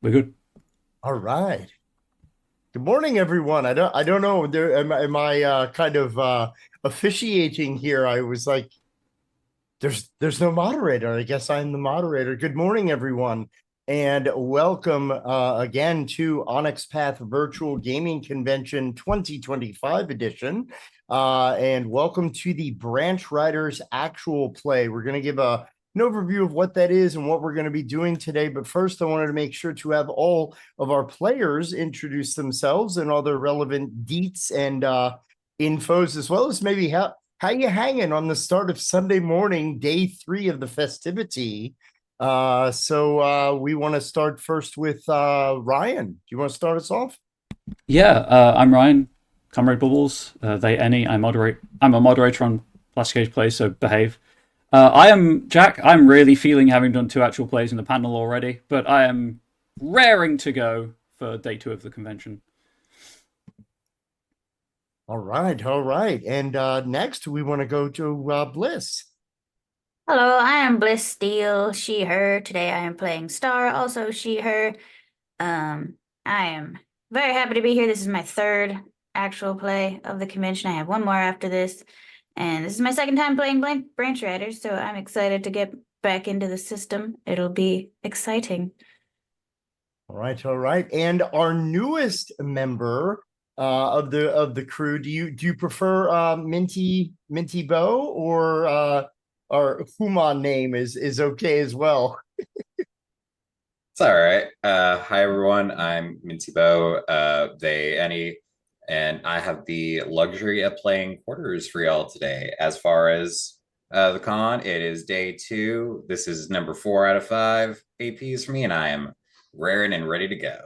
We're good. All right. Good morning, everyone. I don't know. Am I kind of officiating here? I was like, there's no moderator. I guess I'm the moderator. Good morning, everyone, and welcome again to Onyx Path Virtual Gaming Convention 2025 edition. And welcome to the Branch Riders actual play. We're going to give an overview of what that is and what we're going to be doing today. But first, I wanted to make sure to have all of our players introduce themselves and all their relevant deets and infos, as well as maybe how you hanging on the start of Sunday morning, day 3 of the festivity. So we want to start first with Ryan. Do you want to start us off? Yeah, I'm Ryan, Comrade Bubbles. They any. I moderate. I'm a moderator on Plastic Age Play, so behave. I am Jack. I'm really feeling having done 2 actual plays in the panel already, but I am raring to go for day 2 of the convention. All right, all right. And next we want to go to Bliss. Hello, I am Bliss Steele, she, her. Today I am playing Star, also she, her. I am very happy to be here. This is my third actual play of the convention. I have one more after this, and this is my second time playing Branch Riders, so I'm excited to get back into the system. It'll be exciting. All right, all right. And our newest member of the crew, do you prefer Minty Bow or our Human name is okay as well? It's all right. Hi everyone. I'm Minty Bo, they any, and I have the luxury of playing quarters for y'all today. As far as the con, it is day 2. This is number 4 out of 5 APs for me, and I am raring and ready to go.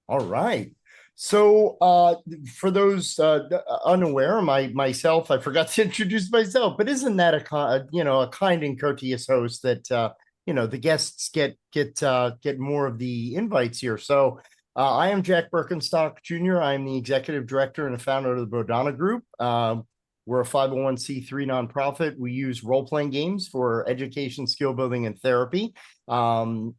All right. So for those unaware, myself, I forgot to introduce myself, but isn't that a kind and courteous host that the guests get more of the invites here. So I am Jack Berkenstock Jr. I'm the executive director and the founder of the Bodana Group. We're a 501c3 nonprofit. We use role-playing games for education, skill building, and therapy. And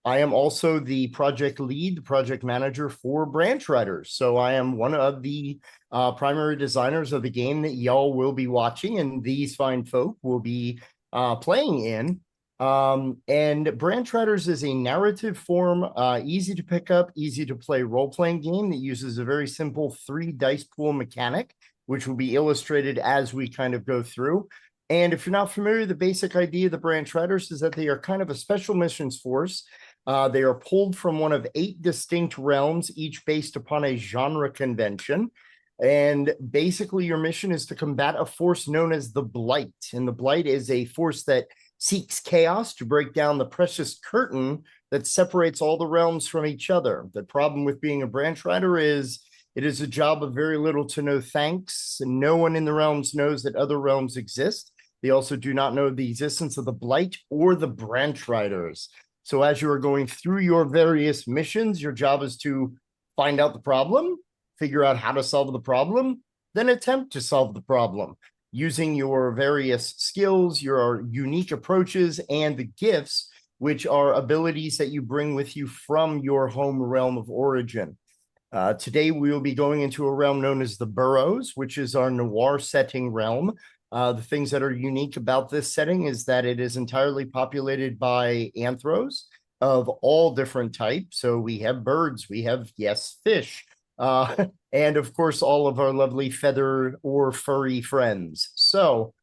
I am also the project lead, the project manager for Branch Riders. So I am one of the primary designers of the game that y'all will be watching, and these fine folk will be playing in. And Branch Riders is a narrative form, easy to pick up, easy to play role-playing game that uses a very simple 3 dice pool mechanic, which will be illustrated as we kind of go through. And if you're not familiar, the basic idea of the Branch Riders is that they are kind of a special missions force. They are pulled from one of 8 distinct realms, each based upon a genre convention. And basically, your mission is to combat a force known as the Blight. And the Blight is a force that seeks chaos to break down the precious curtain that separates all the realms from each other. The problem with being a Branch Rider is it is a job of very little to no thanks. And no one in the realms knows that other realms exist. They also do not know the existence of the Blight or the Branch Riders. So as you are going through your various missions, your job is to find out the problem, figure out how to solve the problem, then attempt to solve the problem using your various skills, your unique approaches, and the gifts, which are abilities that you bring with you from your home realm of origin. Today, we will be going into a realm known as the Burrows, which is our noir setting realm. The things that are unique about this setting is that it is entirely populated by anthros of all different types. So we have birds, we have, yes, fish, and of course, all of our lovely feathered or furry friends. So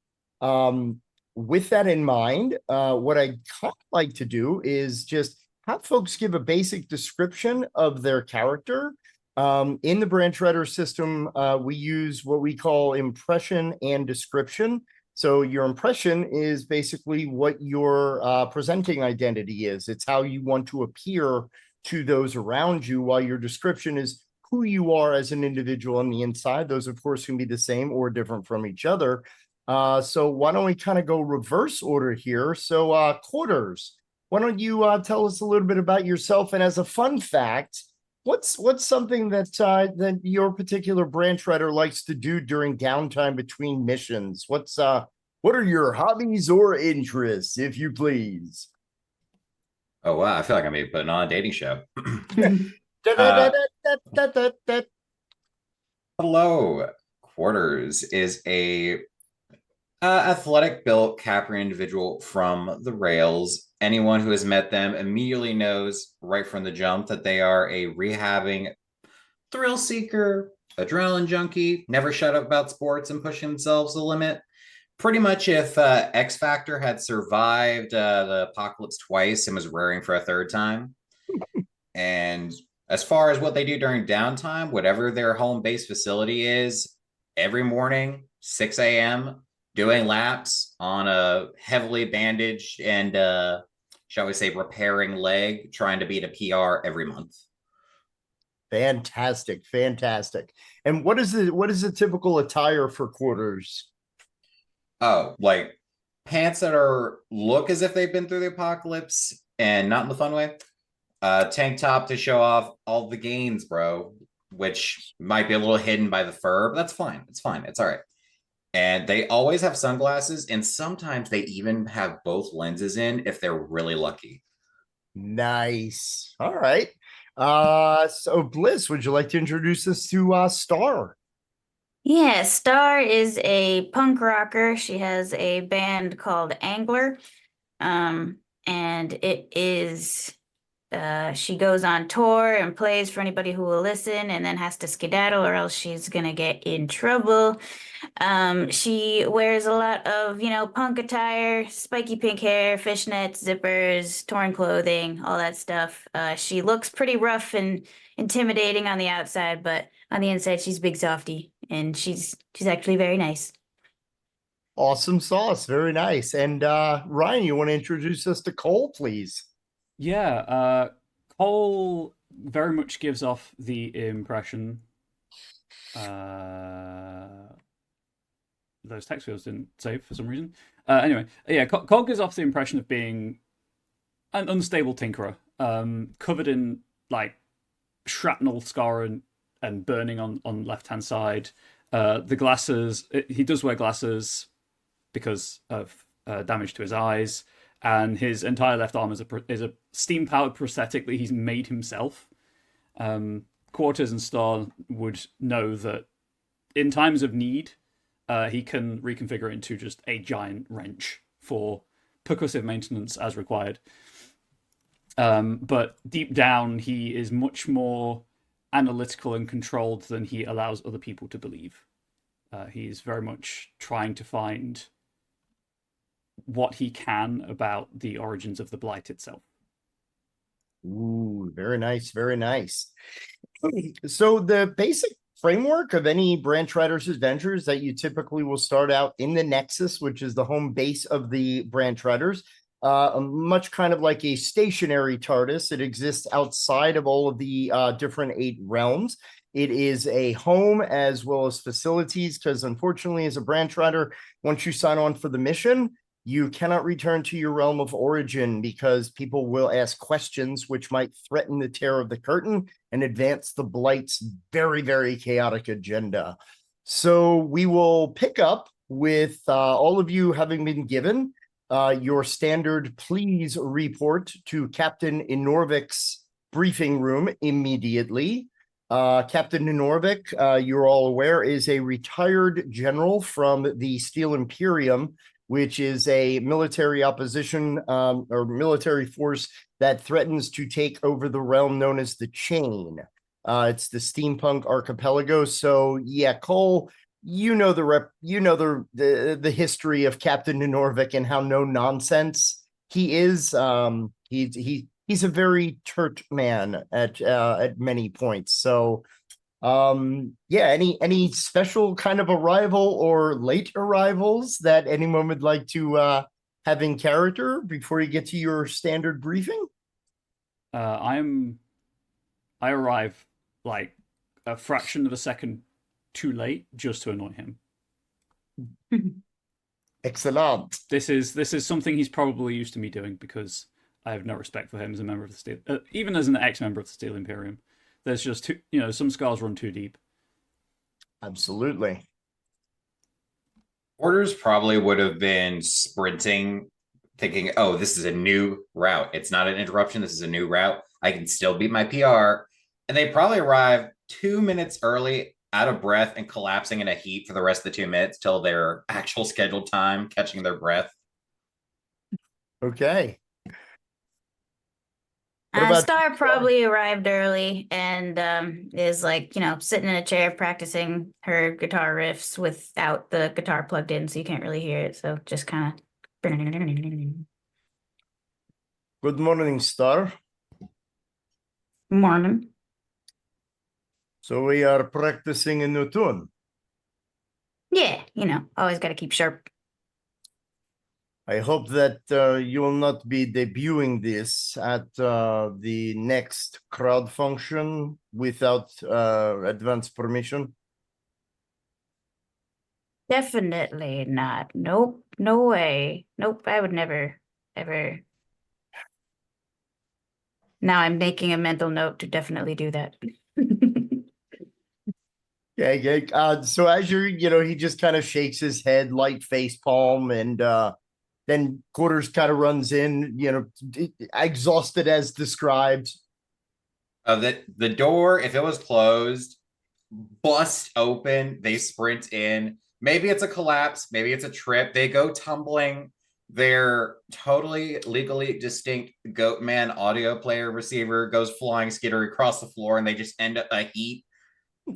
with that in mind, what I kind of like to do is just have folks give a basic description of their character. In the Branch Rider system, we use what we call impression and description. So your impression is basically what your presenting identity is. It's how you want to appear to those around you, while your description is who you are as an individual on the inside. Those, of course, can be the same or different from each other. So why don't we kind of go reverse order here? So Quarters, why don't you tell us a little bit about yourself? And as a fun fact, what's something that your particular Branch Rider likes to do during downtime between missions? What are your hobbies or interests, if you please? Oh wow, I feel like I'm being putting on a dating show. Da-da-da-da-da-da-da-da. Hello, Quarters is a athletic built Capri individual from the rails. Anyone who has met them immediately knows right from the jump that they are a rehabbing thrill seeker, adrenaline junkie, never shut up about sports and pushing themselves to the limit. Pretty much if X Factor had survived the apocalypse twice and was raring for a third time. And as far as what they do during downtime, whatever their home base facility is, every morning, 6 a.m., doing laps on a heavily bandaged and, shall we say, repairing leg, trying to beat a PR every month. Fantastic, fantastic. And what is the typical attire for Quarters? Oh, like pants that are look as if they've been through the apocalypse and not in the fun way. Tank top to show off all the gains, bro, which might be a little hidden by the fur, but that's fine. It's fine. It's all right. And they always have sunglasses, and sometimes they even have both lenses in if they're really lucky. Nice. All right. So Bliss, would you like to introduce us to Star? Yeah, Star is a punk rocker. She has a band called Angler. And it is she goes on tour and plays for anybody who will listen and then has to skedaddle or else she's gonna get in trouble. She wears a lot of, punk attire, spiky pink hair, fishnets, zippers, torn clothing, all that stuff. She looks pretty rough and intimidating on the outside, but on the inside she's big softy and she's actually very nice. Awesome sauce. Very nice. And Ryan, you want to introduce us to Cole, please? Yeah, Cole very much gives off the impression. Those text fields didn't save for some reason. Anyway, yeah, Cole gives off the impression of being an unstable tinkerer, covered in like shrapnel scar and burning on left hand side. The glasses, he does wear glasses because of damage to his eyes, and his entire left arm is a steam powered prosthetic that he's made himself. Quarters and Star would know that in times of need, he can reconfigure it into just a giant wrench for percussive maintenance as required. But deep down, he is much more analytical and controlled than he allows other people to believe. He's very much trying to find what he can about the origins of the Blight itself. Ooh, very nice, very nice. So the basic framework of any Branch Riders adventures that you typically will start out in the Nexus, which is the home base of the Branch Riders, much kind of like a stationary TARDIS. It exists outside of all of the different 8 realms. It is a home as well as facilities, because unfortunately, as a Branch Rider, once you sign on for the mission, you cannot return to your realm of origin because people will ask questions which might threaten the tear of the curtain and advance the Blight's very, very chaotic agenda. So we will pick up with all of you having been given your standard please report to Captain Inorvik's briefing room immediately. Captain Inorvik, you're all aware, is a retired general from the Steel Imperium, which is a military opposition or military force that threatens to take over the realm known as the Chain. It's the steampunk archipelago. So yeah, Cole, you know the history of Captain Norvik and how no nonsense he is. He's a very turt man at many points. So yeah, any special kind of arrival or late arrivals that anyone would like to have in character before you get to your standard briefing? I arrive like a fraction of a second too late just to annoy him. Excellent. This is something he's probably used to me doing because I have no respect for him as a member of the Steel, even as an ex-member of the Steel Imperium. There's just some scars run too deep. Absolutely. Orders probably would have been sprinting thinking, oh, this is a new route. It's not an interruption. This is a new route. I can still beat my PR. And they probably arrive 2 minutes early, out of breath, and collapsing in a heap for the rest of the 2 minutes till their actual scheduled time, catching their breath. Okay. What about Star probably arrived early and is like, sitting in a chair practicing her guitar riffs without the guitar plugged in, so you can't really hear it. So just kind of. Good morning, Star. Morning. So we are practicing a new tune. Yeah, always got to keep sharp. I hope that you will not be debuting this at the next crowd function without advance permission. Definitely not. Nope, no way. Nope, I would never, ever. Now I'm making a mental note to definitely do that. Yeah. So as he just kind of shakes his head, light face palm, and then Quarters kind of runs in, exhausted as described. The door, if it was closed, bust open. They sprint in. Maybe it's a collapse. Maybe it's a trip. They go tumbling. Their totally legally distinct Goatman audio player receiver goes flying skittery across the floor, and they just end up a heap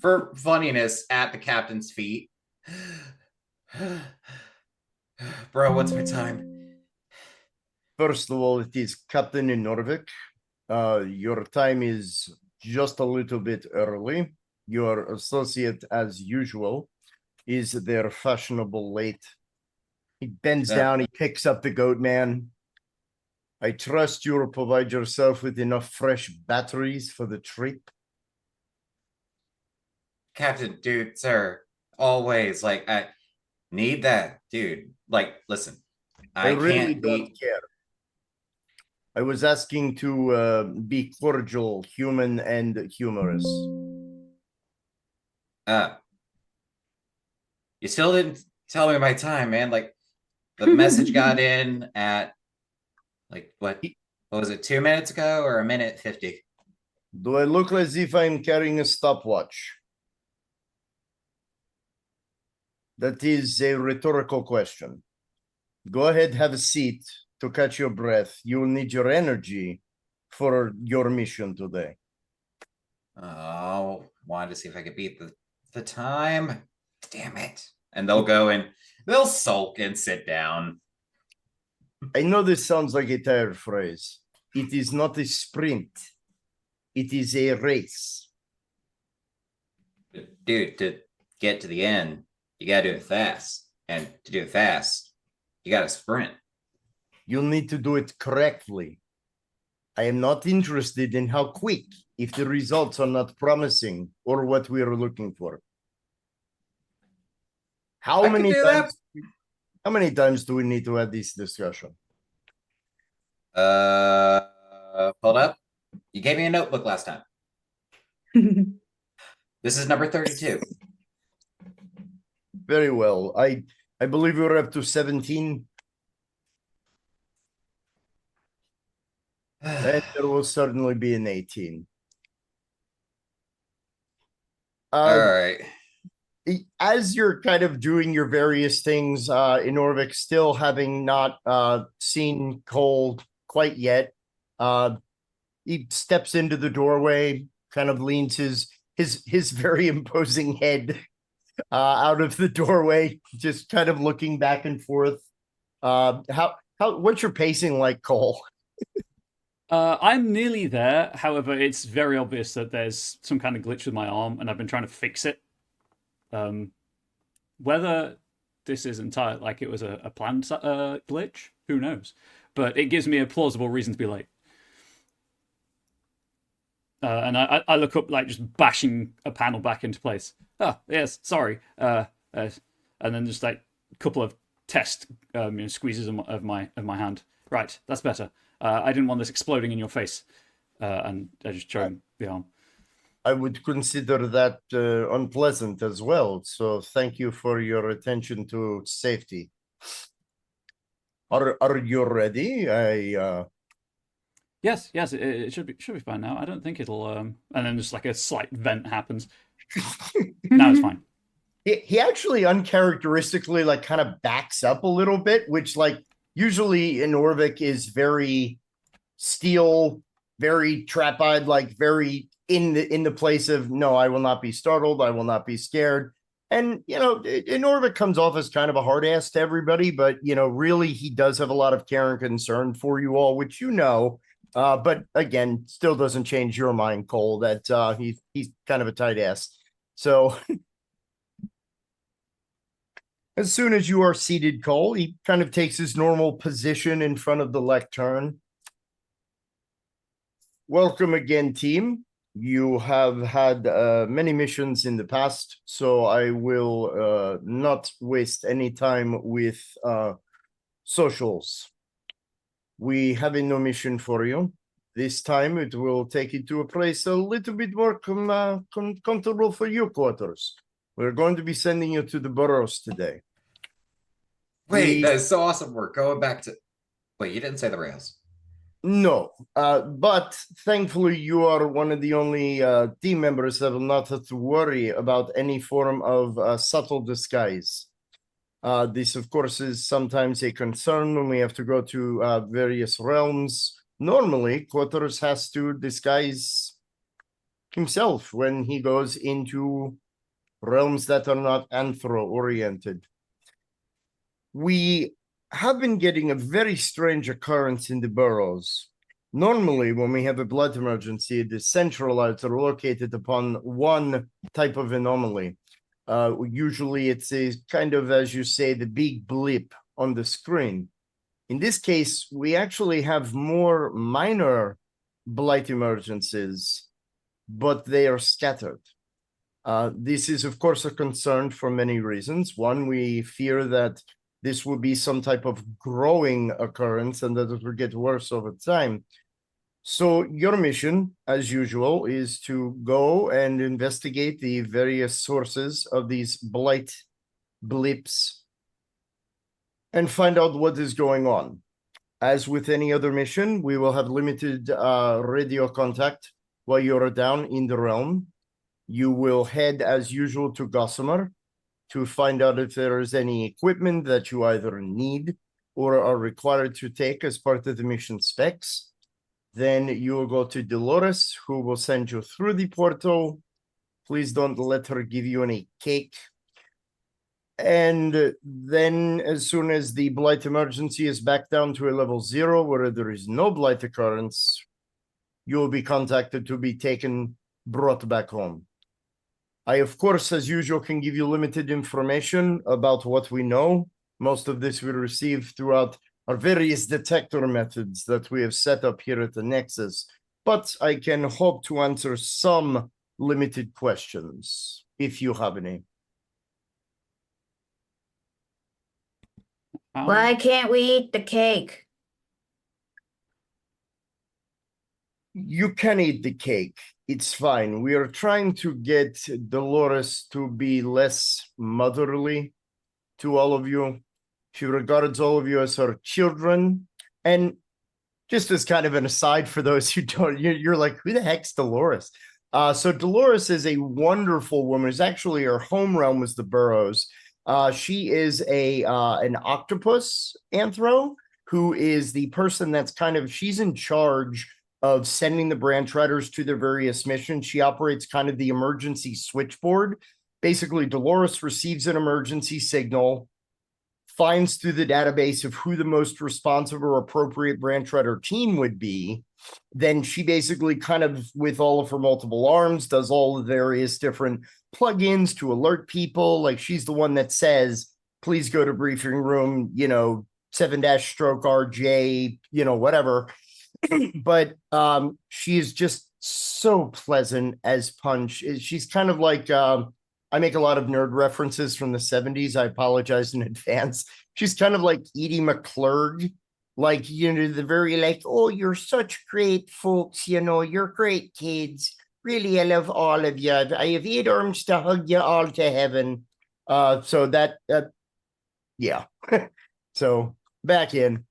for funniness at the captain's feet. Bro, what's my time? First of all, it is Captain in Norvik. Your time is just a little bit early. Your associate, as usual, is there fashionable late. He bends down, he picks up the goat man. I trust you will provide yourself with enough fresh batteries for the trip. Captain, dude, sir, always, like, I need that, dude. Like, listen, I really can't don't care. I was asking to be cordial, human, and humorous. You still didn't tell me my time, man. Like, the message got in at, like, what was it, 2 minutes ago or 1:50? Do I look as if I'm carrying a stopwatch? That is a rhetorical question. Go ahead, have a seat to catch your breath. You will need your energy for your mission today. Oh, wanted to see if I could beat the time. Damn it. And they'll go and they'll sulk and sit down. I know this sounds like a tired phrase. It is not a sprint. It is a race. Dude, to get to the end, you gotta do it fast. And to do it fast, you gotta sprint. You'll need to do it correctly. I am not interested in how quick if the results are not promising or what we are looking for. How many times do we need to have this discussion? Hold up. You gave me a notebook last time. This is number 32. Very well. I believe we're up to 17. And there will certainly be an 18. All right. As you're kind of doing your various things in Orvik, still having not seen Cole quite yet, he steps into the doorway, kind of leans his very imposing head out of the doorway, just kind of looking back and forth. What's your pacing like, Cole? I'm nearly there. However, it's very obvious that there's some kind of glitch with my arm, and I've been trying to fix it. Whether this is entirely like it was a planned glitch, who knows? But it gives me a plausible reason to be late. And I look up, like, just bashing a panel back into place. Oh, yes, sorry. And then just like a couple of test squeezes of my hand. Right, that's better. I didn't want this exploding in your face. And I just show him the arm. I would consider that unpleasant as well. So thank you for your attention to safety. Are you ready? Yes, it should be fine now. I don't think it'll and then just like a slight vent happens. Now it's fine. He actually uncharacteristically like kind of backs up a little bit, which like usually in Orvik is very steel, very trap-eyed, like very in the place of no, I will not be startled, I will not be scared. And you know, Orvik comes off as kind of a hard ass to everybody, but you know, really he does have a lot of care and concern for you all, which you know. But again, still doesn't change your mind, Cole, that he's kind of a tight ass. So as soon as you are seated, Cole, he kind of takes his normal position in front of the lectern. Welcome again, team. You have had many missions in the past, so I will not waste any time with socials. We have a new mission for you. This time it will take you to a place a little bit more comfortable for your quarters. We're going to be sending you to the burrows today. Wait, that is so awesome. We're going back to. Wait, you didn't say the rails. No, but thankfully you are one of the only team members that will not have to worry about any form of subtle disguise. This, of course, is sometimes a concern when we have to go to various realms. Normally, Quarters has to disguise himself when he goes into realms that are not anthro-oriented. We have been getting a very strange occurrence in the burrows. Normally, when we have a blood emergency, it is centralized or located upon one type of anomaly. Usually it's a kind of, as you say, the big blip on the screen. In this case, we actually have more minor blight emergencies, but they are scattered. This is, of course, a concern for many reasons. One, we fear that this will be some type of growing occurrence and that it will get worse over time. So your mission, as usual, is to go and investigate the various sources of these blight blips and find out what is going on. As with any other mission, we will have limited radio contact while you're down in the realm. You will head, as usual, to Gossamer to find out if there is any equipment that you either need or are required to take as part of the mission specs. Then you will go to Dolores, who will send you through the portal. Please don't let her give you any cake. And then as soon as the blight emergency is back down to a level 0, where there is no blight occurrence, you will be contacted to be brought back home. I, of course, as usual, can give you limited information about what we know. Most of this we receive throughout our various detector methods that we have set up here at the Nexus, but I can hope to answer some limited questions, if you have any. Why can't we eat the cake? You can eat the cake. It's fine. We are trying to get Dolores to be less motherly to all of you. She regards all of you as her children. And just as kind of an aside for those who don't, you're like, who the heck's Dolores? So Dolores is a wonderful woman. It's actually her home realm was the Burrows. She is an octopus anthro who is the person that's she's in charge of sending the branch riders to their various missions. She operates kind of the emergency switchboard. Basically, Dolores receives an emergency signal, finds through the database of who the most responsive or appropriate branch rider team would be. Then she basically kind of, with all of her multiple arms, does all the various different plugins to alert people. Like she's the one that says, please go to briefing room, 7-RJ, whatever. But she is just so pleasant as punch. She's kind of like I make a lot of nerd references from the 70s. I apologize in advance. She's kind of like Edie McClurg, like the very oh, you're such great folks, you're great kids. Really, I love all of you. I have 8 arms to hug you all to heaven. So that yeah. So back in.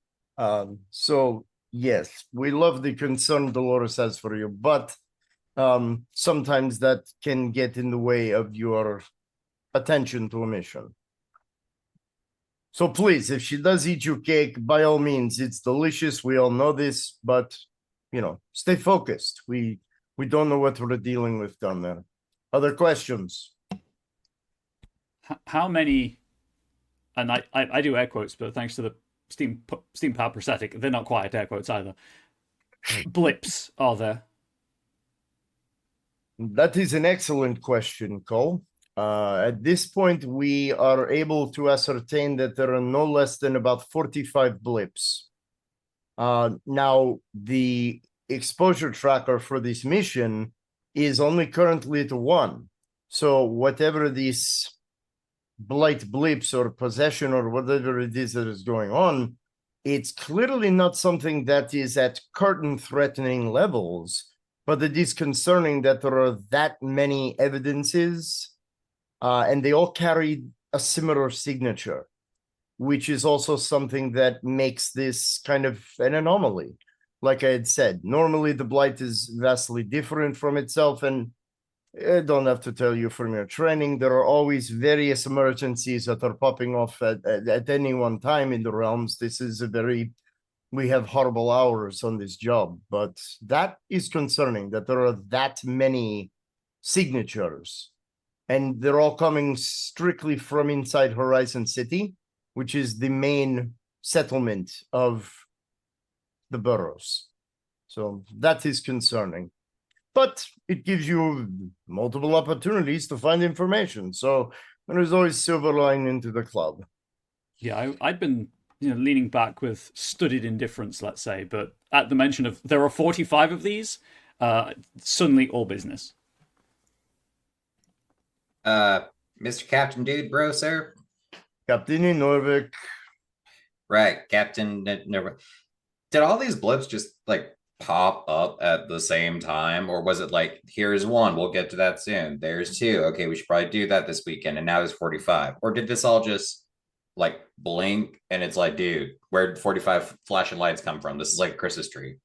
So yes, we love the concern Dolores has for you, but sometimes that can get in the way of your attention to a mission. So please, if she does eat your cake, by all means, it's delicious. We all know this, but stay focused. We don't know what we're dealing with down there. Other questions? How many? And I do air quotes, but thanks to the steam power prosthetic, they're not quite air quotes either. Blips are there? That is an excellent question, Cole. At this point, we are able to ascertain that there are no less than about 45 blips. Now, the exposure tracker for this mission is only currently at 1. So whatever these blight blips or possession or whatever it is that is going on, it's clearly not something that is at curtain-threatening levels, but it is concerning that there are that many evidences, and they all carry a similar signature, which is also something that makes this kind of an anomaly. Like I had said, normally the blight is vastly different from itself, and I don't have to tell you from your training, there are always various emergencies that are popping off at any one time in the realms. This is we have horrible hours on this job, but that is concerning that there are that many signatures, and they're all coming strictly from inside Horizon City, which is the main settlement of the boroughs. So that is concerning. But it gives you multiple opportunities to find information. So there's always silver lining to the club. Yeah, I'd been leaning back with studied indifference, let's say, but at the mention of there are 45 of these, suddenly all business. Mr. Captain Dude, bro, sir. Captain Norvik. Right, Captain Norvik. Did all these blips just like pop up at the same time, or was it like, here's one, we'll get to that soon, there's 2, okay, we should probably do that this weekend, and now there's 45? Or did this all just like blink and it's like, dude, where did 45 flashing lights come from? This is like a Christmas tree.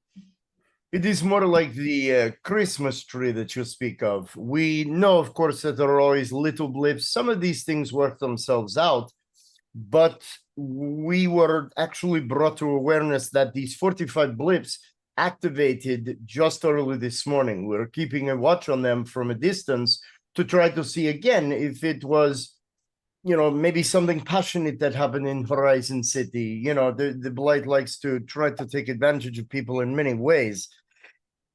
It is more like the Christmas tree that you speak of. We know, of course, that there are always little blips. Some of these things work themselves out, but we were actually brought to awareness that these 45 blips activated just early this morning. We're keeping a watch on them from a distance to try to see again if it was, maybe something passionate that happened in Horizon City. The Blight likes to try to take advantage of people in many ways.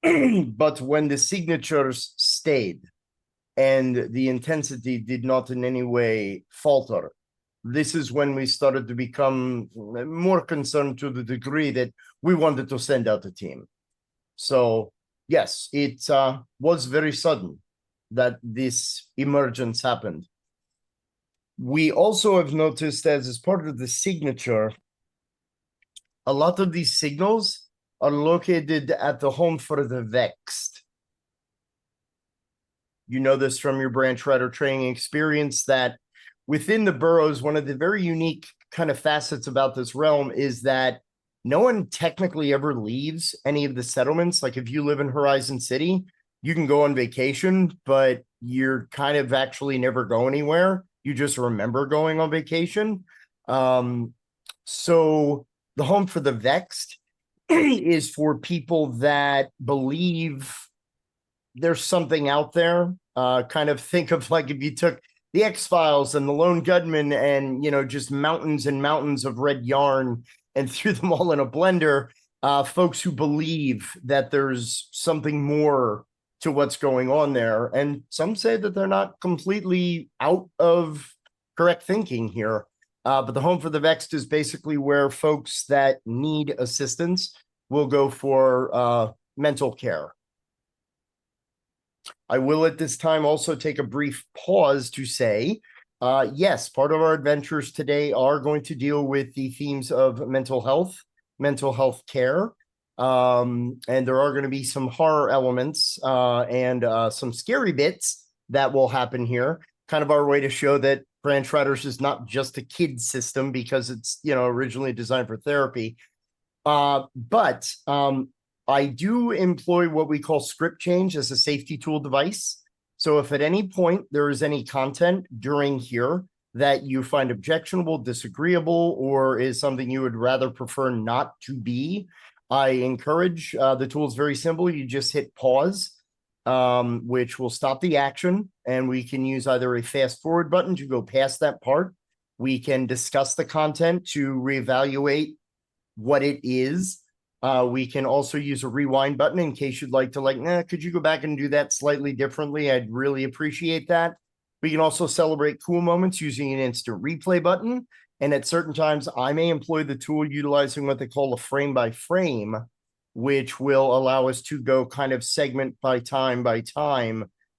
But when the signatures stayed and the intensity did not in any way falter, this is when we started to become more concerned, to the degree that we wanted to send out a team. So yes, it was very sudden that this emergence happened. We also have noticed that as part of the signature, a lot of these signals are located at the home for the Vexed. You know this from your branch rider training experience, that within the boroughs, one of the very unique kind of facets about this realm is that no one technically ever leaves any of the settlements. Like if you live in Horizon City, you can go on vacation, but you're kind of actually never go anywhere. You just remember going on vacation. So the home for the Vexed is for people that believe there's something out there. Kind of think of like if you took the X-Files and the Lone Gunman and, just mountains and mountains of red yarn and threw them all in a blender. Folks who believe that there's something more to what's going on there. And some say that they're not completely out of correct thinking here. But the home for the Vexed is basically where folks that need assistance will go for mental care. I will at this time also take a brief pause to say, yes, part of our adventures today are going to deal with the themes of mental health care, and there are going to be some horror elements and some scary bits that will happen here. Kind of our way to show that Branch Riders is not just a kid system because it's, originally designed for therapy. But I do employ what we call script change as a safety tool device. So if at any point there is any content during here that you find objectionable, disagreeable, or is something you would rather prefer not to be, I encourage, the tool is very simple. You just hit pause, which will stop the action, and we can use either a fast forward button to go past that part. We can discuss the content to reevaluate what it is. We can also use a rewind button in case you'd like to could you go back and do that slightly differently? I'd really appreciate that. We can also celebrate cool moments using an instant replay button. And at certain times, I may employ the tool utilizing what they call a frame by frame, which will allow us to go kind of segment by time.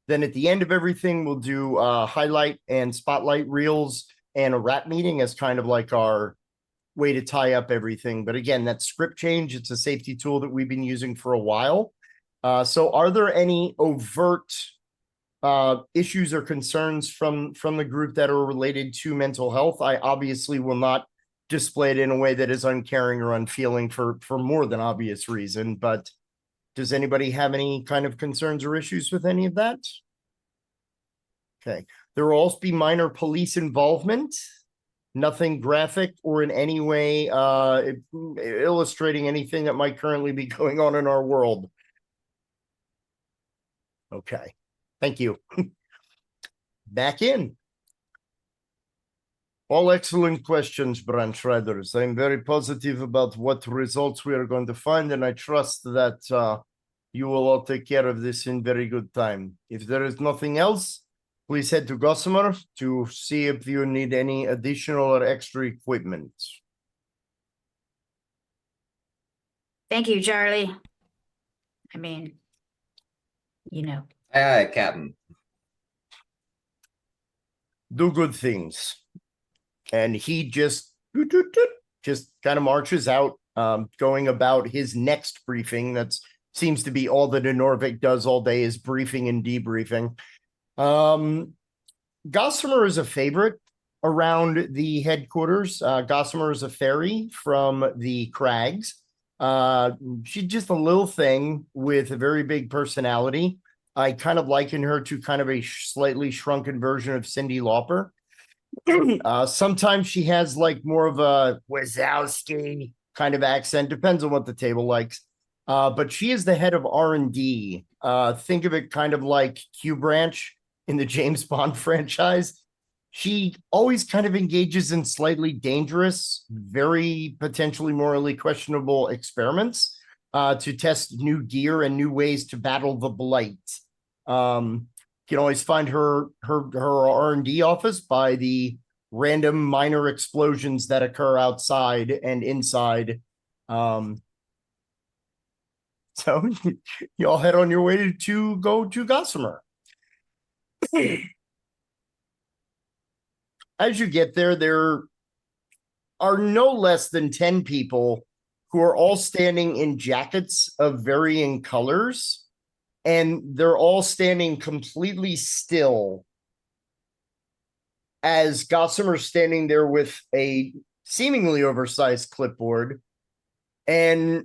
Then at the end of everything, we'll do highlight and spotlight reels and a rap meeting as kind of like our way to tie up everything. But again, that script change, it's a safety tool that we've been using for a while. So are there any overt issues or concerns from the group that are related to mental health? I obviously will not display it in a way that is uncaring or unfeeling for more than obvious reason, but does anybody have any kind of concerns or issues with any of that? Okay, there will also be minor police involvement, nothing graphic or in any way illustrating anything that might currently be going on in our world. Okay, thank you. Back in. All excellent questions, Branch Riders. I'm very positive about what results we are going to find, and I trust that you will all take care of this in very good time. If there is nothing else, please head to Gossamer to see if you need any additional or extra equipment. Thank you, Charlie. I mean, Aye, Captain. Do good things. And he just kind of marches out, going about his next briefing. That seems to be all that a Norvik does all day, is briefing and debriefing. Gossamer is a favorite around the headquarters. Gossamer is a fairy from the Crags. She's just a little thing with a very big personality. I kind of liken her to kind of a slightly shrunken version of Cyndi Lauper. Sometimes she has like more of a Wazowski kind of accent, depends on what the table likes. But she is the head of R&D. Think of it kind of like Q Branch in the James Bond franchise. She always kind of engages in slightly dangerous, very potentially morally questionable experiments to test new gear and new ways to battle the blight. You can always find her R&D office by the random minor explosions that occur outside and inside. So you all head on your way to go to Gossamer. As you get there, there are no less than 10 people who are all standing in jackets of varying colors, and they're all standing completely still as Gossamer's standing there with a seemingly oversized clipboard. And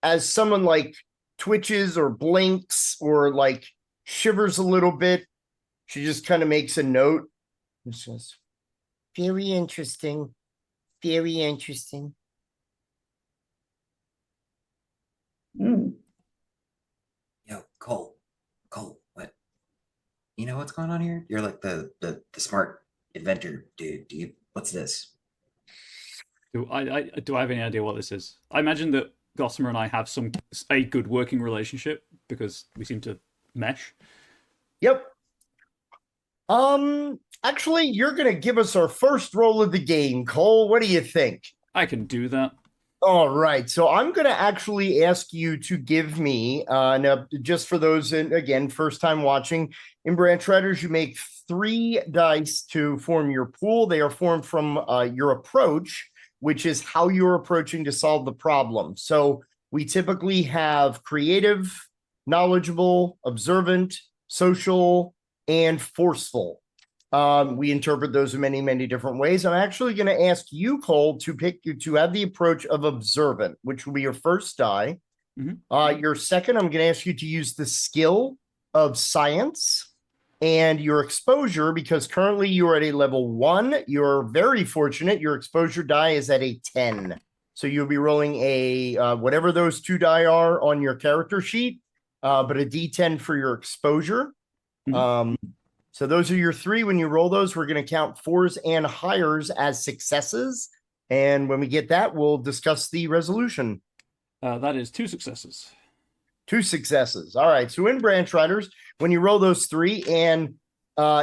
as someone like twitches or blinks or like shivers a little bit, she just kind of makes a note and says, "Very interesting, very interesting." Yo, Cole, what? You know what's going on here? You're like the smart inventor, dude. What's this? Do I have any idea what this is? I imagine that Gossamer and I have a good working relationship because we seem to mesh. Yep. Actually, you're gonna give us our first roll of the game, Cole. What do you think? I can do that. All right, so I'm going to actually ask you to give me, now, just for those, again, first time watching, in Branch Riders, you make 3 dice to form your pool. They are formed from your approach, which is how you're approaching to solve the problem. So we typically have creative, knowledgeable, observant, social, and forceful. We interpret those in many, many different ways. I'm actually going to ask you, Cole, to have the approach of observant, which will be your first die. Your second, I'm going to ask you to use the skill of science, and your exposure, because currently you are at a level 1. You're very fortunate. Your exposure die is at a 10. So you'll be rolling a whatever those 2 die are on your character sheet, but a D10 for your exposure. So those are your 3. When you roll those, we're going to count 4s and higher as successes. And when we get that, we'll discuss the resolution. That is 2 successes. 2 successes. All right. So in Branch Riders, when you roll those 3, and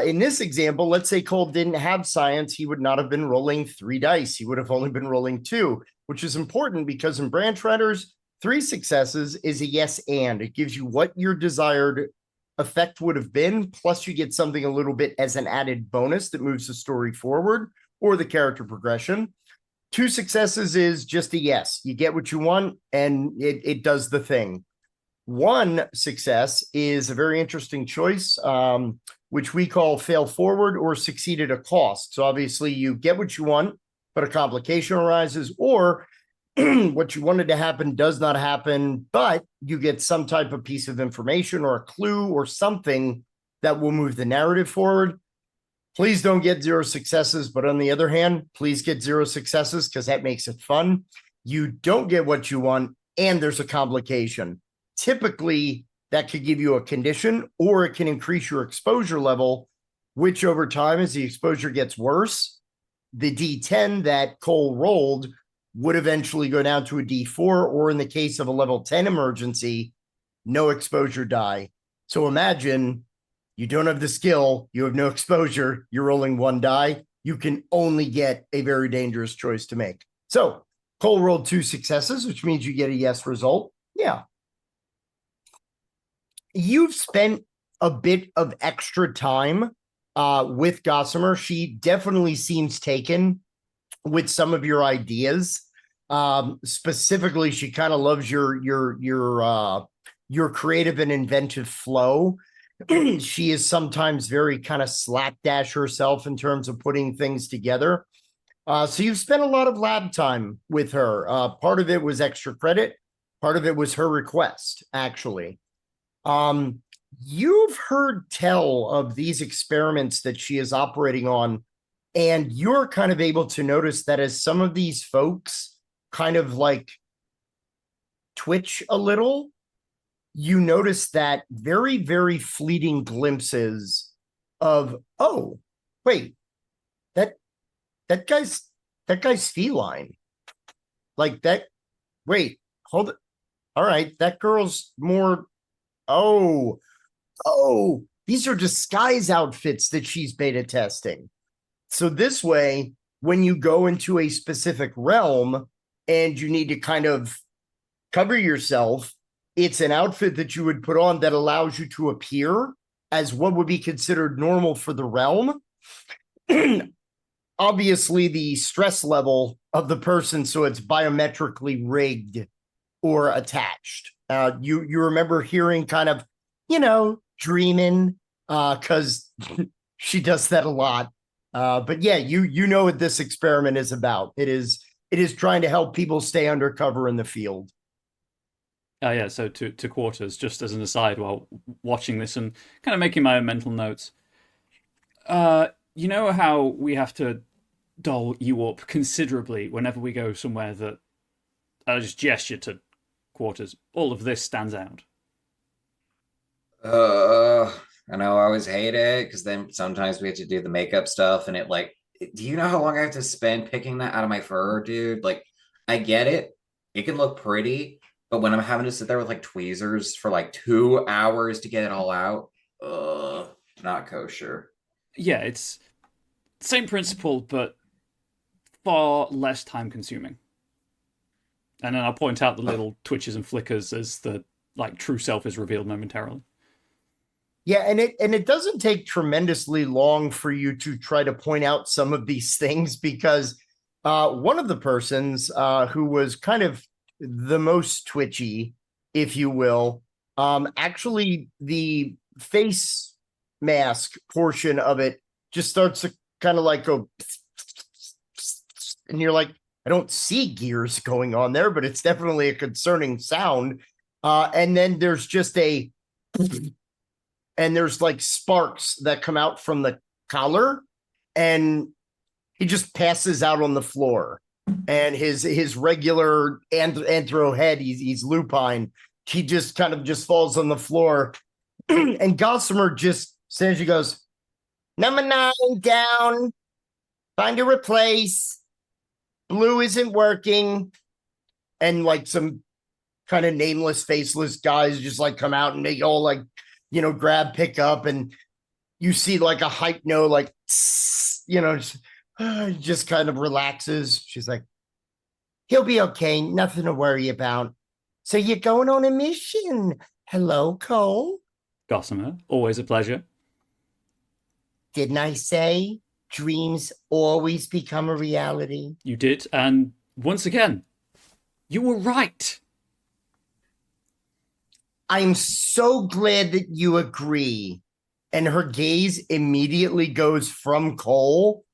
in this example, let's say Cole didn't have science, he would not have been rolling 3 dice. He would have only been rolling 2, which is important because in Branch Riders, 3 successes is a yes and. It gives you what your desired effect would have been, plus you get something a little bit as an added bonus that moves the story forward or the character progression. 2 successes is just a yes. You get what you want, and it does the thing. 1 success is a very interesting choice, which we call fail forward or succeed at a cost. So obviously you get what you want, but a complication arises, or what you wanted to happen does not happen, but you get some type of piece of information or a clue or something that will move the narrative forward. Please don't get 0 successes, but on the other hand, please get 0 successes because that makes it fun. You don't get what you want, and there's a complication. Typically, that could give you a condition, or it can increase your exposure level, which over time, as the exposure gets worse, the D10 that Cole rolled would eventually go down to a D4, or in the case of a level 10 emergency, no exposure die. So imagine you don't have the skill, you have no exposure, you're rolling 1 die. You can only get a very dangerous choice to make. So Cole rolled 2 successes, which means you get a yes result. Yeah. You've spent a bit of extra time with Gossamer. She definitely seems taken with some of your ideas. Specifically, she kind of loves your creative and inventive flow. She is sometimes very kind of slapdash herself in terms of putting things together. So you've spent a lot of lab time with her. Part of it was extra credit. Part of it was her request, actually. You've heard tell of these experiments that she is operating on, and you're kind of able to notice that as some of these folks kind of like twitch a little, you notice that very, very fleeting glimpses of, oh, wait, that guy's feline. Like that, wait, hold it. All right, that girl's more, oh, these are disguise outfits that she's beta testing. So this way, when you go into a specific realm and you need to kind of cover yourself, it's an outfit that you would put on that allows you to appear as what would be considered normal for the realm. Obviously, the stress level of the person, so it's biometrically rigged or attached. You remember hearing kind of, dreaming, because she does that a lot. But yeah, you know what this experiment is about. It is trying to help people stay undercover in the field. Yeah, so to Quarters, just as an aside while watching this and kind of making my own mental notes. You know how we have to doll you up considerably whenever we go somewhere that I just gesture to Quarters. All of this stands out. I know I always hate it because then sometimes we have to do the makeup stuff and do you know how long I have to spend picking that out of my fur, dude? Like, I get it. It can look pretty, but when I'm having to sit there with like tweezers for like 2 hours to get it all out, not kosher. Yeah, it's same principle, but far less time consuming. And then I'll point out the little twitches and flickers as the true self is revealed momentarily. Yeah, and it doesn't take tremendously long for you to try to point out some of these things, because one of the persons who was kind of the most twitchy, if you will, actually the face mask portion of it just starts to kind of like go, and you're like, I don't see gears going on there, but it's definitely a concerning sound. And then there's just and there's like sparks that come out from the collar, and he just passes out on the floor. And his regular anthro head, he's lupine. He just kind of just falls on the floor, and Gossamer just says, she goes, "Number 9 down. Find a replace. Blue isn't working." And like some kind of nameless, faceless guys just like come out and make all like, grab, pick up, and you see like a hypno, like, just kind of relaxes. She's like, "He'll be okay. Nothing to worry about. So you're going on a mission. Hello, Cole. Gossamer, always a pleasure. Didn't I say dreams always become a reality?" You did, and once again, you were right. I'm so glad that you agree. And her gaze immediately goes from Cole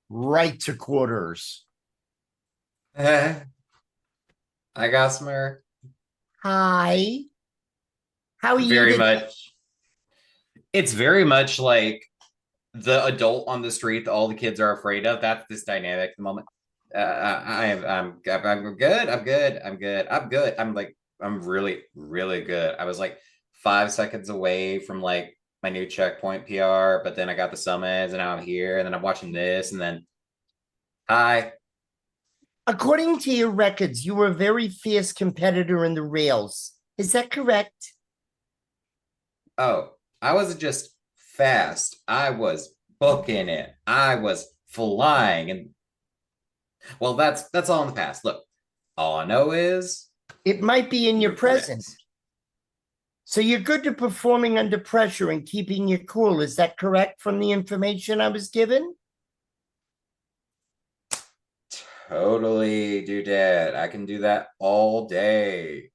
right to Quarters. I got Summer. Hi. How are you? Very much. It's very much like the adult on the street that all the kids are afraid of. That's this dynamic at the moment. I'm good. I'm really, really good. I was like 5 seconds away from like my new checkpoint PR, but then I got the summons and now I'm here and then I'm watching this and then hi. According to your records, you were a very fierce competitor in the rails. Is that correct? Oh, I wasn't just fast. I was booking it. I was flying and well, that's all in the past. Look, all I know is It might be in your present. So you're good to performing under pressure and keeping your cool. Is that correct from the information I was given? Totally, Doodad. I can do that all day.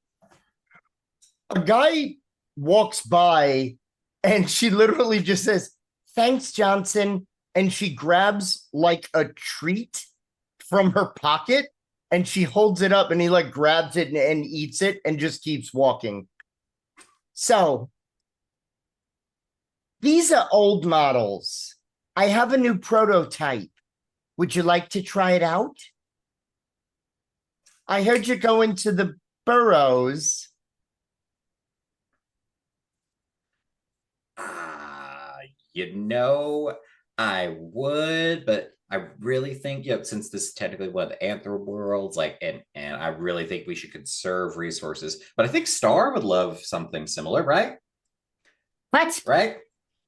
A guy walks by and she literally just says, "Thanks, Johnson." And she grabs like a treat from her pocket and she holds it up and he like grabs it and eats it and just keeps walking. So these are old models. I have a new prototype. Would you like to try it out? I heard you go into the burrows. I would, but I really think, since this is technically one of the Anthro worlds, like, and I really think we should conserve resources. But I think Star would love something similar, right? What? Right?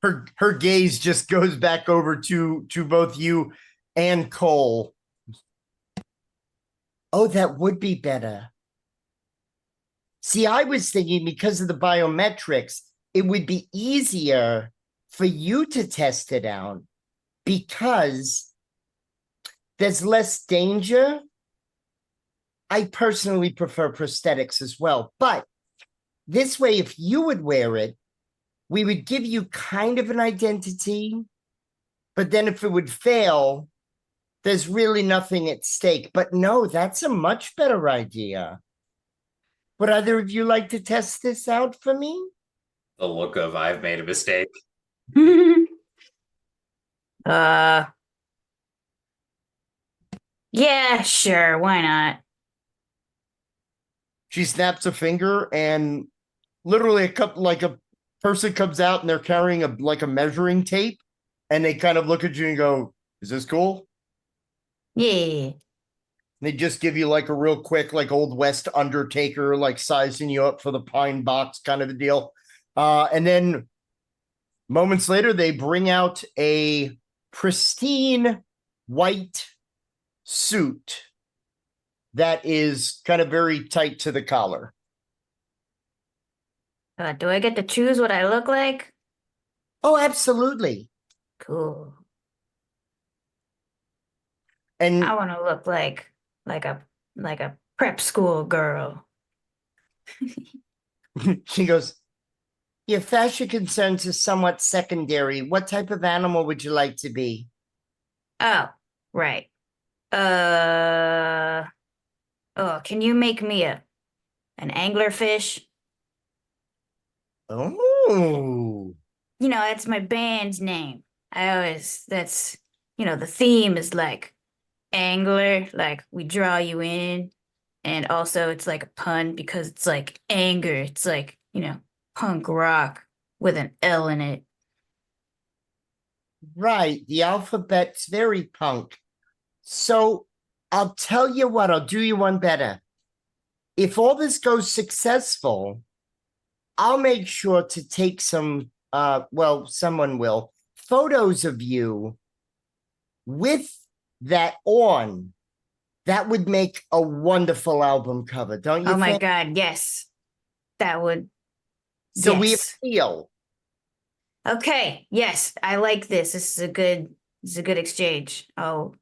Her gaze just goes back over to both you and Cole. Oh, that would be better. See, I was thinking because of the biometrics, it would be easier for you to test it out because there's less danger. I personally prefer prosthetics as well, but this way, if you would wear it, we would give you kind of an identity, but then if it would fail, there's really nothing at stake. But no, that's a much better idea. Would either of you like to test this out for me? The look of I've made a mistake. Yeah, sure, why not? She snaps a finger and literally a person comes out and they're carrying a measuring tape and they kind of look at you and go, "Is this cool?" Yeah. They just give you like a real quick, like Old West Undertaker, like sizing you up for the pine box kind of a deal. And then moments later, they bring out a pristine white suit that is kind of very tight to the collar. Do I get to choose what I look like? Oh, absolutely. Cool. And I want to look like a prep school girl. she goes, Your fashion concerns are somewhat secondary. What type of animal would you like to be? Oh, right. Oh, can you make me an anglerfish? Oh, You know, that's my band's name. The theme is like angler, like we draw you in. And also it's like a pun because it's like anger. It's like, punk rock with an L in it. right. The alphabet's very punk. So I'll tell you what, I'll do you one better. If all this goes successful, I'll make sure to take some, someone will, photos of you with that on. That would make a wonderful album cover, don't you Oh my think? God, yes. That would, So we yes. appeal. Okay, yes, I like this. This is a good exchange. Oh,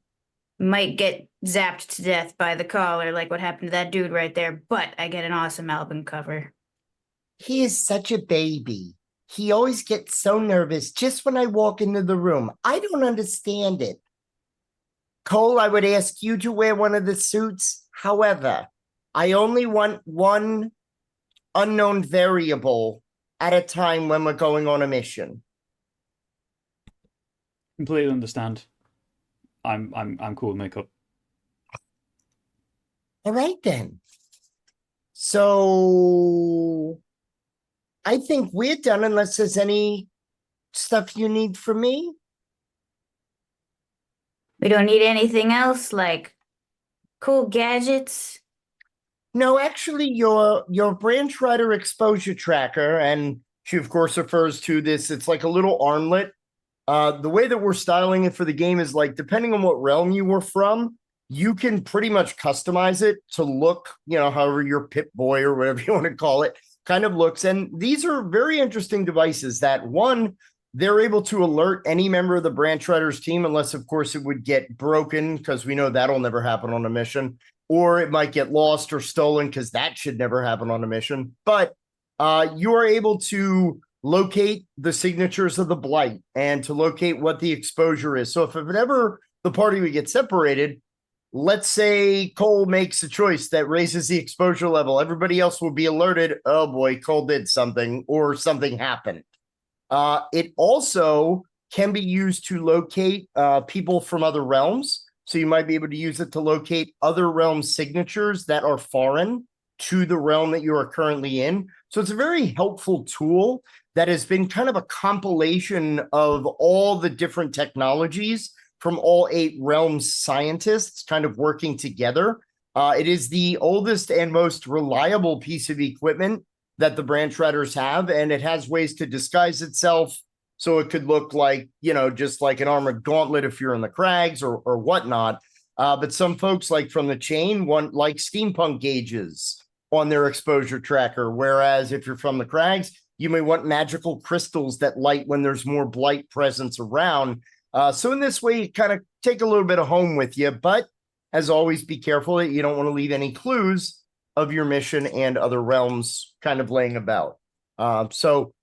might get zapped to death by the caller, like what happened to that dude right there, but I get an awesome album cover. He is such a baby. He always gets so nervous just when I walk into the room. I don't understand it. Cole, I would ask you to wear one of the suits. However, I only want one unknown variable at a time when we're going on a mission. Completely understand. I'm cool with makeup. All right, then. So I think we're done unless there's any stuff you need from me. We don't need anything else, like cool gadgets. No, actually, your branch rider exposure tracker, and she of course refers to this. It's like a little armlet. The way that we're styling it for the game is like depending on what realm you were from, you can pretty much customize it to look, however your Pip Boy or whatever you want to call it kind of looks. And these are very interesting devices that one, they're able to alert any member of the branch riders team, unless of course it would get broken, because we know that'll never happen on a mission, or it might get lost or stolen, because that should never happen on a mission. But you are able to locate the signatures of the blight and to locate what the exposure is. So if ever the party would get separated, let's say Cole makes a choice that raises the exposure level, everybody else will be alerted. Oh boy, Cole did something or something happened. It also can be used to locate people from other realms. So you might be able to use it to locate other realm signatures that are foreign to the realm that you are currently in. So it's a very helpful tool that has been kind of a compilation of all the different technologies from all 8 realms scientists kind of working together. It is the oldest and most reliable piece of equipment that the branch riders have, and it has ways to disguise itself. So it could look like, just like an armored gauntlet if you're in the crags or whatnot. But some folks, like from the chain, want like steampunk gauges on their exposure tracker. Whereas if you're from the crags, you may want magical crystals that light when there's more blight presence around. So in this way, you kind of take a little bit of home with you. But as always, be careful that you don't want to leave any clues of your mission and other realms kind of laying about. So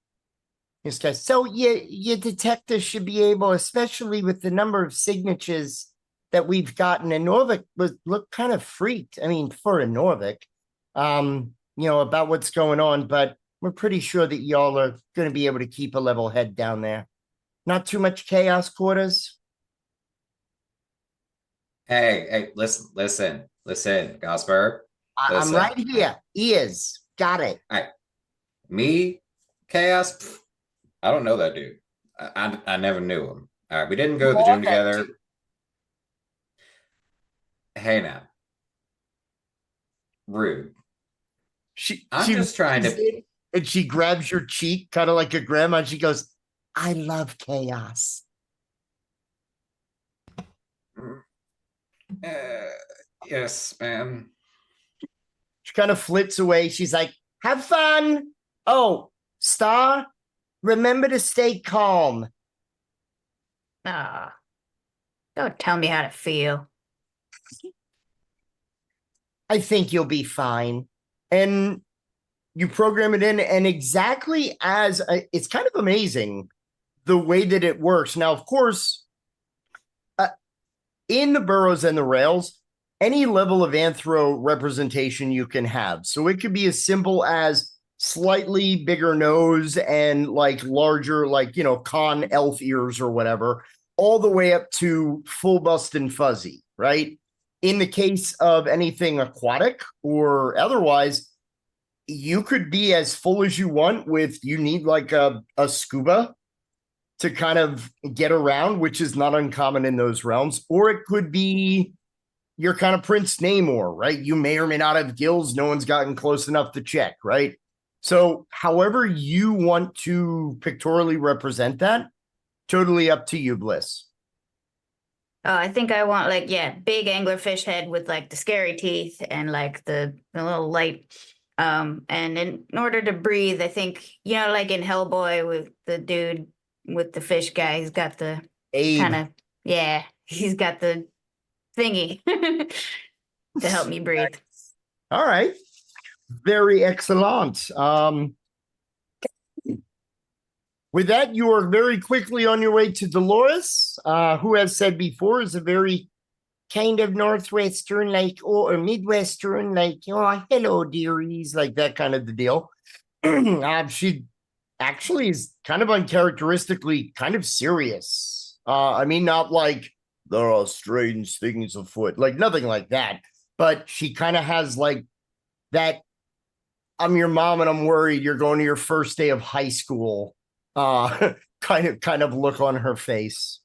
your detector should be able, especially with the number of signatures that we've gotten. And Norvik look kind of freaked. I mean, for a Norvik, about what's going on, but we're pretty sure that y'all are going to be able to keep a level head down there. Not too much chaos quarters. Hey, listen, Gosper. I'm right here. Ears. Got it. Me, Chaos? Pff, I don't know that dude. I never knew him. All right, we didn't go to the gym together. Hey now. Rude. I'm just trying to. And she grabs your cheek, kind of like a grandma, and she goes, I love chaos. Yes, ma'am. She kind of flits away. She's like, have fun. Oh, Star, remember to stay calm. Ah, don't tell me how to feel. I think you'll be fine. And you program it in, and exactly as it's kind of amazing the way that it works. Now, of course, in the burrows and the rails, any level of anthro representation you can have. So it could be as simple as slightly bigger nose and like larger, like, you know, con elf ears or whatever, all the way up to full bust and fuzzy, right? In the case of anything aquatic or otherwise, you could be as full as you want with, you need like a scuba to kind of get around, which is not uncommon in those realms. Or it could be your kind of Prince Namor, right? You may or may not have gills. No one's gotten close enough to check, right? So however you want to pictorially represent that, totally up to you, Bliss. Oh, I think I want like, yeah, big anglerfish head with like the scary teeth and like the little light. And in order to breathe, I think, you know, like in Hellboy with the dude with the fish guy, he's got the Abe. kind of, yeah, he's got the thingy to help me breathe. All right. Very excellent. With that, you are very quickly on your way to Dolores, who, as said before, is a very kind of Northwestern, like, or Midwestern, like, oh, hello, dearies, like that kind of the deal. She actually is kind of uncharacteristically kind of serious. I mean, not like there are strange things afoot, like nothing like that. But she kind of has like that, I'm your mom and I'm worried you're going to your first day of high school kind of look on her face.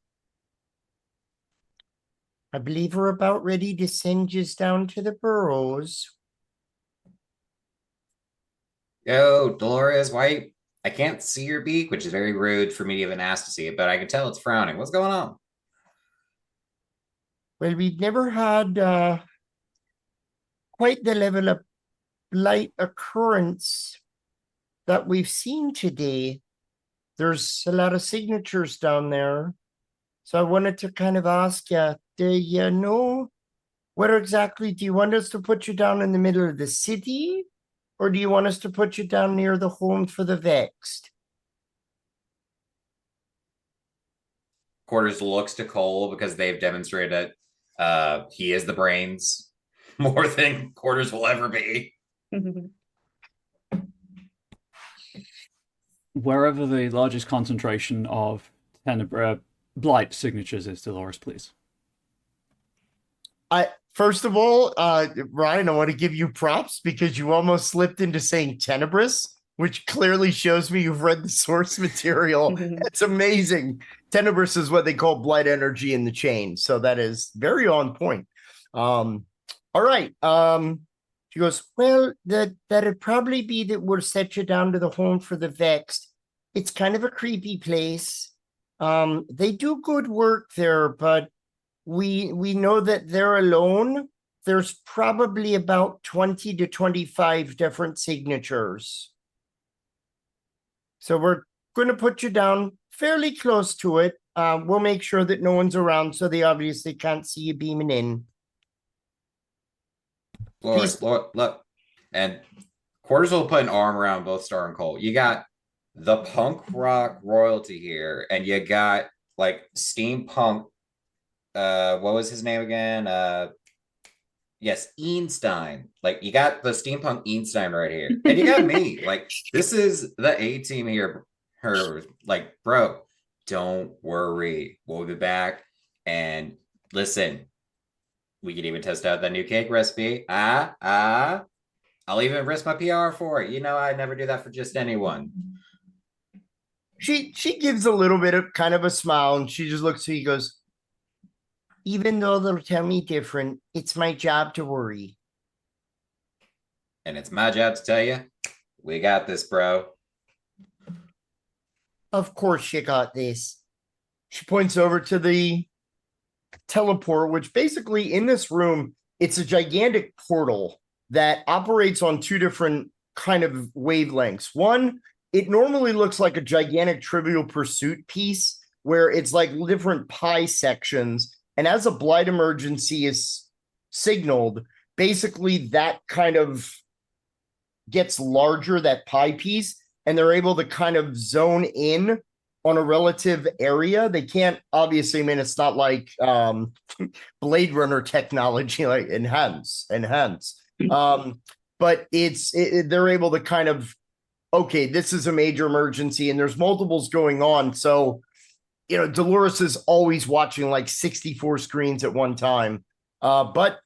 I believe we're about ready to send just down to the burrows. Yo, Dolores, why? I can't see your beak, which is very rude for me to even ask to see it, but I can tell it's frowning. What's going on? Well, we've never had quite the level of light occurrence that we've seen today. There's a lot of signatures down there. So I wanted to kind of ask you, do you know where exactly, do you want us to put you down in the middle of the city? Or do you want us to put you down near the home for the vexed? Quarters looks to Cole because they've demonstrated he is the brains more than Quarters will ever be. Wherever the largest concentration of Tenebra Blight signatures is, Dolores, please. First of all, Ryan, I want to give you props because you almost slipped into saying Tenebrous, which clearly shows me you've read the source material. It's amazing. Tenebrous is what they call blight energy in the chain. So that is very on point. All right. She goes, well, that'd probably be that we'll set you down to the home for the vexed. It's kind of a creepy place. They do good work there, but we know that they're alone. There's probably about 20 to 25 different signatures. So we're going to put you down fairly close to it. We'll make sure that no one's around, so they obviously can't see you beaming in. Look, and Quarters will put an arm around both Star and Cole. You got the punk rock royalty here, and you got like steampunk. What was his name again? Yes, Einstein. Like you got the steampunk Einstein right here, and you got me. Like this is the A team here. Her like, bro, don't worry, we'll be back. And listen, we can even test out that new cake recipe. I'll even risk my PR for it. You know, I never do that for just anyone. She gives a little bit of kind of a smile, and she just looks at you and goes, even though they'll tell me different, it's my job to worry. And it's my job to tell you, we got this, bro. Of course you got this. She points over to the teleport, which basically in this room, it's a gigantic portal that operates on two different kind of wavelengths. One, it normally looks like a gigantic Trivial Pursuit piece where it's like different pie sections. And as a blight emergency is signaled, basically that kind of gets larger, that pie piece, and they're able to kind of zone in on a relative area. They can't obviously, I mean, it's not like Blade Runner technology, like enhance. But they're able to kind of, okay, this is a major emergency and there's multiples going on. So, Dolores is always watching like 64 screens at one time. But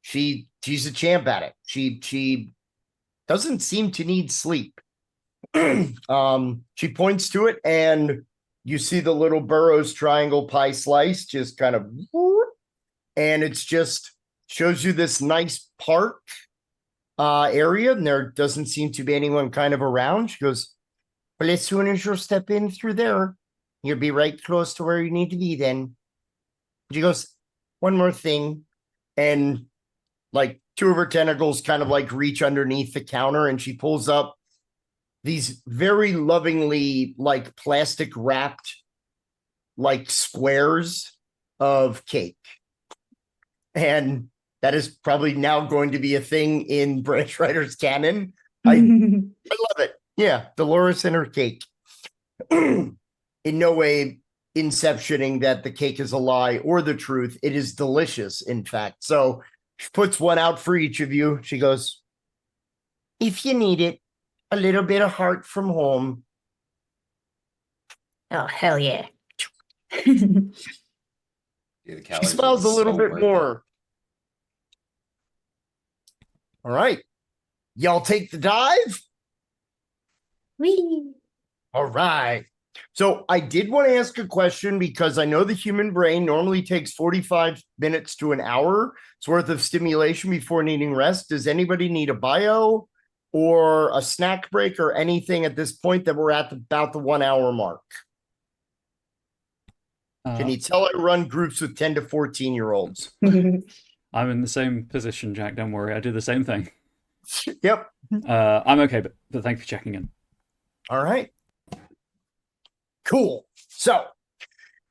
she's a champ at it. She doesn't seem to need sleep. She points to it and you see the little Burroughs triangle pie slice just kind of, and it's just shows you this nice park area, and there doesn't seem to be anyone kind of around. She goes, well, as soon as you step in through there, you'll be right close to where you need to be then. She goes, one more thing. And like two of her tentacles kind of like reach underneath the counter, and she pulls up these very lovingly like plastic wrapped like squares of cake. And that is probably now going to be a thing in Branch Riders canon. I love it. Yeah, Dolores and her cake. In no way inceptioning that the cake is a lie or the truth. It is delicious, in fact. So she puts one out for each of you. She goes, if you need it, a little bit of heart from home. Oh, hell yeah. Dude, the She calories smiles are a little so bit worth it. more. All right. Y'all take the dive? Whee! All right. So I did want to ask a question because I know the human brain normally takes 45 minutes to an hour's worth of stimulation before needing rest. Does anybody need a bio or a snack break or anything at this point that we're at about the 1 hour mark? Can you tell I run groups with 10 to 14-year-olds? I'm in the same position, Jack. Don't worry. I do the same thing. Yep. I'm okay, but thank you for checking in. All right. Cool. So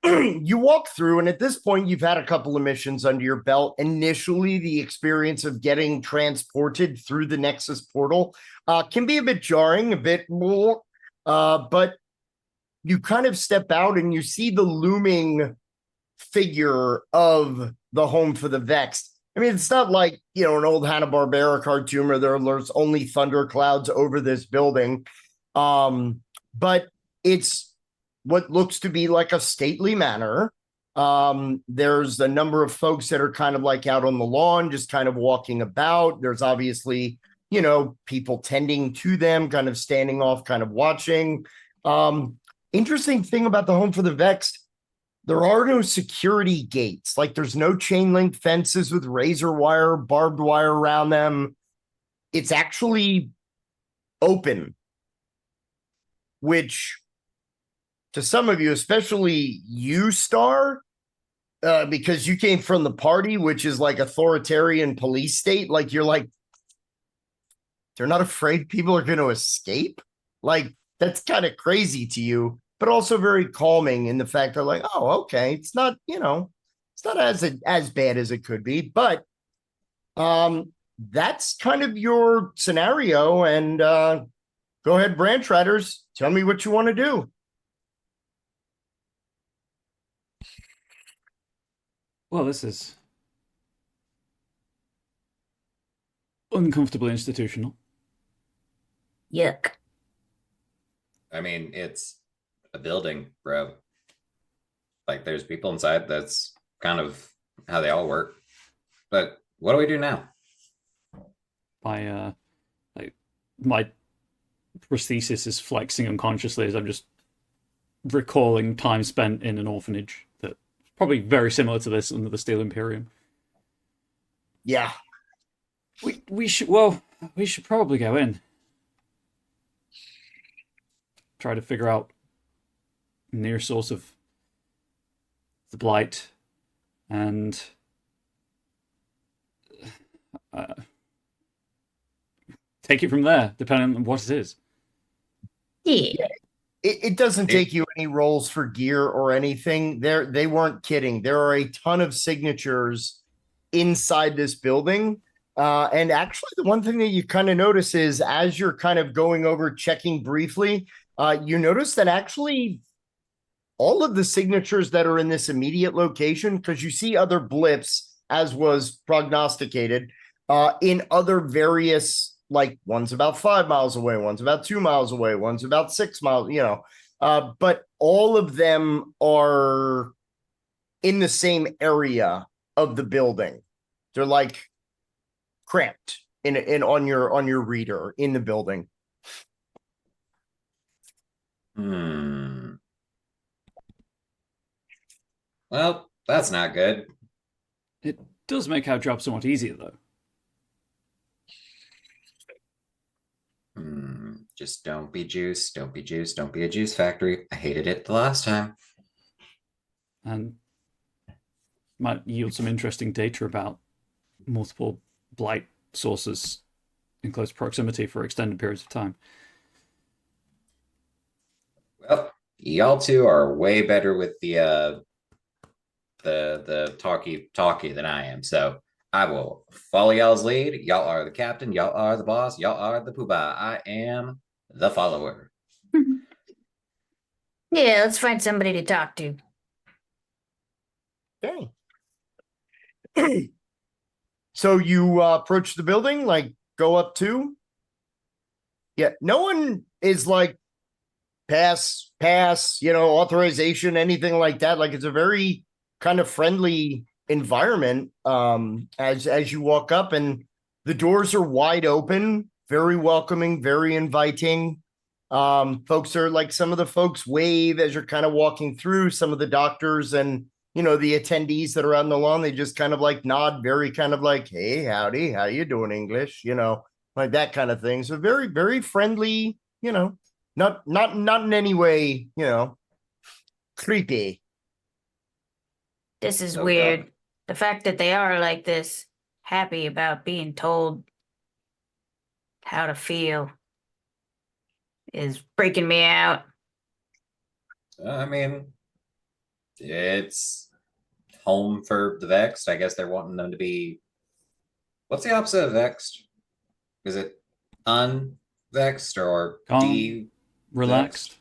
you walk through, and at this point, you've had a couple of missions under your belt. Initially, the experience of getting transported through the Nexus portal can be a bit jarring, a bit more, but you kind of step out and you see the looming figure of the home for the Vexed. I mean, it's not like, an old Hanna-Barbera cartoon where there's only thunderclouds over this building. But it's what looks to be like a stately manor. There's a number of folks that are kind of like out on the lawn, just kind of walking about. There's obviously, people tending to them, kind of standing off, kind of watching. Interesting thing about the home for the Vexed, there are no security gates. Like there's no chain link fences with razor wire, barbed wire around them. It's actually open, which to some of you, especially you, Star, because you came from the party, which is like authoritarian police state, like you're like, they're not afraid people are going to escape. Like that's kind of crazy to you, but also very calming in the fact that like, oh, okay, it's not, it's not as bad as it could be, but that's kind of your scenario. And go ahead, Branch Riders, tell me what you want to do. Well, this is uncomfortably institutional. Yuck. I mean, it's a building, bro. Like, there's people inside. That's kind of how they all work. But what do we do now? My prosthesis is flexing unconsciously as I'm just recalling time spent in an orphanage that's probably very similar to this under the Steel Imperium. Yeah. We should probably go in. Try to figure out near source of the blight and take it from there, depending on what it is. Yeah. It doesn't take you any rolls for gear or anything. They weren't kidding. There are a ton of signatures inside this building. And actually, the one thing that you kind of notice is as you're kind of going over checking briefly, you notice that actually all of the signatures that are in this immediate location, because you see other blips as was prognosticated, in other various, like one's about 5 miles away, one's about 2 miles away, one's about 6 miles, but all of them are in the same area of the building. They're like cramped in on your reader in the building. Well, that's not good. It does make our job somewhat easier, though. Just don't be juice. Don't be juice. Don't be a juice factory. I hated it the last time. And might yield some interesting data about multiple blight sources in close proximity for extended periods of time. Well, y'all two are way better with the talkie than I am. So I will follow y'all's lead. Y'all are the captain. Y'all are the boss. Y'all are the poobah. I am the follower. Yeah, let's find somebody to talk to. Okay. So you approach the building, like go up to. Yeah, no one is like pass, authorization, anything like that. Like it's a very kind of friendly environment as you walk up, and the doors are wide open, very welcoming, very inviting. Folks are like, some of the folks wave as you're kind of walking through. Some of the doctors and the attendees that are on the lawn, they just kind of like nod, very kind of like, hey, howdy, how you doing, English, like that kind of thing. So very, very friendly, not in any way, creepy. This is Oh, weird. God. The fact that they are like this, happy about being told how to feel, is breaking me out. I mean, it's home for the vexed. I guess they're wanting them to be. What's the opposite of vexed? Is it unvexed or Calm, relaxed.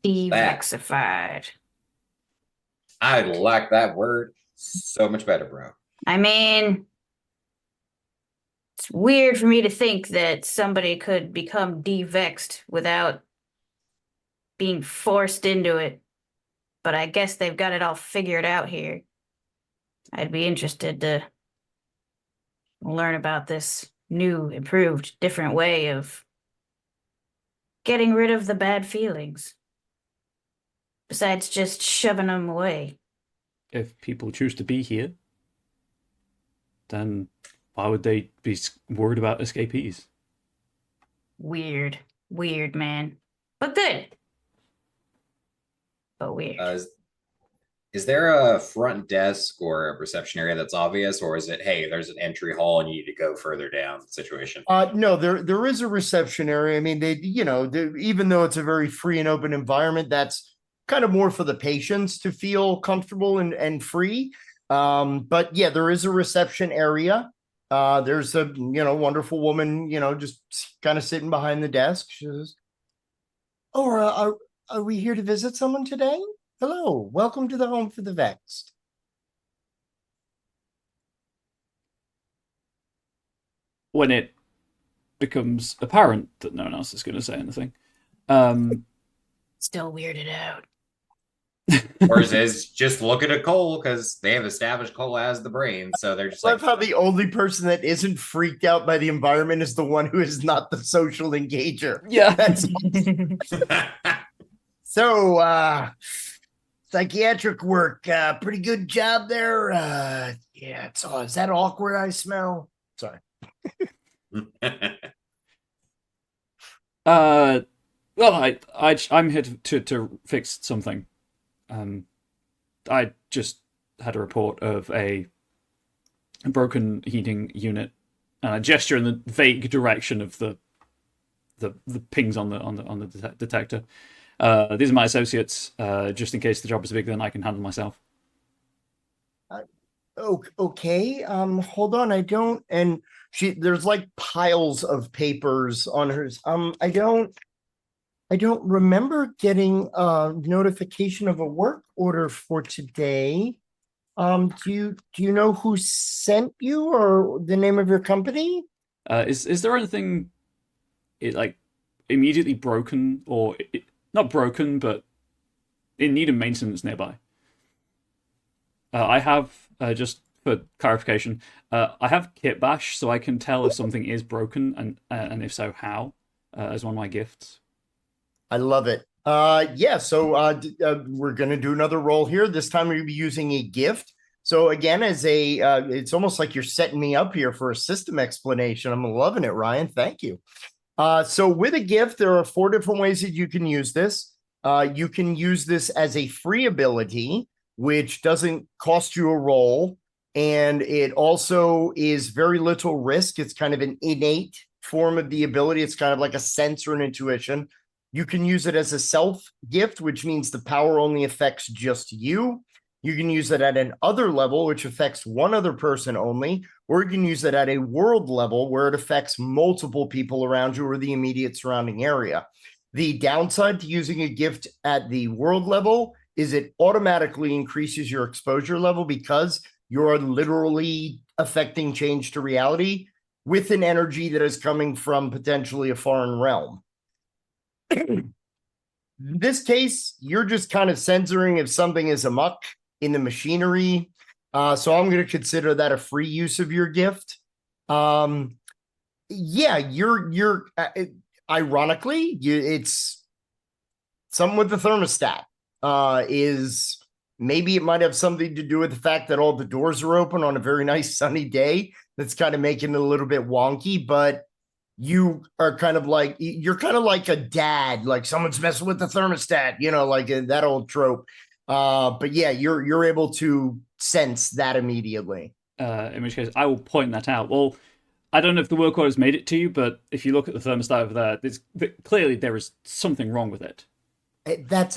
Devexified. I like that word so much better, bro. I mean, it's weird for me to think that somebody could become devexed without being forced into it, but I guess they've got it all figured out here. I'd be interested to learn about this new, improved, different way of getting rid of the bad feelings, besides just shoving them away. If people choose to be here, then why would they be worried about escapees? Weird, man. But good. But weird. Is there a front desk or a reception area that's obvious, or is it, hey, there's an entry hall and you need to go further down situation? No, there is a reception area. I mean, even though it's a very free and open environment, that's kind of more for the patients to feel comfortable and free. But yeah, there is a reception area. There's a wonderful woman, just kind of sitting behind the desk. She says, "Oh, are we here to visit someone today? Hello, welcome to the Home for the Vexed." When it becomes apparent that no one else is going to say anything, Still weirded out. Or is just looking at Cole because they have established Cole as the brain, so they're just I like, love how the only person that isn't freaked out by the environment is the one who is not the social engager. yeah. That's so psychiatric work, pretty good job there. Yeah, is that awkward I smell? Sorry. Well, I'm here to fix something. I just had a report of a broken heating unit, and I gesture in the vague direction of the pings on the detector. These are my associates, just in case the job is bigger than I can handle myself. Okay. Hold on. I don't. And there's like piles of papers on hers. I don't remember getting a notification of a work order for today. Do you know who sent you or the name of your company? Is there anything like immediately broken or not broken, but in need of maintenance nearby? I have just for clarification, I have Kit Bash, so I can tell if something is broken and if so, how, as one of my gifts. I love it. Yeah, so we're going to do another roll here. This time we're going to be using a gift. So again, as it's almost like you're setting me up here for a system explanation. I'm loving it, Ryan. Thank you. So with a gift, there are 4 different ways that you can use this. You can use this as a free ability, which doesn't cost you a roll. And it also is very little risk. It's kind of an innate form of the ability. It's kind of like a sense or an intuition. You can use it as a self gift, which means the power only affects just you. You can use it at an other level, which affects one other person only, or you can use it at a world level where it affects multiple people around you or the immediate surrounding area. The downside to using a gift at the world level is it automatically increases your exposure level because you're literally affecting change to reality with an energy that is coming from potentially a foreign realm. In this case, you're just kind of censoring if something is amok in the machinery. So I'm going to consider that a free use of your gift. Yeah, you're ironically, it's something with the thermostat. Is maybe it might have something to do with the fact that all the doors are open on a very nice sunny day. That's kind of making it a little bit wonky, but you are kind of like you're kind of like a dad, like someone's messing with the thermostat, like that old trope. But yeah, you're able to sense that immediately. In which case, I will point that out. Well, I don't know if the work order's made it to you, but if you look at the thermostat over there, clearly there is something wrong with it.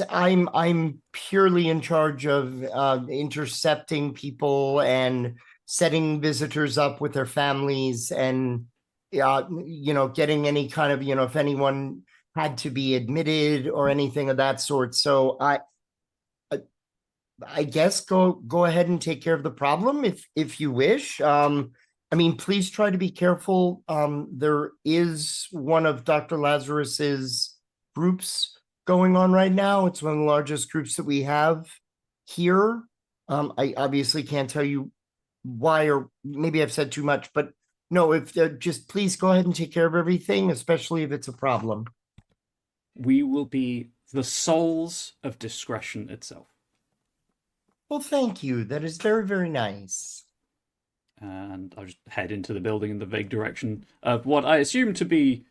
I'm purely in charge of intercepting people and setting visitors up with their families and getting any kind of if anyone had to be admitted or anything of that sort. So I guess go ahead and take care of the problem if you wish. I mean, please try to be careful. There is one of Dr. Lazarus's groups going on right now. It's one of the largest groups that we have here. I obviously can't tell you why, or maybe I've said too much, but no, if just please go ahead and take care of everything, especially if it's a problem. We will be the souls of discretion itself. Well, thank you. That is very, very nice. And I'll just head into the building in the vague direction of what I assume to be,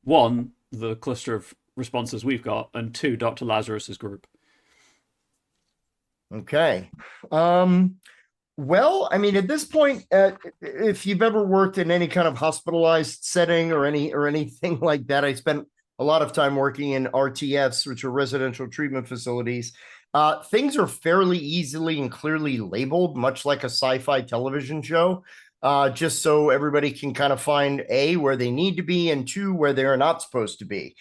1, the cluster of responses we've got, and 2, Dr. Lazarus's group. Okay. Well, I mean, at this point, if you've ever worked in any kind of hospitalized setting or anything like that, I spent a lot of time working in RTFs, which are residential treatment facilities. Things are fairly easily and clearly labeled, much like a sci-fi television show, just so everybody can kind of find A, where they need to be, and 2, where they're not supposed to be.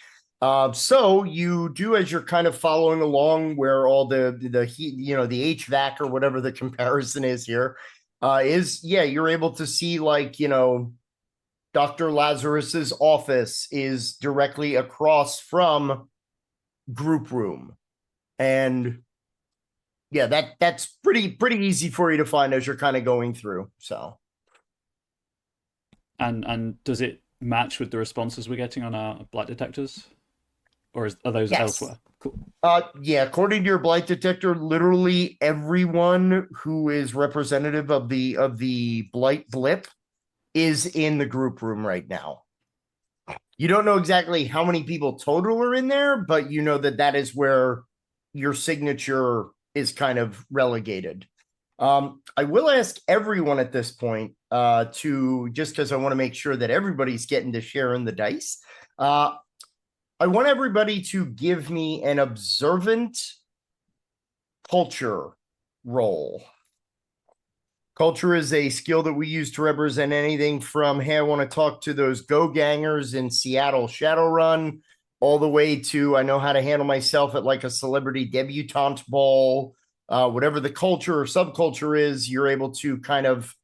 So you do, as you're kind of following along, where all the heat, the HVAC or whatever the comparison is here, you're able to see Dr. Lazarus's office is directly across from group room. And yeah, that's pretty easy for you to find as you're kind of going through. So, and does it match with the responses we're getting on our blight detectors, or are those elsewhere? Cool. Yeah, according to your blight detector, literally everyone who is representative of the blight blip is in the group room right now. You don't know exactly how many people total are in there, but you know that is where your signature is kind of relegated. I will ask everyone at this point to, just because I want to make sure that everybody's getting to share in the dice. I want everybody to give me an observant culture roll. Culture is a skill that we use to represent anything from, hey, I want to talk to those go gangers in Seattle Shadowrun, all the way to I know how to handle myself at like a celebrity debutante ball. Whatever the culture or subculture is, you're able to kind of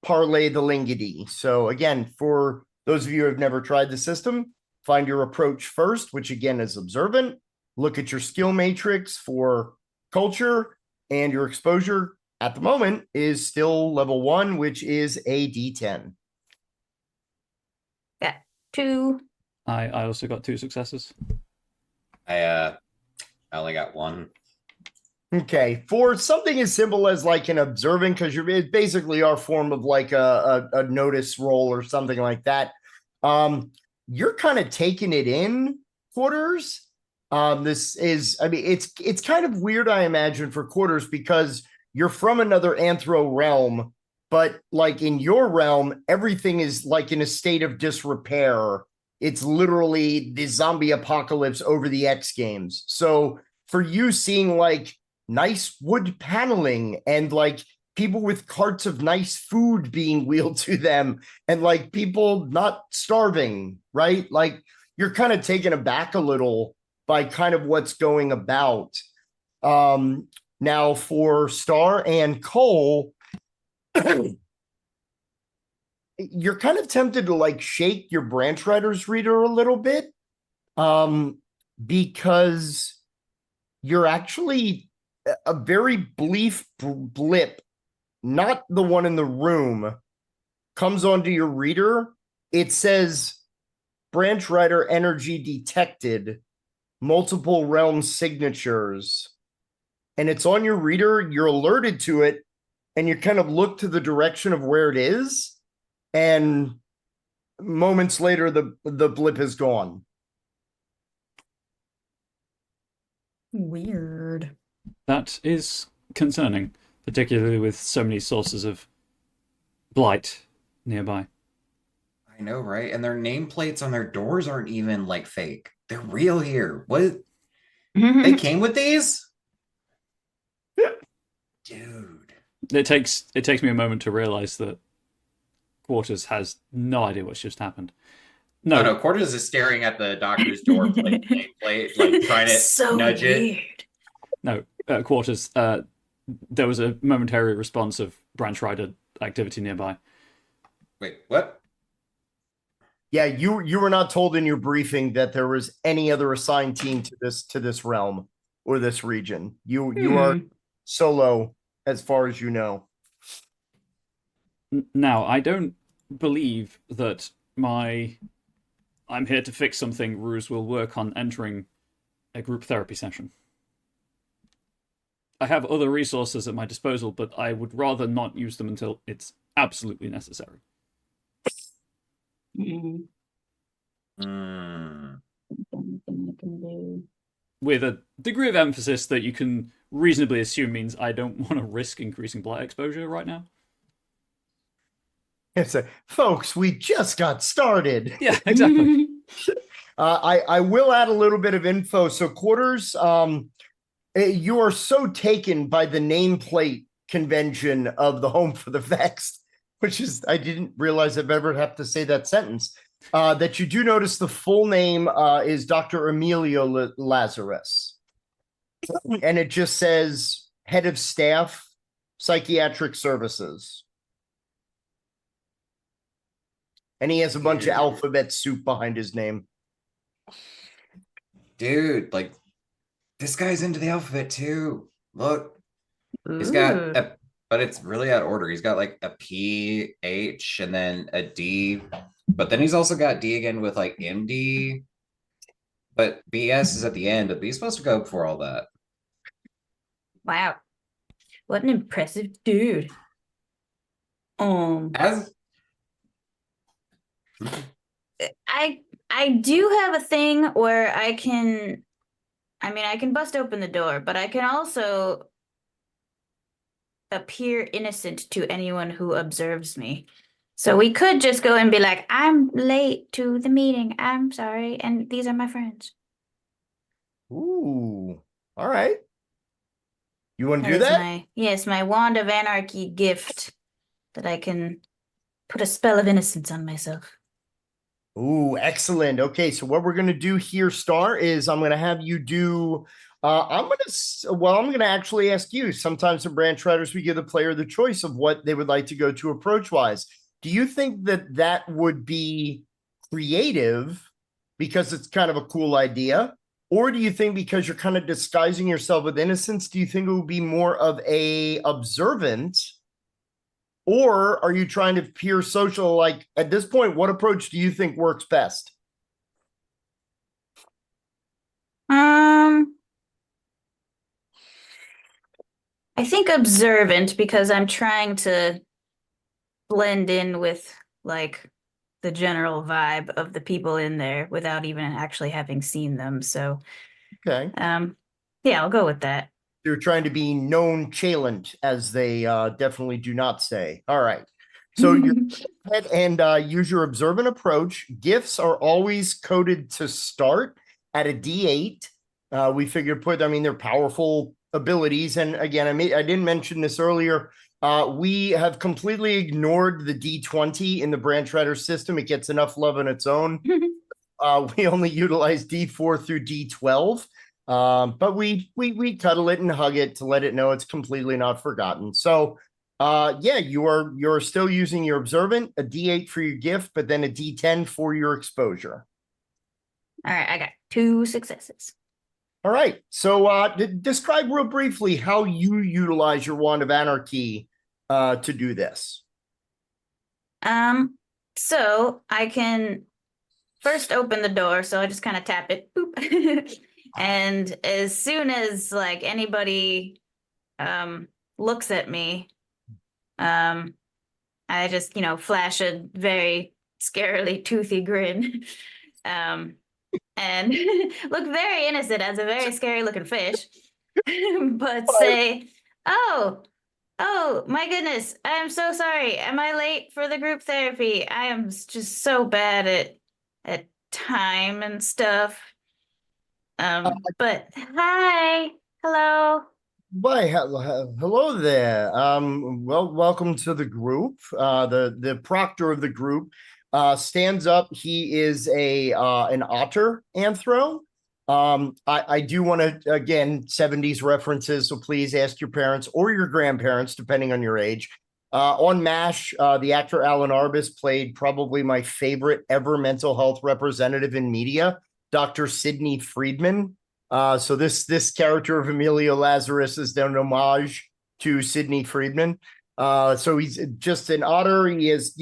parlay the lingity. So again, for those of you who have never tried the system, find your approach first, which again is observant. Look at your skill matrix for culture, and your exposure at the moment is still level 1, which is a D10. Got 2. I also got 2 successes. I only got 1. Okay, for something as simple as like an observing, because it's basically our form of like a notice roll or something like that. You're kind of taking it in, Quarters. This is, I mean, it's kind of weird, I imagine, for Quarters, because you're from another anthro realm, but like in your realm, everything is like in a state of disrepair. It's literally the zombie apocalypse over the X Games. So for you seeing like nice wood paneling and like people with carts of nice food being wheeled to them and like people not starving, right? Like you're kind of taken aback a little by kind of what's going about. Now for Star and Cole, you're kind of tempted to like shake your Branch Riders reader a little bit, because you're actually a very brief blip, not the one in the room, comes onto your reader. It says Branch Rider energy detected, multiple realm signatures, and it's on your reader. You're alerted to it, and you kind of look to the direction of where it is, and moments later the blip is gone. Weird. That is concerning, particularly with so many sources of blight nearby. I know, right? And their nameplates on their doors aren't even like fake. They're real here. What? They came with these? Dude. It takes me a moment to realize that Quarters has no idea what's just happened. No, Oh, no, Quarters is staring at the doctor's door nameplate, like trying to so nudge weird. it. No, Quarters. There was a momentary response of Branch Rider activity nearby. Wait, what? Yeah, you were not told in your briefing that there was any other assigned team to this realm or this region. You are solo as far as you know. Now, I don't believe that my I'm here to fix something ruse will work on entering a group therapy session. I have other resources at my disposal, but I would rather not use them until it's absolutely necessary. Mm. Hmm. With a degree of emphasis that you can reasonably assume means I don't want to risk increasing blight exposure right now. It's a, folks, we just got started. Yeah, exactly. I will add a little bit of info. So Quarters, you are so taken by the nameplate convention of the Home for the Vexed, which is, I didn't realize I've ever have to say that sentence, that you do notice the full name is Dr. Emilio Lazarus. And it just says head of staff, psychiatric services. And he has a bunch of alphabet soup behind his name. Dude, like, this guy's into the alphabet too. Look, he's got a, but it's really out of order. He's got like a P, H, and then a D. But then he's also got D again with like MD. But BS is at the end, but he's supposed to go before all that. Wow. What an impressive dude. As I do have a thing where I can bust open the door, but I can also appear innocent to anyone who observes me. So we could just go and be like, I'm late to the meeting. I'm sorry. And these are my friends. Ooh, all right. You want to do that? Yes, my Wand of Anarchy gift that I can put a spell of innocence on myself. Ooh, excellent. Okay, so what we're gonna do here, Star, is I'm gonna have you do. I'm gonna actually ask you. Sometimes in branch riders, we give the player the choice of what they would like to go to approach wise. Do you think that that would be creative because it's kind of a cool idea, or do you think because you're kind of disguising yourself with innocence, do you think it would be more of a observant? Or are you trying to peer social? Like at this point, what approach do you think works best? Um, I think observant because I'm trying to blend in with like the general vibe of the people in there without even actually having seen them. So, Okay. yeah, I'll go with that. They're trying to be nonchalant, as they definitely do not say. All right. So you ahead and use your observant approach. Gifts are always coded to start at a D8. We figured they're powerful abilities. And again, I didn't mention this earlier. We have completely ignored the D20 in the branch rider system. It gets enough love on its own. We only utilize D4 through D12. But we cuddle it and hug it to let it know it's completely not forgotten. So yeah, you're still using your observant, a D8 for your gift, but then a D10 for your exposure. All right, I got 2 successes. All right. So describe real briefly how you utilize your Wand of Anarchy to do this. So I can first open the door, so I just kind of tap it, boop. And as soon as like anybody looks at me, I just, flash a very scarily toothy grin. And look very innocent as a very scary looking fish. But say, oh my goodness, I'm so sorry. Am I late for the group therapy? I am just so bad at time and stuff. But hi, hello. Why, hello there. Well, welcome to the group. The proctor of the group stands up. He is an otter anthro. I do want to again 70s references, so please ask your parents or your grandparents, depending on your age. On MASH, the actor Alan Arbus played probably my favorite ever mental health representative in media, Dr. Sidney Friedman. So this character of Emilio Lazarus is an homage to Sidney Friedman. So he's just an otter. He is,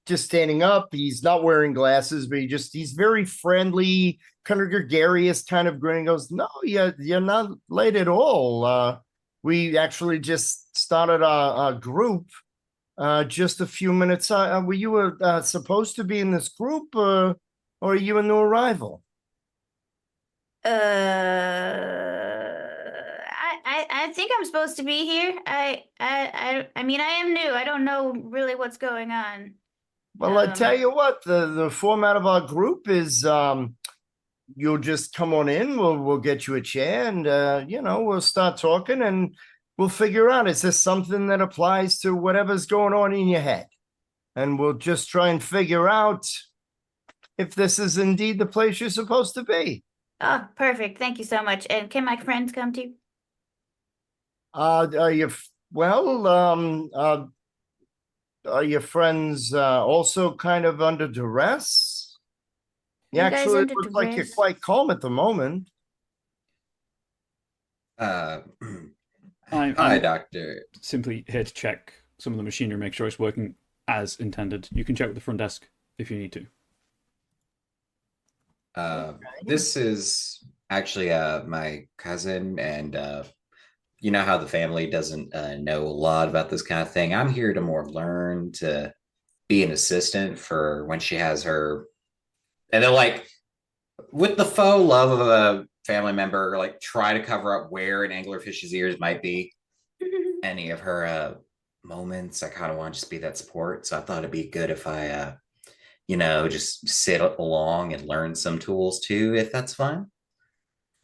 just standing up. He's not wearing glasses, but he's very friendly, kind of gregarious, kind of grinning. Goes, no, you're not late at all. We actually just started a group just a few minutes. Were you supposed to be in this group, or are you a new arrival? I think I'm supposed to be here. I mean, I am new. I don't know really what's going on. Well, I tell you what, the format of our group is you'll just come on in, we'll get you a chair, and we'll start talking, and we'll figure out, is this something that applies to whatever's going on in your head? And we'll just try and figure out if this is indeed the place you're supposed to be. Oh, perfect. Thank you so much. And can my friends come too? Are you are your friends also kind of under duress? You You guys actually under look like you're duress? quite calm at the moment. Uh, I'm Hi, Doctor. simply here to check some of the machinery, make sure it's working as intended. You can check with the front desk if you need to. This is actually my cousin, and you know how the family doesn't know a lot about this kind of thing. I'm here to more learn to be an assistant for when she has her, and then like with the faux love of a family member, like try to cover up where an anglerfish's ears might be. Any of her moments, I kind of want to just be that support. So I thought it'd be good if I just sit along and learn some tools too, if that's fine.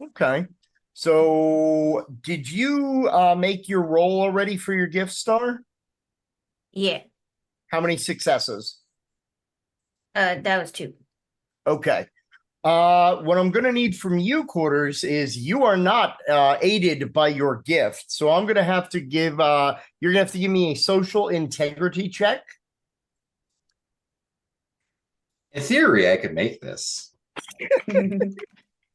Okay. So did you make your roll already for your gift star? Yeah. How many successes? That was 2. Okay. What I'm going to need from you, Quarters, is you are not aided by your gift. So I'm going to have to give, you're going to have to give me a social integrity check. In theory, I could make this.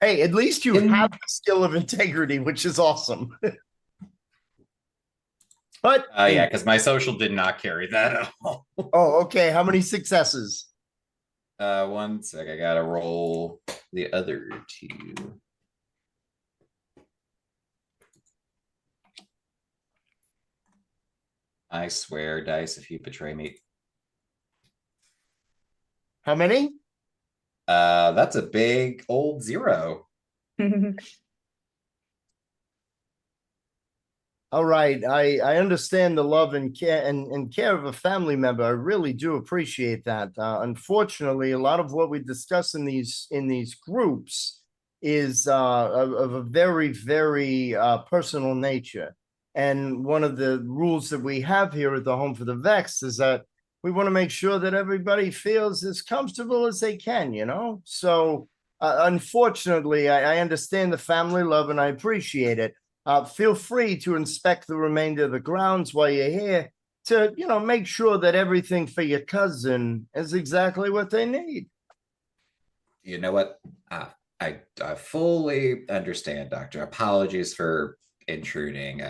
Hey, at least you have the skill of integrity, which is awesome. But Yeah, because my social did not carry that at all. Oh, okay. How many successes? 1 sec, I gotta roll the other 2. I swear, dice, if you betray me. How many? That's a big old 0. All right. I understand the love and care and care of a family member. I really do appreciate that. Unfortunately, a lot of what we discuss in these groups is of a very, very personal nature. And one of the rules that we have here at the Home for the Vexed is that we want to make sure that everybody feels as comfortable as they can, you know? So unfortunately, I understand the family love and I appreciate it. Feel free to inspect the remainder of the grounds while you're here to, make sure that everything for your cousin is exactly what they need. You know what? I fully understand, Doctor. Apologies for intruding.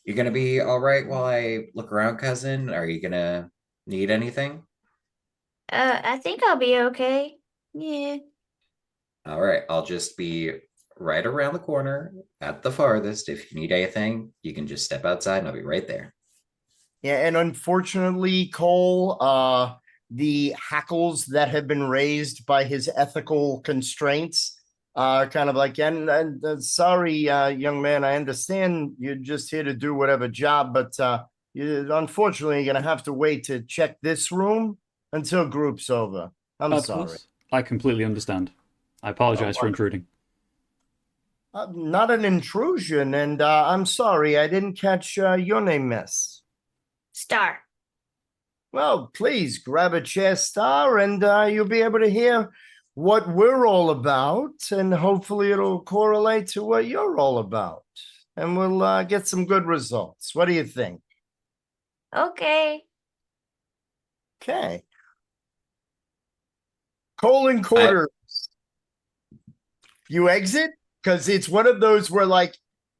You gonna be all right while I look around, cousin? Are you gonna need anything? I think I'll be okay. Yeah. All right, I'll just be right around the corner at the farthest. If you need anything, you can just step outside and I'll be right there. Yeah, and unfortunately, Cole, the hackles that have been raised by his ethical constraints kind of like, and sorry, young man, I understand you're just here to do whatever job, but unfortunately, you're going to have to wait to check this room until group's over. I'm Of sorry. course. I completely understand. I apologize for intruding. Not an intrusion, and I'm sorry, I didn't catch your name, miss. Star. Well, please grab a chair, Star, and you'll be able to hear what we're all about, and hopefully it'll correlate to what you're all about, and we'll get some good results. What do you think? Okay. Okay. Colon Quarters. You exit? Because it's one of those where, like,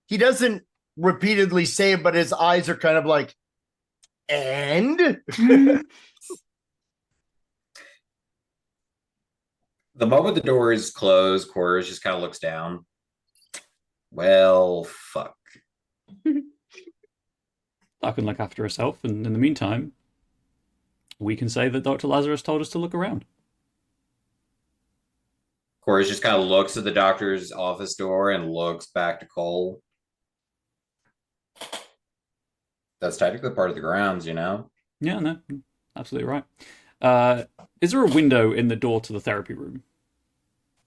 he doesn't repeatedly say it, but his eyes are kind of like, and? The moment the door is closed, Quarters just kind of looks down. Well, fuck. I can look after herself, and in the meantime, we can say that Dr. Lazarus told us to look around. Quarters just kind of looks at the doctor's office door and looks back to Cole. That's technically part of the grounds, you know? Yeah, no, absolutely right. Is there a window in the door to the therapy room?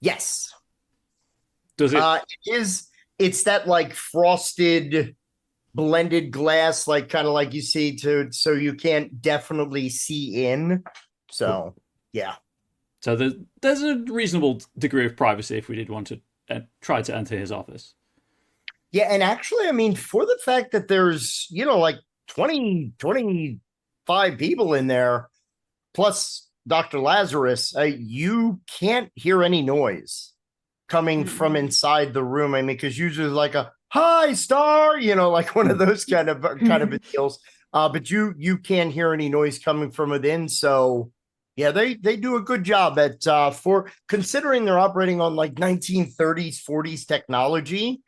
Yes. Does it? It's that, like, frosted blended glass, like kind of like you see so you can't definitely see in. So, cool. Yeah. So there's a reasonable degree of privacy if we did want to try to enter his office. Yeah, and actually, I mean, for the fact that there's, like 20, 25 people in there, plus Dr. Lazarus, you can't hear any noise coming from inside the room. I mean, because usually like a, hi, Star, like one of those kind of deals. But you can't hear any noise coming from within. So, yeah, they do a good job at for considering they're operating on like 1930s, 40s technology.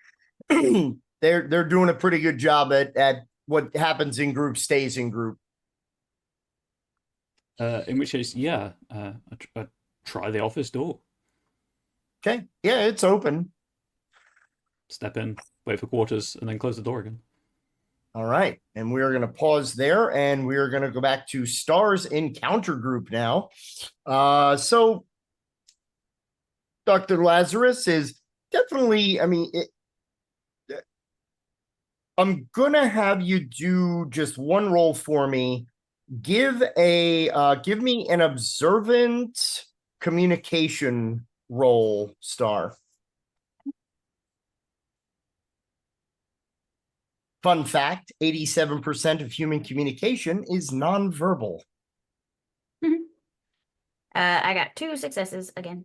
They're doing a pretty good job at what happens in group stays in group. In which case, yeah, try the office door. Okay, yeah, it's open. Step in, wait for Quarters, and then close the door again. All right, and we're going to pause there, and we're going to go back to Star's encounter group now. So Dr. Lazarus is definitely, I mean, I'm going to have you do just one roll for me give me an observant communication roll, Star. Fun fact, 87% of human communication is nonverbal. I got 2 successes again.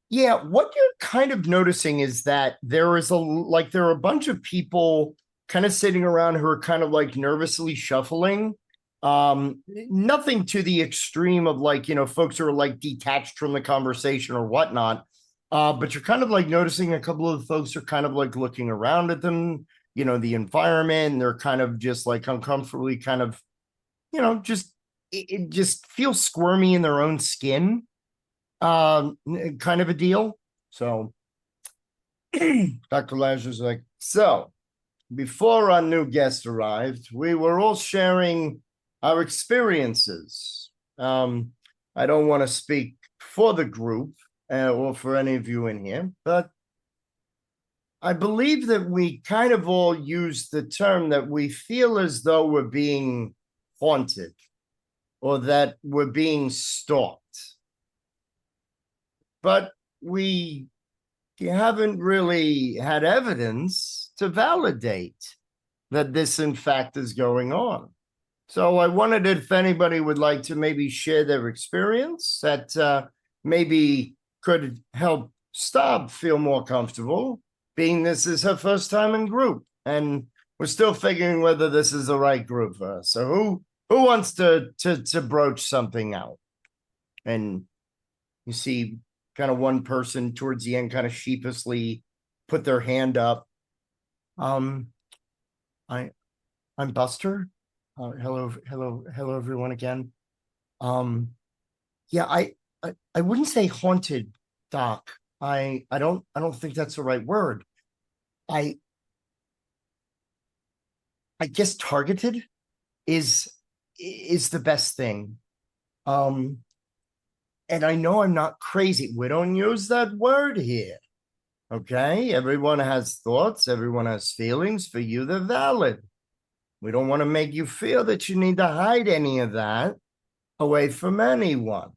Yeah, what you're kind of noticing is that there are a bunch of people kind of sitting around who are kind of like nervously shuffling. Nothing to the extreme of like, folks who are like detached from the conversation or whatnot. But you're kind of like noticing a couple of folks are kind of like looking around at them, the environment, and they're kind of just like uncomfortably kind of, just it just feels squirmy in their own skin. Kind of a deal. So Dr. Lazarus like, so before our new guest arrived, we were all sharing our experiences. I don't want to speak for the group or for any of you in here, but I believe that we kind of all use the term that we feel as though we're being haunted or that we're being stalked. But we haven't really had evidence to validate that this, in fact, is going on. So I wondered if anybody would like to maybe share their experience that maybe could help Staub feel more comfortable, being this is her first time in group. And we're still figuring whether this is the right group for her. So who wants to broach something out? And you see kind of one person towards the end kind of sheepishly put their hand up. I'm Buster. Hello everyone again. Yeah, I wouldn't say haunted, Doc. I don't think that's the right word. I guess targeted is the best thing. And I know I'm not crazy. We don't use that word here. Okay? Everyone has thoughts. Everyone has feelings. For you, they're valid. We don't want to make you feel that you need to hide any of that away from anyone.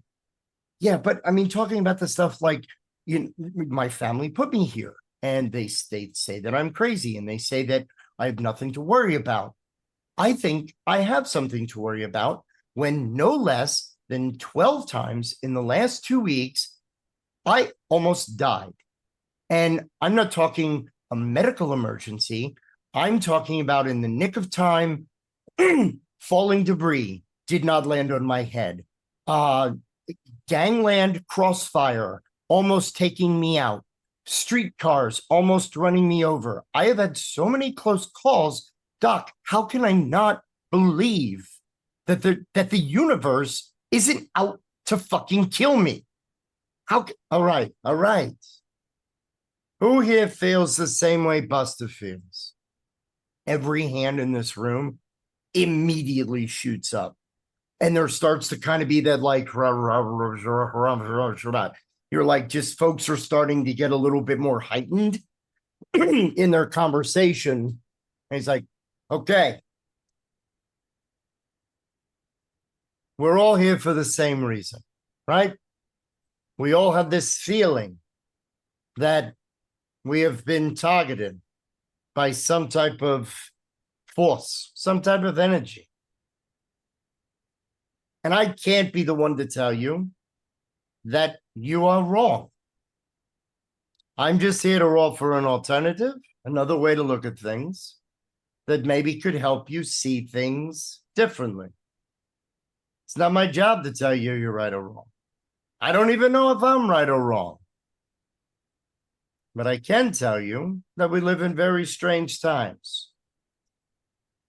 Yeah, but I mean, talking about the stuff like, my family put me here and they say that I'm crazy and they say that I have nothing to worry about. I think I have something to worry about when no less than 12 times in the last 2 weeks, I almost died. And I'm not talking a medical emergency. I'm talking about in the nick of time, falling debris did not land on my head. Gangland crossfire almost taking me out. Streetcars almost running me over. I have had so many close calls. Doc, how can I not believe that the universe isn't out to fucking kill me? All right. Who here feels the same way Buster feels? Every hand in this room immediately shoots up. And there starts to kind of be that like, you're like, just folks are starting to get a little bit more heightened in their conversation. And he's like, okay, we're all here for the same reason, right? We all have this feeling that we have been targeted by some type of force, some type of energy. And I can't be the one to tell you that you are wrong. I'm just here to offer an alternative, another way to look at things that maybe could help you see things differently. It's not my job to tell you you're right or wrong. I don't even know if I'm right or wrong. But I can tell you that we live in very strange times.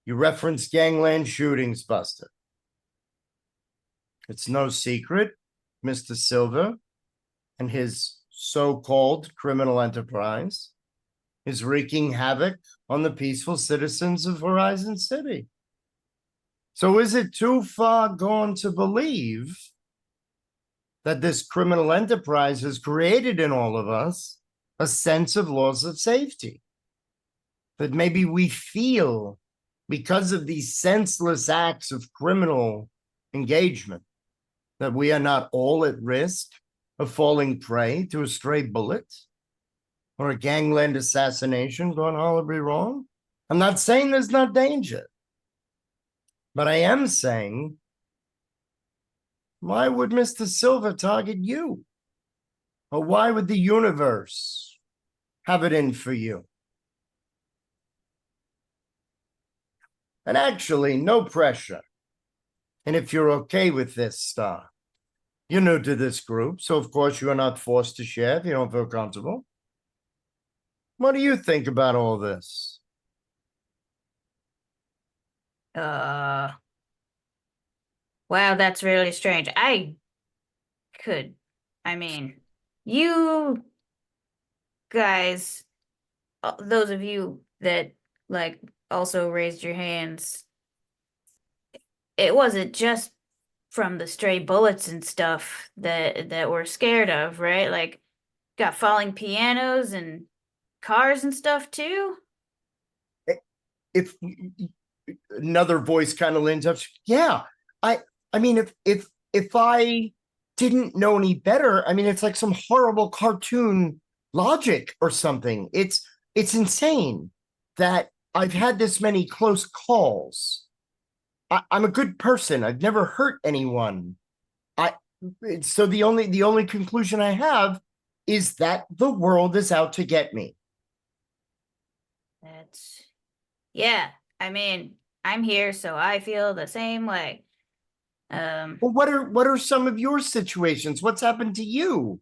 You referenced gangland shootings, Buster. It's no secret, Mr. Silver and his so-called criminal enterprise is wreaking havoc on the peaceful citizens of Horizon City. So is it too far gone to believe that this criminal enterprise has created in all of us a sense of loss of safety? That maybe we feel because of these senseless acts of criminal engagement, that we are not all at risk of falling prey to a stray bullet or a gangland assassination gone horribly wrong? I'm not saying there's not danger, but I am saying, why would Mr. Silver target you? Or why would the universe have it in for you? And actually, no pressure. And if you're okay with this, Star, you're new to this group, so of course you are not forced to share if you don't feel comfortable. What do you think about all this? Wow, that's really strange. I mean, you guys, those of you that like also raised your hands, it wasn't just from the stray bullets and stuff that we're scared of, right? Like, got falling pianos and cars and stuff too. If another voice kind of leans up, yeah, I mean, if I didn't know any better, I mean, it's like some horrible cartoon logic or something. It's insane that I've had this many close calls. I'm a good person. I've never hurt anyone. So the only conclusion I have is that the world is out to get me. Yeah, I mean, I'm here, so I feel the same way. Well, what are some of your situations? What's happened to you?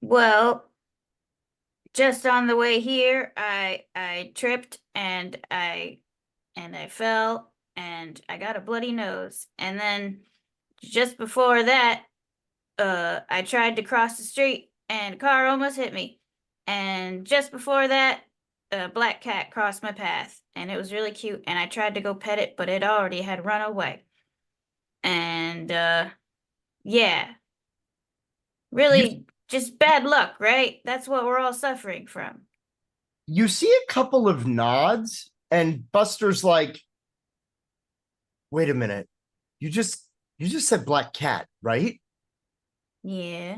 Well, just on the way here, I tripped and I fell and I got a bloody nose. And then just before that, I tried to cross the street and a car almost hit me. And just before that, a black cat crossed my path and it was really cute. And I tried to go pet it, but it already had run away. And yeah, really just bad luck, right? That's what we're all suffering from. You see a couple of nods, and Buster's like, wait a minute. You just said black cat, right? Yeah.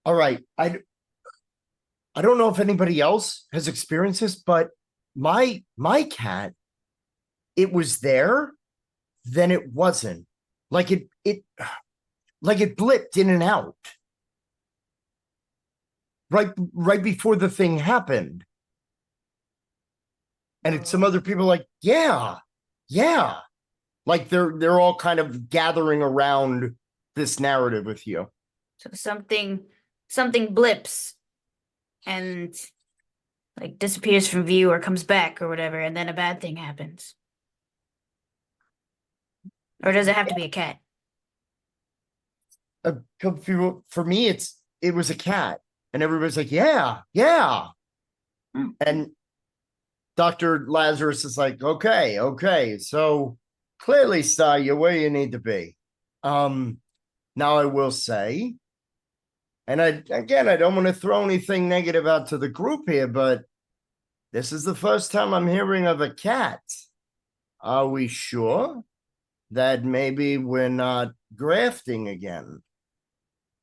All right. I don't know if anybody else has experienced this, but my cat, it was there, then it wasn't. Like it blipped in and out. Right before the thing happened. And it's some other people like, yeah. Like they're all kind of gathering around this narrative with you. So something blips and like disappears from view or comes back or whatever, and then a bad thing happens. Or does it have to be a cat? For me, it was a cat, and everybody's like, yeah. And Dr. Lazarus is like, okay, so clearly, Star, you're where you need to be. Now I will say, and I don't want to throw anything negative out to the group here, but this is the first time I'm hearing of a cat. Are we sure that maybe we're not grafting again?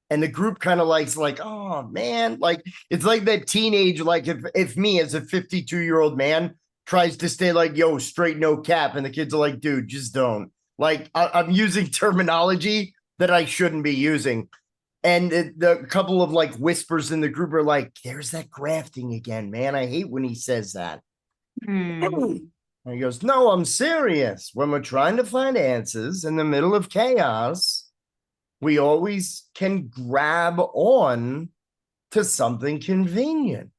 And the group kind of like, oh man, like it's like that teenage, like if me as a 52-year-old man tries to stay like, yo, straight no cap, and the kids are like, dude, just don't. Like I'm using terminology that I shouldn't be using. And the couple of like whispers in the group are like, there's that grafting again, man. I hate when he says that. And he goes, no, I'm serious. When we're trying to find answers in the middle of chaos, we always can grab on to something convenient.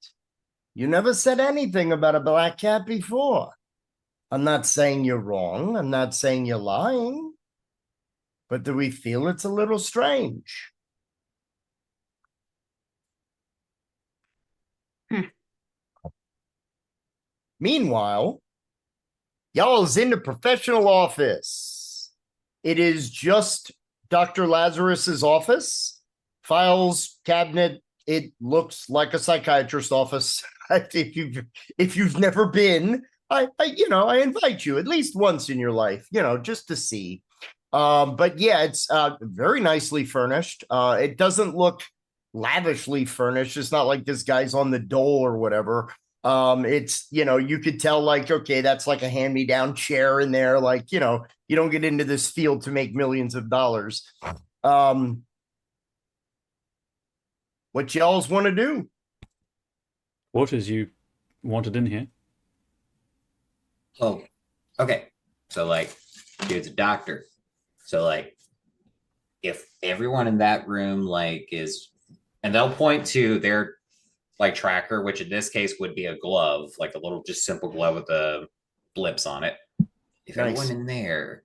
You never said anything about a black cat before. I'm not saying you're wrong. I'm not saying you're lying. But do we feel it's a little strange? Meanwhile, y'all's in the professional office. It is just Dr. Lazarus's office. Files, cabinet, it looks like a psychiatrist's office. If you've never been, I invite you at least once in your life, just to see. But yeah, it's very nicely furnished. It doesn't look lavishly furnished. It's not like this guy's on the dole or whatever. It's, you could tell like, okay, that's like a hand-me-down chair in there. Like, you don't get into this field to make millions of dollars. What y'all's want to do? What is you wanted in here? Oh, okay. So like, here's a doctor. So like, if everyone in that room like is, and they'll point to their like tracker, which in this case would be a glove, like a little just simple glove with the blips on it. If Nice. everyone in there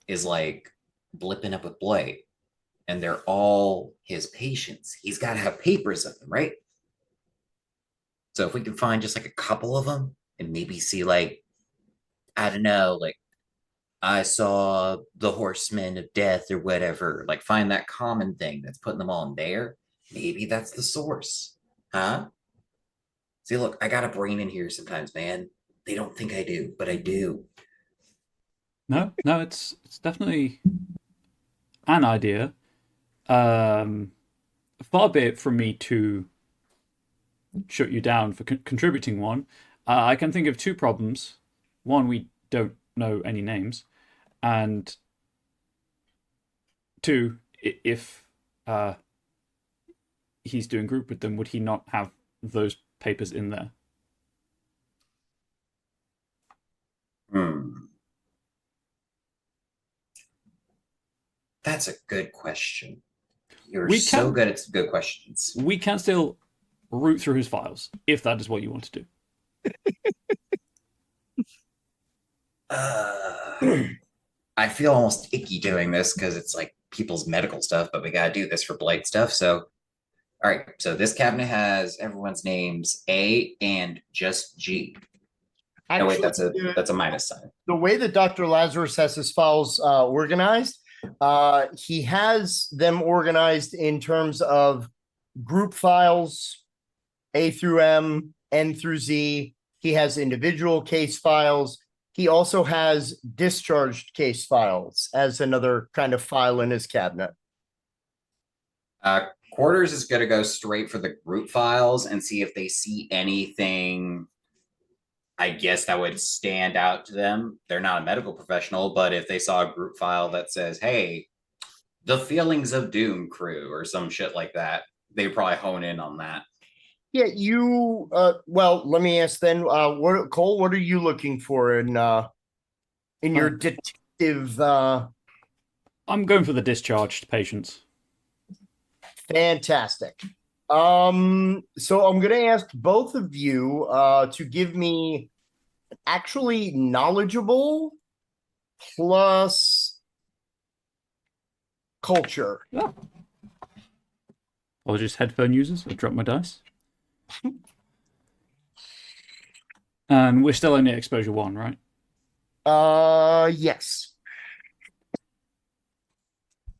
is like blipping up with blood, and they're all his patients, he's got to have papers of them, right? So if we can find just like a couple of them and maybe see like, I don't know, like I saw the horsemen of death or whatever, like find that common thing that's putting them all in there. Maybe that's the source. Huh? See, look, I got a brain in here sometimes, man. They don't think I do, but I do. No, it's definitely an idea. Far be it from me to shut you down for contributing one. I can think of two problems. One, we don't know any names, and two, if he's doing group with them, would he not have those papers in there? That's a good question. You're We so can- good at good questions. We can still root through his files if that is what you want to do. I feel almost icky doing this because it's like people's medical stuff, but we gotta do this for blight stuff. So, all right. So this cabinet has everyone's names A and just G. No, wait, that's a minus sign. The way that Dr. Lazarus has his files organized, he has them organized in terms of group files, A through M, N through Z. He has individual case files. He also has discharged case files as another kind of file in his cabinet. Quarters is going to go straight for the group files and see if they see anything, I guess, that would stand out to them. They're not a medical professional, but if they saw a group file that says, hey, the feelings of doom crew or some shit like that, they'd probably hone in on that. Yeah, you, well, let me ask then, Cole, what are you looking for in your detective? I'm going for the discharged patients. Fantastic. So I'm going to ask both of you to give me actually knowledgeable plus culture. Yeah. Apologies, headphone users. I dropped my dice. And we're still only at exposure 1, right? Yes.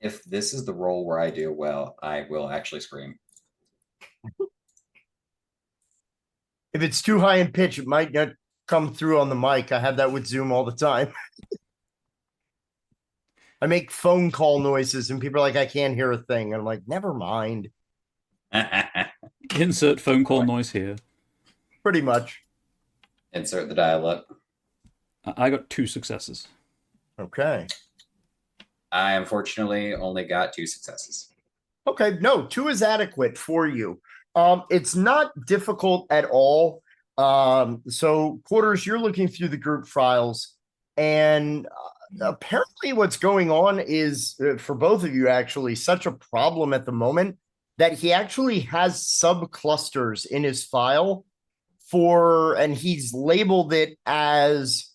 If this is the role where I do well, I will actually scream. If it's too high in pitch, it might not come through on the mic. I have that with Zoom all the time. I make phone call noises and people are like, I can't hear a thing. And I'm like, never mind. Insert phone call noise here. Pretty much. Insert the dial-up. I got 2 successes. Okay. I unfortunately only got 2 successes. Okay, no, 2 is adequate for you. It's not difficult at all. So Quarters, you're looking through the group files, and apparently what's going on is for both of you actually such a problem at the moment that he actually has subclusters in his file and he's labeled it as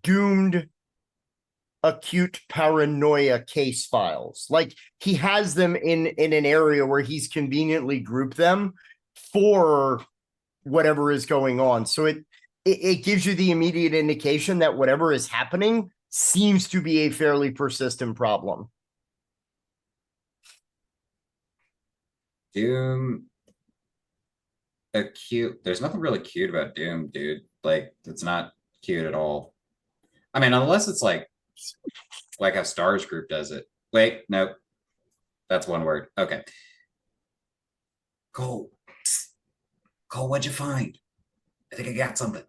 doomed acute paranoia case files. Like he has them in an area where he's conveniently grouped them for whatever is going on. So it gives you the immediate indication that whatever is happening seems to be a fairly persistent problem. Doom, there's nothing really cute about Doom, dude. Like, it's not cute at all. I mean, unless it's like how Stars Group does it. Wait, no, that's one word. Okay. Cole, psst. Cole, what'd you find? I think I got something.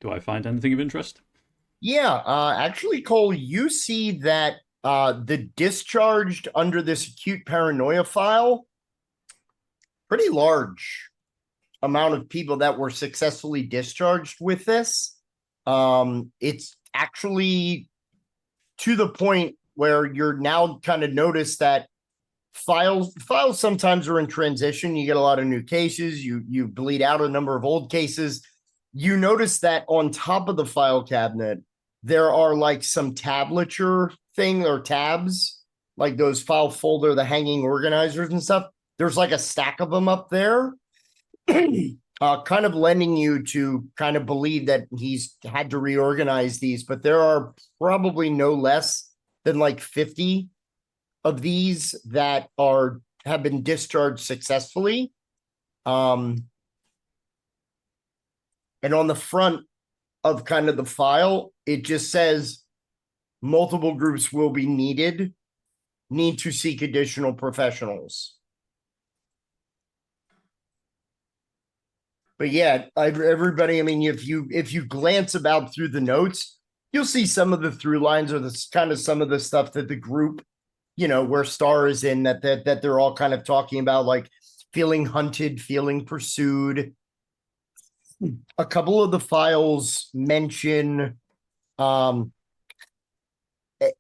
Do I find anything of interest? Yeah, actually, Cole, you see that the discharged under this acute paranoia file, pretty large amount of people that were successfully discharged with this. It's actually to the point where you're now kind of notice that files sometimes are in transition. You get a lot of new cases, you bleed out a number of old cases. You notice that on top of the file cabinet, there are like some tablature thing or tabs, like those file folder, the hanging organizers and stuff. There's like a stack of them up there. Kind of lending you to kind of believe that he's had to reorganize these, but there are probably no less than like 50 of these that have been discharged successfully. And on the front of kind of the file, it just says multiple groups will be needed, need to seek additional professionals. But yeah, everybody, I mean, if you glance about through the notes, you'll see some of the through lines or the kind of some of the stuff that the group, where Star is in, that they're all kind of talking about, like feeling hunted, feeling pursued. A couple of the files mention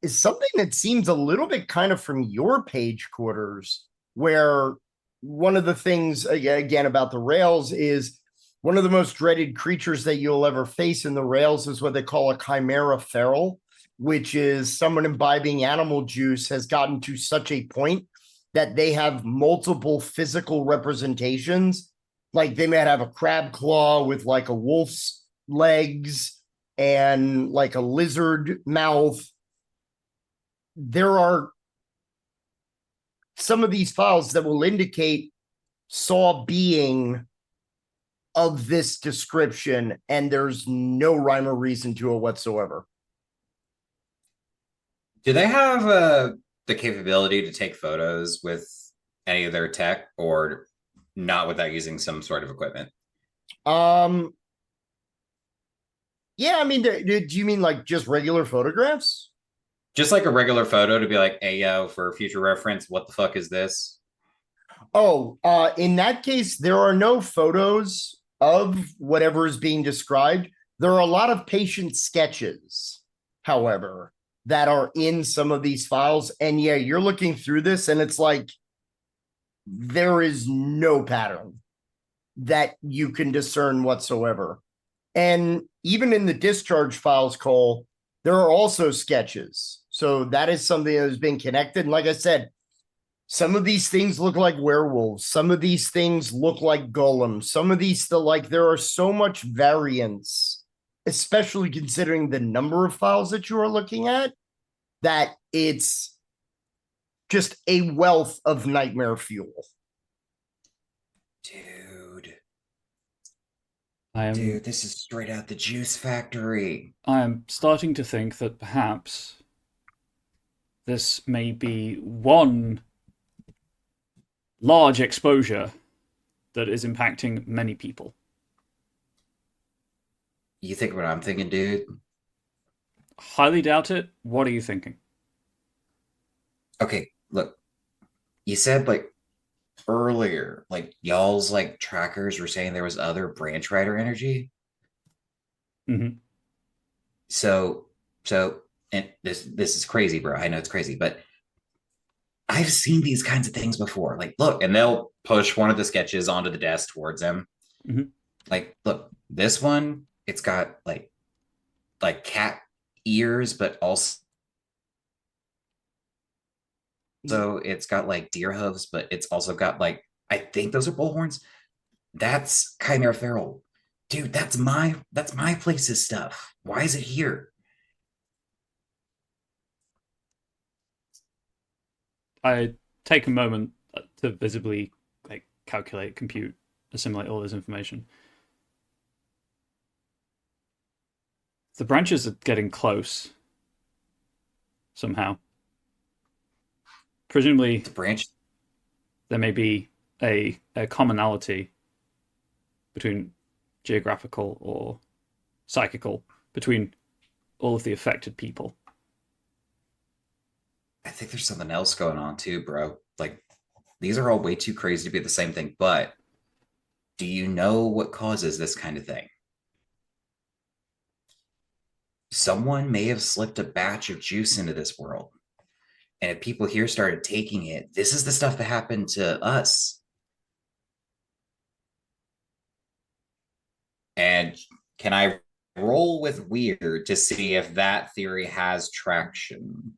is something that seems a little bit kind of from your page quarters, where one of the things again about the rails is one of the most dreaded creatures that you'll ever face in the rails is what they call a chimera feral, which is someone imbibing animal juice has gotten to such a point that they have multiple physical representations. Like they might have a crab claw with like a wolf's legs and like a lizard mouth. There are some of these files that will indicate saw being of this description, and there's no rhyme or reason to it whatsoever. Do they have the capability to take photos with any of their tech, or not without using some sort of equipment? Yeah, I mean, do you mean like just regular photographs? Just like a regular photo to be like, hey, yo, for future reference, what the fuck is this? Oh, in that case, there are no photos of whatever is being described. There are a lot of patient sketches, however, that are in some of these files. And yeah, you're looking through this and it's like there is no pattern that you can discern whatsoever. And even in the discharge files, Cole, there are also sketches. So that is something that has been connected. And like I said, some of these things look like werewolves. Some of these things look like golems. Some of these still, like, there are so much variance, especially considering the number of files that you are looking at, that it's just a wealth of nightmare fuel. Dude, this is straight out the juice factory. I am starting to think that perhaps this may be one large exposure that is impacting many people. You think what I'm thinking, dude? Highly doubt it. What are you thinking? Okay, look. You said like earlier, like y'all's like trackers were saying there was other branch rider energy. Mm-hmm. So and this is crazy, bro. I know it's crazy, but I've seen these kinds of things before. Like, look, and they'll push one of the sketches onto the desk towards them. Mm-hmm. Like, look, this one, it's got like cat ears, but also it's got like deer hooves, but it's also got like, I think those are bullhorns. That's Chimera Feral. Dude, that's my place's stuff. Why is it here? I take a moment to visibly like calculate, compute, assimilate all this information. The branches are getting close somehow. Presumably, The branch. there may be a commonality between geographical or psychical between all of the affected people. I think there's something else going on too, bro. Like, these are all way too crazy to be the same thing. But do you know what causes this kind of thing? Someone may have slipped a batch of juice into this world. And if people here started taking it, this is the stuff that happened to us. And can I roll with weird to see if that theory has traction?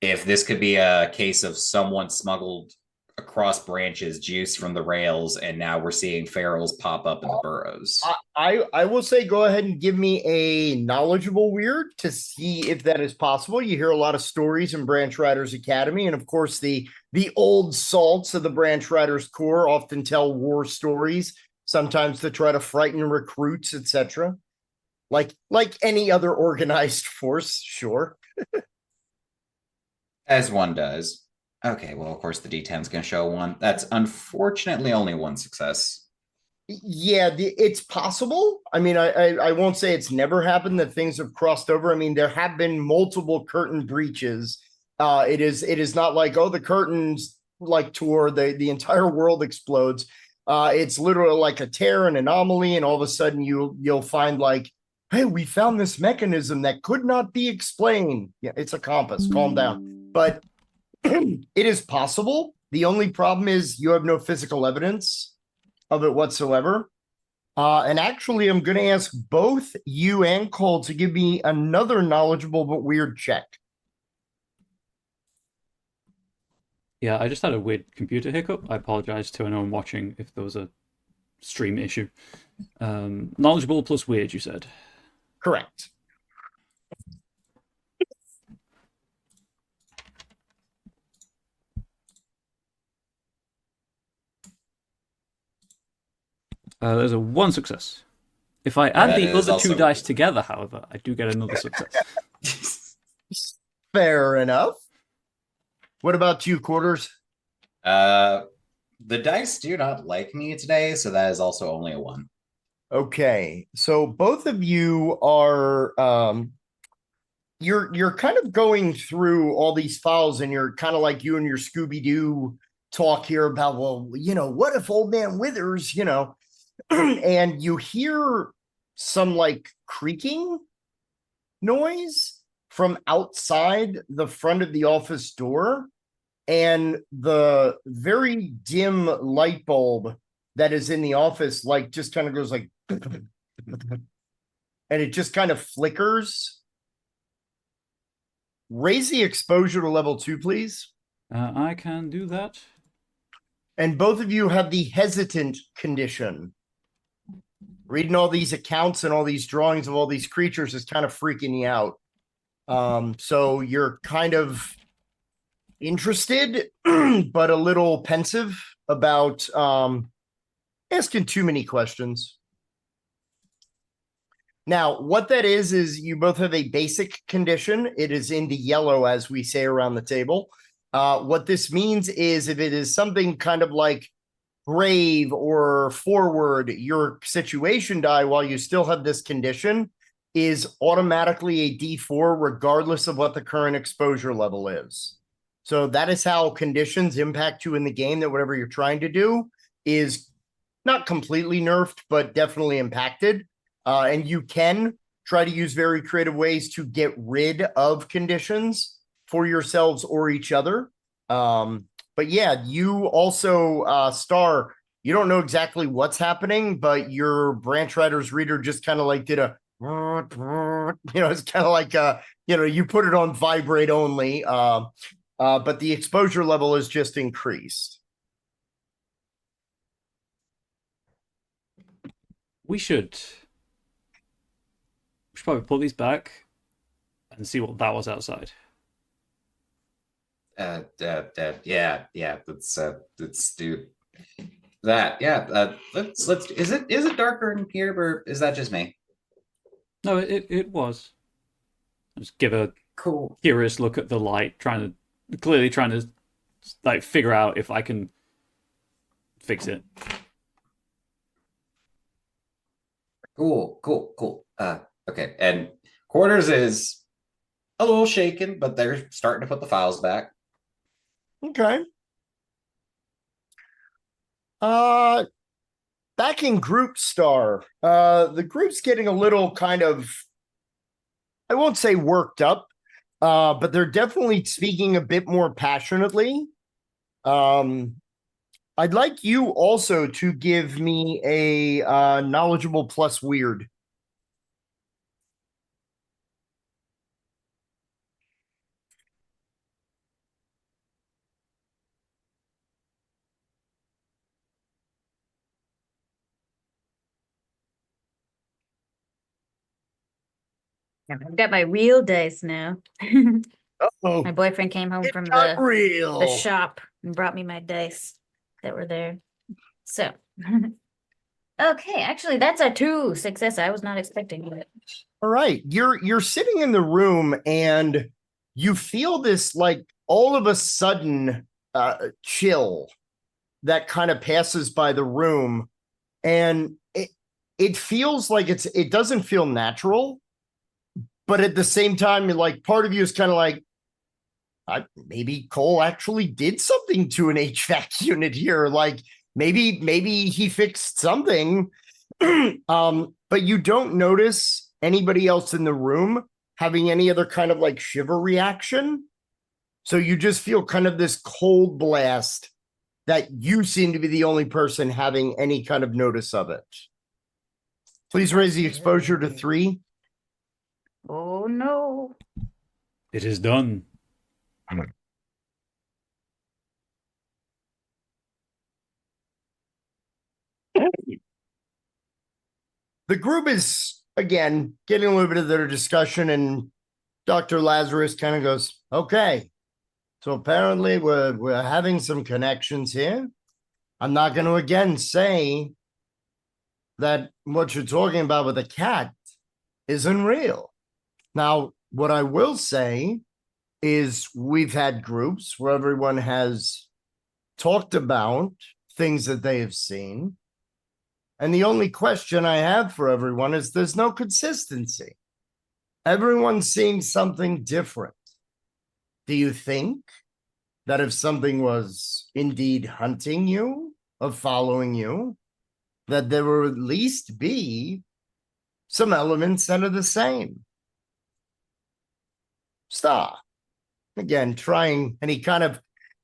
If this could be a case of someone smuggled across branches juice from the rails, and now we're seeing ferals pop up in the burrows. I will say go ahead and give me a knowledgeable weird to see if that is possible. You hear a lot of stories in Branch Riders Academy, and of course the old salts of the Branch Riders Corps often tell war stories, sometimes to try to frighten recruits, etc. Like any other organized force, sure. As one does. Okay, well, of course, the D10 is going to show one. That's unfortunately only one success. Yeah, it's possible. I mean, I won't say it's never happened that things have crossed over. I mean, there have been multiple curtain breaches. It is not like, oh, the curtains like tore, the entire world explodes. It's literally like a tear, an anomaly, and all of a sudden you'll find like, hey, we found this mechanism that could not be explained. Yeah, it's a compass. Calm down. But it is possible. The only problem is you have no physical evidence of it whatsoever. And actually, I'm going to ask both you and Cole to give me another knowledgeable but weird check. Yeah, I just had a weird computer hiccup. I apologize to anyone watching if there was a stream issue. Knowledgeable plus weird, you said. Correct. There's a one success. If I add That the is other two also- dice together, however, I do get another success. Fair enough. What about you, Quarters? The dice do not like me today, so that is also only a one. Okay, so both of you are you're kind of going through all these files, and you're kind of like you and your Scooby-Doo talk here about, well, what if Old Man Withers, and you hear some like creaking noise from outside the front of the office door, and the very dim light bulb that is in the office like just kind of goes like and it just kind of flickers. Raise the exposure to level 2, please. I can do that. And both of you have the hesitant condition. Reading all these accounts and all these drawings of all these creatures is kind of freaking you out. So you're kind of interested, but a little pensive about asking too many questions. Now, what that is you both have a basic condition. It is in the yellow, as we say around the table. What this means is if it is something kind of like grave or forward, your situation die while you still have this condition is automatically a D4 regardless of what the current exposure level is. So that is how conditions impact you in the game, that whatever you're trying to do is not completely nerfed, but definitely impacted. And you can try to use very creative ways to get rid of conditions for yourselves or each other. But yeah, you also, Star, you don't know exactly what's happening, but your Branch Riders reader just kind of like did a, it's kind of like, you put it on vibrate only, but the exposure level is just increased. We should probably pull these back and see what that was outside. Yeah. Let's do that. Yeah. Let's. Is it darker in here, or is that just me? No, it was. Just give a Cool. curious look at the light, clearly trying to like figure out if I can fix it. Cool. Okay. And quarters is a little shaken, but they're starting to put the files back. Okay. Uh, back in Group Star, the group's getting a little kind of, I won't say worked up, but they're definitely speaking a bit more passionately. I'd like you also to give me a knowledgeable plus weird. I've got my real dice now. Oh, My boyfriend came home it from got the real. shop and brought me my dice that were there. So, okay, actually, that's a 2 success. I was not expecting it. All right, you're sitting in the room and you feel this like all of a sudden chill that kind of passes by the room, and it feels like it doesn't feel natural, but at the same time, like part of you is kind of like, maybe Cole actually did something to an HVAC unit here. Like maybe he fixed something. But you don't notice anybody else in the room having any other kind of like shiver reaction. So you just feel kind of this cold blast that you seem to be the only person having any kind of notice of it. Please raise the exposure to 3. Oh no. It is done. The group is, again, getting a little bit of their discussion, and Dr. Lazarus kind of goes, okay, so apparently we're having some connections here. I'm not going to again say that what you're talking about with the cat isn't real. Now, what I will say is we've had groups where everyone has talked about things that they have seen. And the only question I have for everyone is there's no consistency. Everyone's seeing something different. Do you think that if something was indeed hunting you or following you, that there will at least be some elements that are the same? Star, again, trying, and he kind of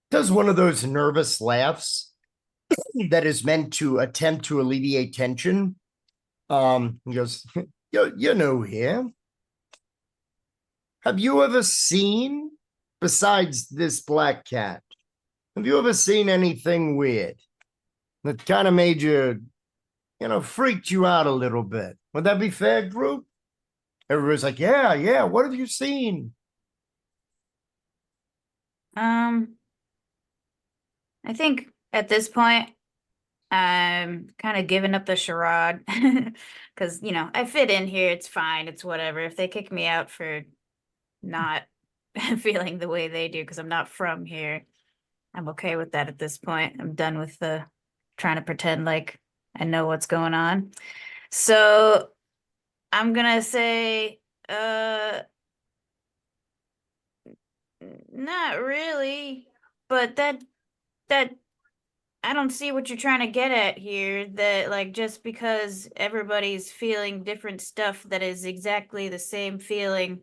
does one of those nervous laughs that is meant to attempt to alleviate tension. He goes, you know here. Have you ever seen, besides this black cat, have you ever seen anything weird that kind of made you, freaked you out a little bit? Would that be fair, group? Everybody's like, yeah, what have you seen? I think at this point, I'm kind of giving up the charade because, I fit in here. It's fine. It's whatever. If they kick me out for not feeling the way they do because I'm not from here, I'm okay with that at this point. I'm done with the trying to pretend like I know what's going on. So I'm gonna say, not really, but that I don't see what you're trying to get at here. That like just because everybody's feeling different stuff that is exactly the same feeling,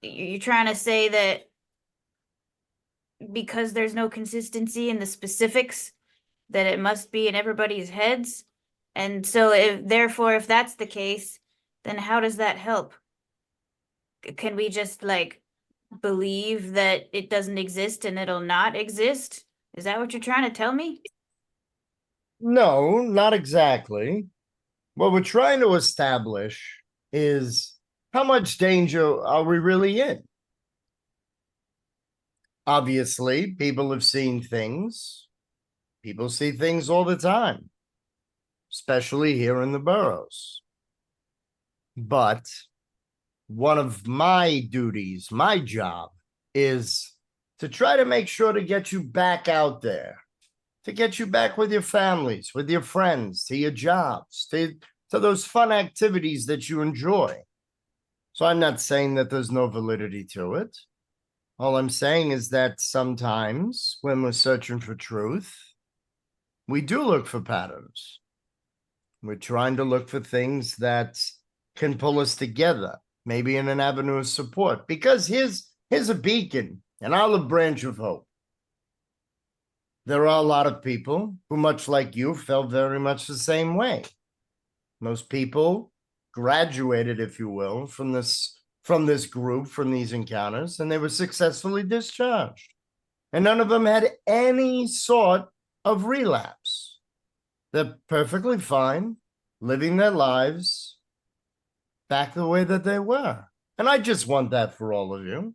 you're trying to say that because there's no consistency in the specifics, that it must be in everybody's heads. And so if that's the case, then how does that help? Can we just like believe that it doesn't exist and it'll not exist? Is that what you're trying to tell me? No, not exactly. What we're trying to establish is how much danger are we really in? Obviously, people have seen things. People see things all the time, especially here in the boroughs. But one of my duties, my job, is to try to make sure to get you back out there, to get you back with your families, with your friends, to your jobs, to those fun activities that you enjoy. So I'm not saying that there's no validity to it. All I'm saying is that sometimes when we're searching for truth, we do look for patterns. We're trying to look for things that can pull us together, maybe in an avenue of support. Because here's a beacon, an olive branch of hope. There are a lot of people who, much like you, felt very much the same way. Most people graduated, if you will, from this group, from these encounters, and they were successfully discharged. And none of them had any sort of relapse. They're perfectly fine, living their lives back the way that they were. And I just want that for all of you.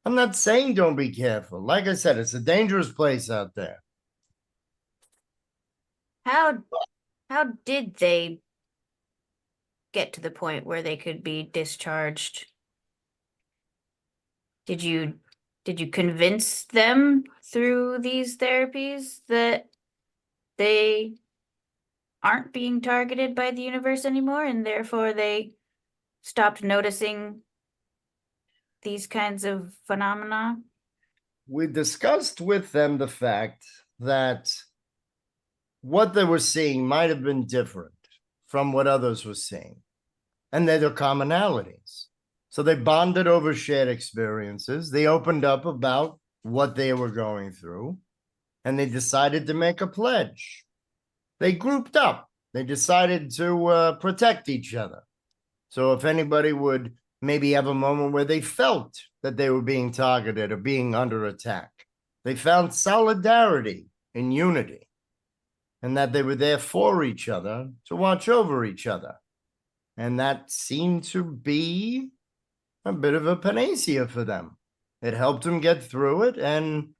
I'm not saying don't be careful. Like I said, it's a dangerous place out there. How did they get to the point where they could be discharged? Did you convince them through these therapies that they aren't being targeted by the universe anymore, and therefore they stopped noticing these kinds of phenomena? We discussed with them the fact that what they were seeing might have been different from what others were seeing, and there are commonalities. So they bonded over shared experiences. They opened up about what they were going through, and they decided to make a pledge. They grouped up. They decided to protect each other. So if anybody would maybe have a moment where they felt that they were being targeted or being under attack, they found solidarity and unity, and that they were there for each other to watch over each other. And that seemed to be a bit of a panacea for them. It helped them get through it, and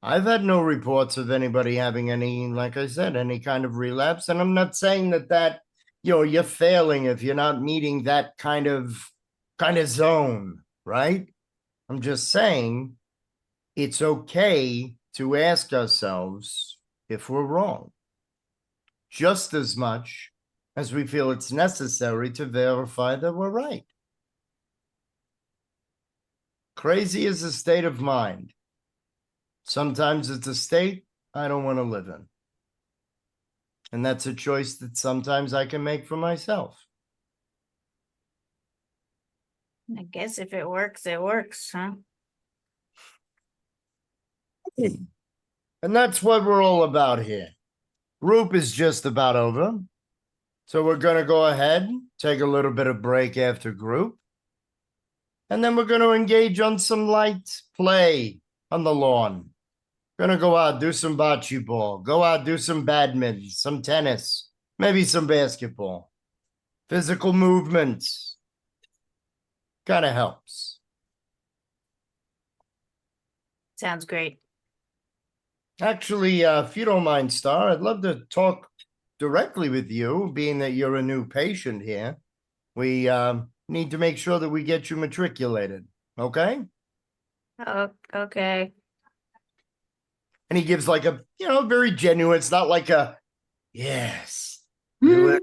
I've had no reports of anybody having any, like I said, any kind of relapse. And I'm not saying that you're failing if you're not meeting that kind of zone, right? I'm just saying it's okay to ask ourselves if we're wrong, just as much as we feel it's necessary to verify that we're right. Crazy is a state of mind. Sometimes it's a state I don't want to live in. And that's a choice that sometimes I can make for myself. I guess if it works, huh? And that's what we're all about here. Group is just about over. So we're going to go ahead, take a little bit of break after group. And then we're going to engage on some light play on the lawn. Gonna go out, do some bocce ball, go out, do some badminton, some tennis, maybe some basketball. Physical movement kind of helps. Sounds great. Actually, if you don't mind, Star, I'd love to talk directly with you, being that you're a new patient here. We need to make sure that we get you matriculated, okay? Oh, okay. And he gives like a, very genuine, it's not like a, yes, you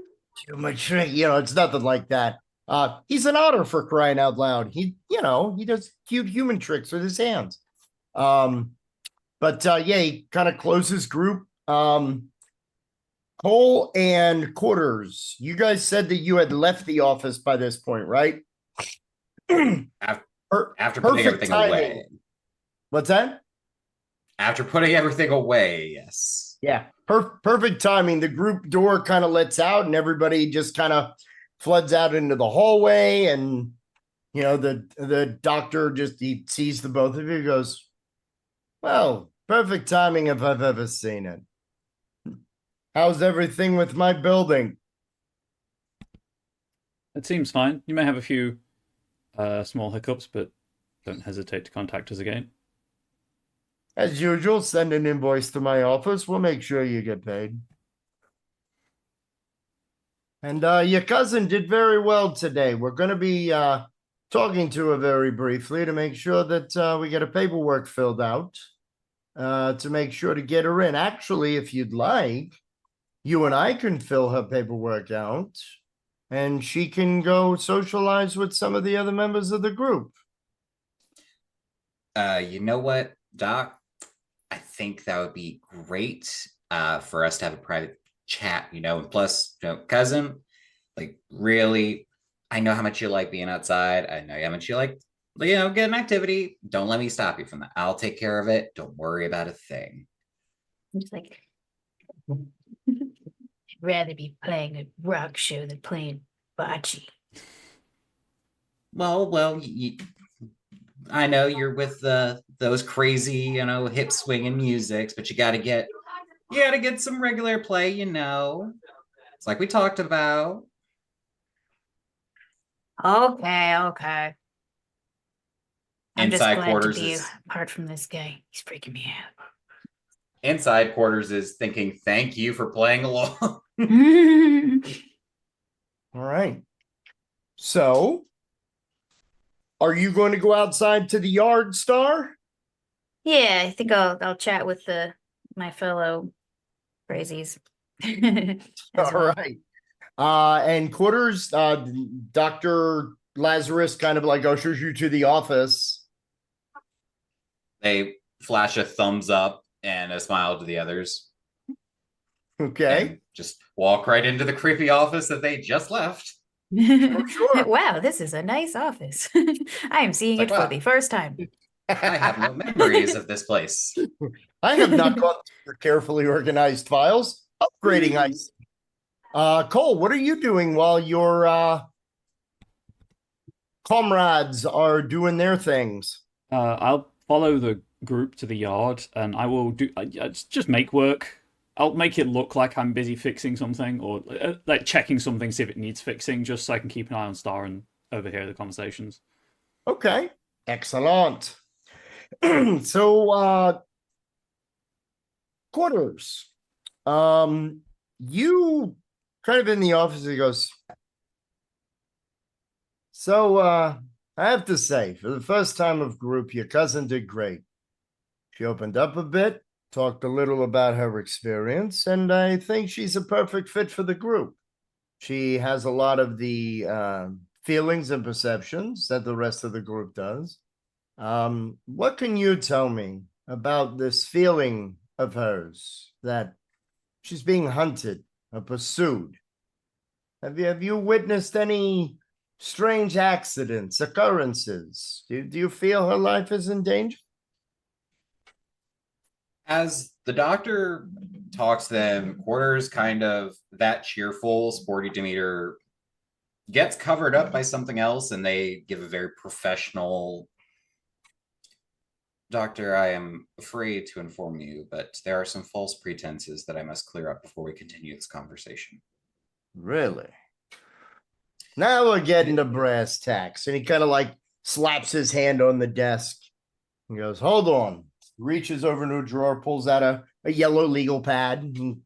matric, it's nothing like that. He's an otter, for crying out loud. He does cute human tricks with his hands. But yeah, he kind of closes group. Cole and Quarters, you guys said that you had left the office by this point, right? After putting everything away. What's that? After putting everything away, yes. Yeah, perfect timing. The group door kind of lets out and everybody just kind of floods out into the hallway. And, the doctor he sees the both of you, goes, well, perfect timing if I've ever seen it. How's everything with my building? It seems fine. You may have a few small hiccups, but don't hesitate to contact us again. As usual, send an invoice to my office. We'll make sure you get paid. And your cousin did very well today. We're going to be talking to her very briefly to make sure that we get her paperwork filled out to make sure to get her in. Actually, if you'd like, you and I can fill her paperwork out and she can go socialize with some of the other members of the group. You know what, Doc? I think that would be great for us to have a private chat, and plus, cousin, like really, I know how much you like being outside. I know how much you like, get an activity. Don't let me stop you from that. I'll take care of it. Don't worry about a thing. I'm just like, I'd rather be playing a rock show than playing bocce. Well, I know you're with those crazy, hip swinging musics, but you gotta get some regular play, It's like we talked about. Okay. I'm just Inside glad quarters to be is apart from this guy. He's freaking me inside quarters is thinking, thank you for playing along. out. All right. So, are you going to go outside to the yard, Star? Yeah, I think I'll chat with my fellow crazies. All right. And quarters, Dr. Lazarus kind of like ushers you to the office. They flash a thumbs up and a smile to the others. Okay. And just walk right into the creepy office that they just left. Sure. Wow, this is a nice office. I am seeing It's it like, for wow. the first time. I have no memories of this place. I have not gone through your carefully organized files. Upgrading, I see. Cole, what are you doing while your comrades are doing their things? I'll follow the group to the yard, and I will do just make work. I'll make it look like I'm busy fixing something, or like checking something, see if it needs fixing, just so I can keep an eye on Star and overhear the conversations. Okay, excellent. So, quarters. You kind of in the office. He goes. So, I have to say, for the first time of group, your cousin did great. She opened up a bit, talked a little about her experience, and I think she's a perfect fit for the group. She has a lot of the feelings and perceptions that the rest of the group does. What can you tell me about this feeling of hers that she's being hunted or pursued? Have you witnessed any strange accidents, occurrences? Do you feel her life is in danger? As the doctor talks to them, quarters kind of that cheerful, sporty demeanor gets covered up by something else, and they give a very professional. Doctor, I am afraid to inform you, but there are some false pretenses that I must clear up before we continue this conversation. Really? Now we're getting to brass tacks. And he kind of like slaps his hand on the desk and goes, hold on. Reaches over into a drawer, pulls out a yellow legal pad and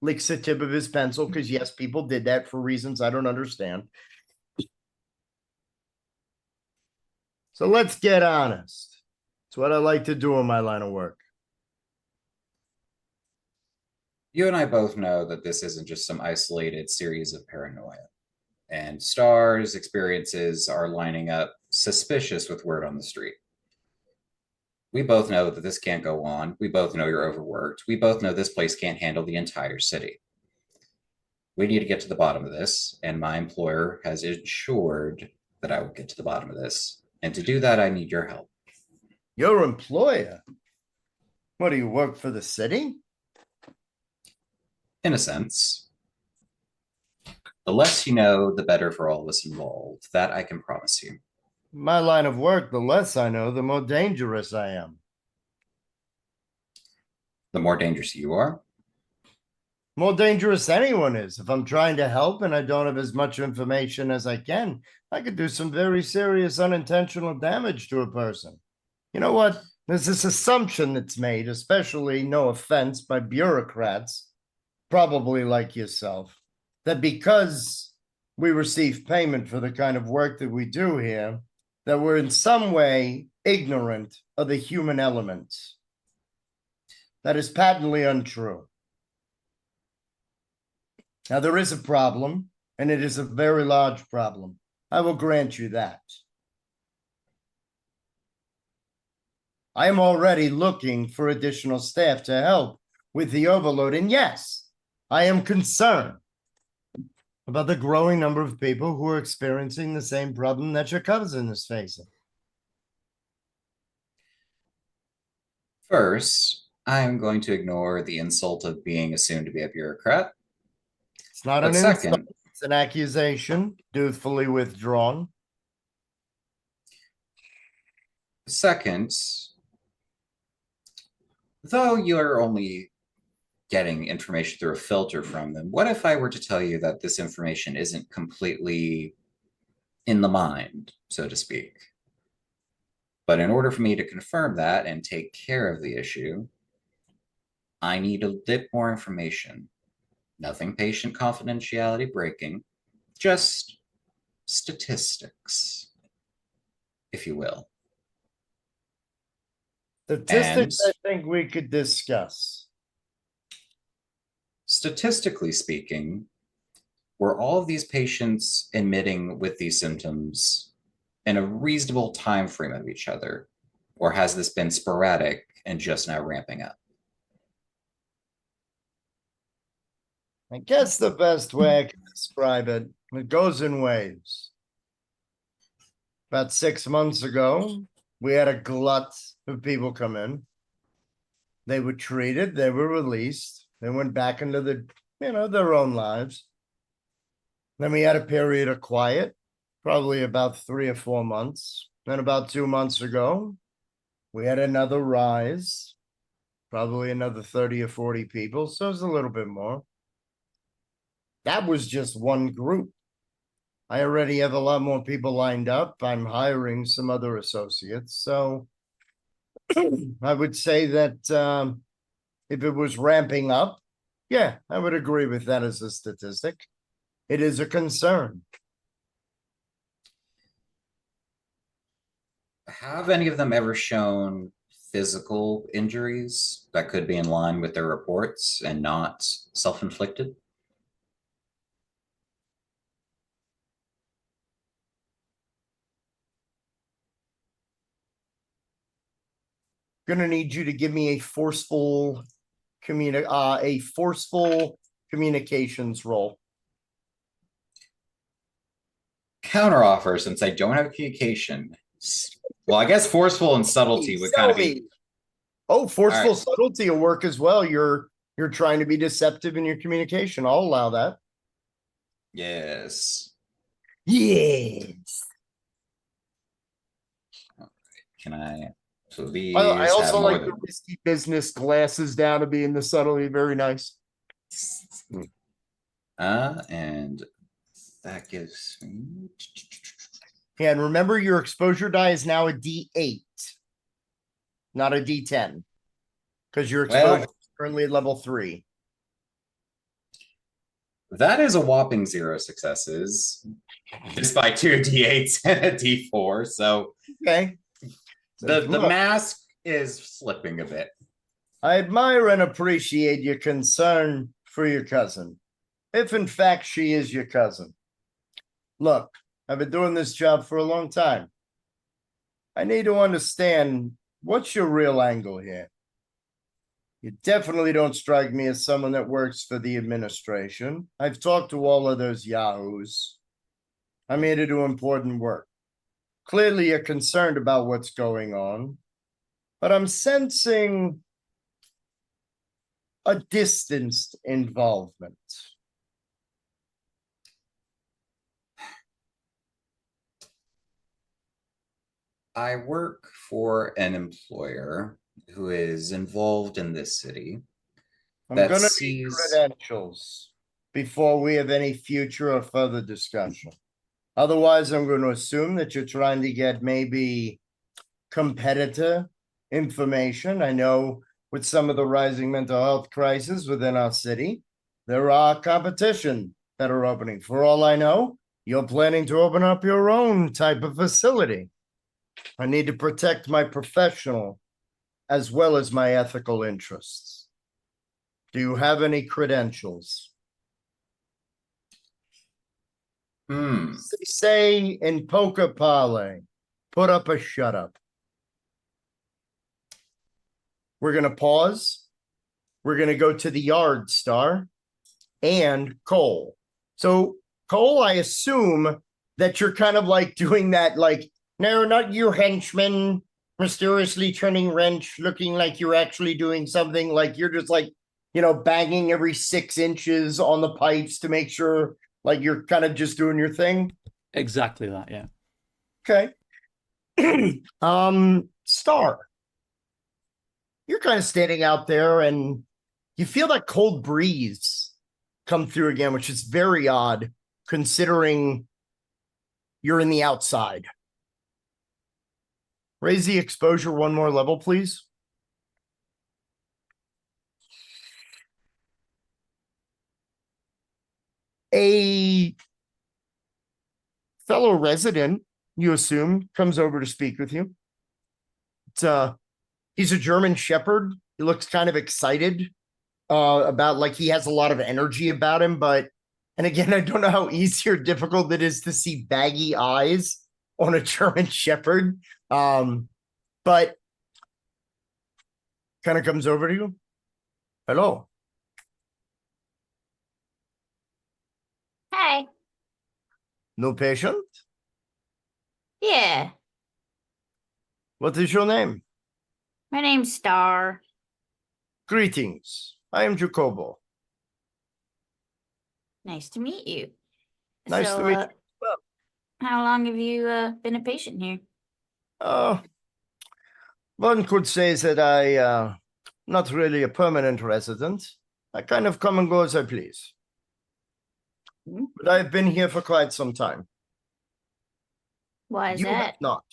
licks the tip of his pencil because, yes, people did that for reasons I don't understand. So let's get honest. It's what I like to do in my line of work. You and I both know that this isn't just some isolated series of paranoia. And Star's experiences are lining up suspicious with word on the street. We both know that this can't go on. We both know you're overworked. We both know this place can't handle the entire city. We need to get to the bottom of this, and my employer has ensured that I will get to the bottom of this. And to do that, I need your help. Your employer? What, do you work for the city? In a sense. The less you know, the better for all of us involved. That I can promise you. My line of work, the less I know, the more dangerous I am. The more dangerous you are? More dangerous anyone is. If I'm trying to help and I don't have as much information as I can, I could do some very serious unintentional damage to a person. You know what? There's this assumption that's made, especially, no offense, by bureaucrats, probably like yourself, that because we receive payment for the kind of work that we do here, that we're in some way ignorant of the human elements. That is patently untrue. Now, there is a problem, and it is a very large problem. I will grant you that. I am already looking for additional staff to help with the overload. And yes, I am concerned about the growing number of people who are experiencing the same problem that your cousin is facing. First, I'm going to ignore the insult of being assumed to be a bureaucrat. It's not But an second, insult, it's an accusation, dutifully withdrawn. second, though you're only getting information through a filter from them, what if I were to tell you that this information isn't completely in the mind, so to speak? But in order for me to confirm that and take care of the issue, I need a bit more information. Nothing patient confidentiality breaking, just statistics, if you will. Statistics, And I think we could discuss. statistically speaking, were all of these patients admitting with these symptoms in a reasonable time frame of each other? Or has this been sporadic and just now ramping up? I guess the best way I can describe it, it goes in waves. About 6 months ago, we had a glut of people come in. They were treated, they were released, they went back into their own lives. Then we had a period of quiet, probably about 3 or 4 months. Then about 2 months ago, we had another rise, probably another 30 or 40 people. So it's a little bit more. That was just one group. I already have a lot more people lined up. I'm hiring some other associates. So I would say that if it was ramping up, yeah, I would agree with that as a statistic. It is a concern. Have any of them ever shown physical injuries that could be in line with their reports and not self-inflicted? Gonna need you to give me a forceful communications role. Counteroffer, since I don't have communication. Well, I guess forceful and subtlety would kind of be. Oh, forceful All right. subtlety will work as well. You're trying to be deceptive in your communication. I'll allow that. Yes. Yes. Can I? So these I have also more like than. the risky business glasses down to be in the subtlety. Very nice. And that gives me. Yeah, and remember your exposure die is now a D8, not a D10. Because your exposure is currently at level 3. That is a whopping 0 successes, despite 2 D8s and a D4. So Okay. the mask is slipping a bit. I admire and appreciate your concern for your cousin, if in fact she is your cousin. Look, I've been doing this job for a long time. I need to understand what's your real angle here. You definitely don't strike me as someone that works for the administration. I've talked to all of those yahoos. I'm here to do important work. Clearly, you're concerned about what's going on, but I'm sensing a distanced involvement. I work for an employer who is involved in this city. I'm That going to need sees. credentials before we have any future or further discussion. Otherwise, I'm going to assume that you're trying to get maybe competitor information. I know with some of the rising mental health crisis within our city, there are competition that are opening. For all I know, you're planning to open up your own type of facility. I need to protect my professional as well as my ethical interests. Do you have any credentials? Hmm. They say in poker parlay, put up or shut up. We're going to pause. We're going to go to the yard, Star, and Cole. So, Cole, I assume that you're kind of like doing that, like, no, not you, henchman, mysteriously turning wrench, looking like you're actually doing something. Like you're just like, banging every 6 inches on the pipes to make sure, like, you're kind of just doing your thing. Exactly that, yeah. Okay. Star, you're kind of standing out there and you feel that cold breeze come through again, which is very odd considering you're in the outside. Raise the exposure one more level, please. A fellow resident, you assume, comes over to speak with you. He's a German Shepherd. He looks kind of excited about, like, he has a lot of energy about him, and again, I don't know how easy or difficult it is to see baggy eyes on a German Shepherd. But kind of comes over to you. Hello. Hi. No patient? Yeah, What is your name? my name's Star. Greetings. I am Jacobo. Nice to meet you. Nice to meet you. Well, How long have you been a patient here? one could say that I not really a permanent resident. I kind of come and go as I please. But I've been here for quite some time. Why is You have that? not.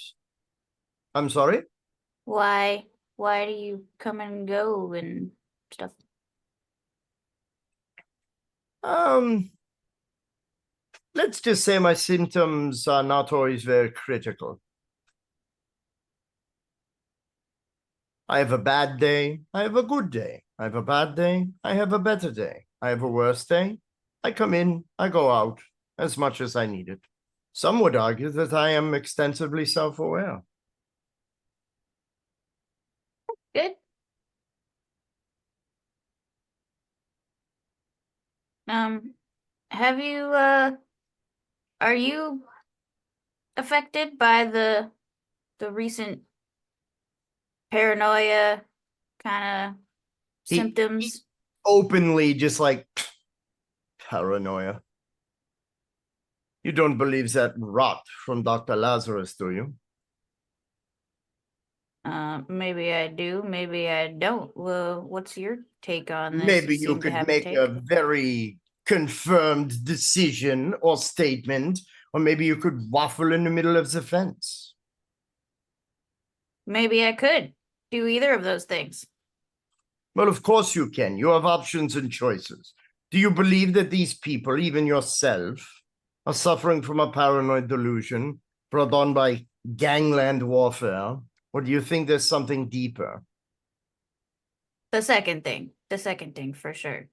I'm sorry? Why do you come and go and stuff? Let's just say my symptoms are not always very critical. I have a bad day, I have a good day. I have a bad day, I have a better day. I have a worse day. I come in, I go out as much as I need it. Some would argue that I am extensively self-aware. Good. Have you are you affected by the recent paranoia kind of He- symptoms? Openly just like paranoia. You don't believe that rot from Dr. Lazarus, do you? Maybe I do, maybe I don't. Well, what's your take on this? Maybe you seem to could have make take. a very confirmed decision or statement, or maybe you could waffle in the middle of the fence. Maybe I could do either of those things. Well, of course you can. You have options and choices. Do you believe that these people, even yourself, are suffering from a paranoid delusion brought on by gangland warfare? Or do you think there's something deeper? The second thing for sure.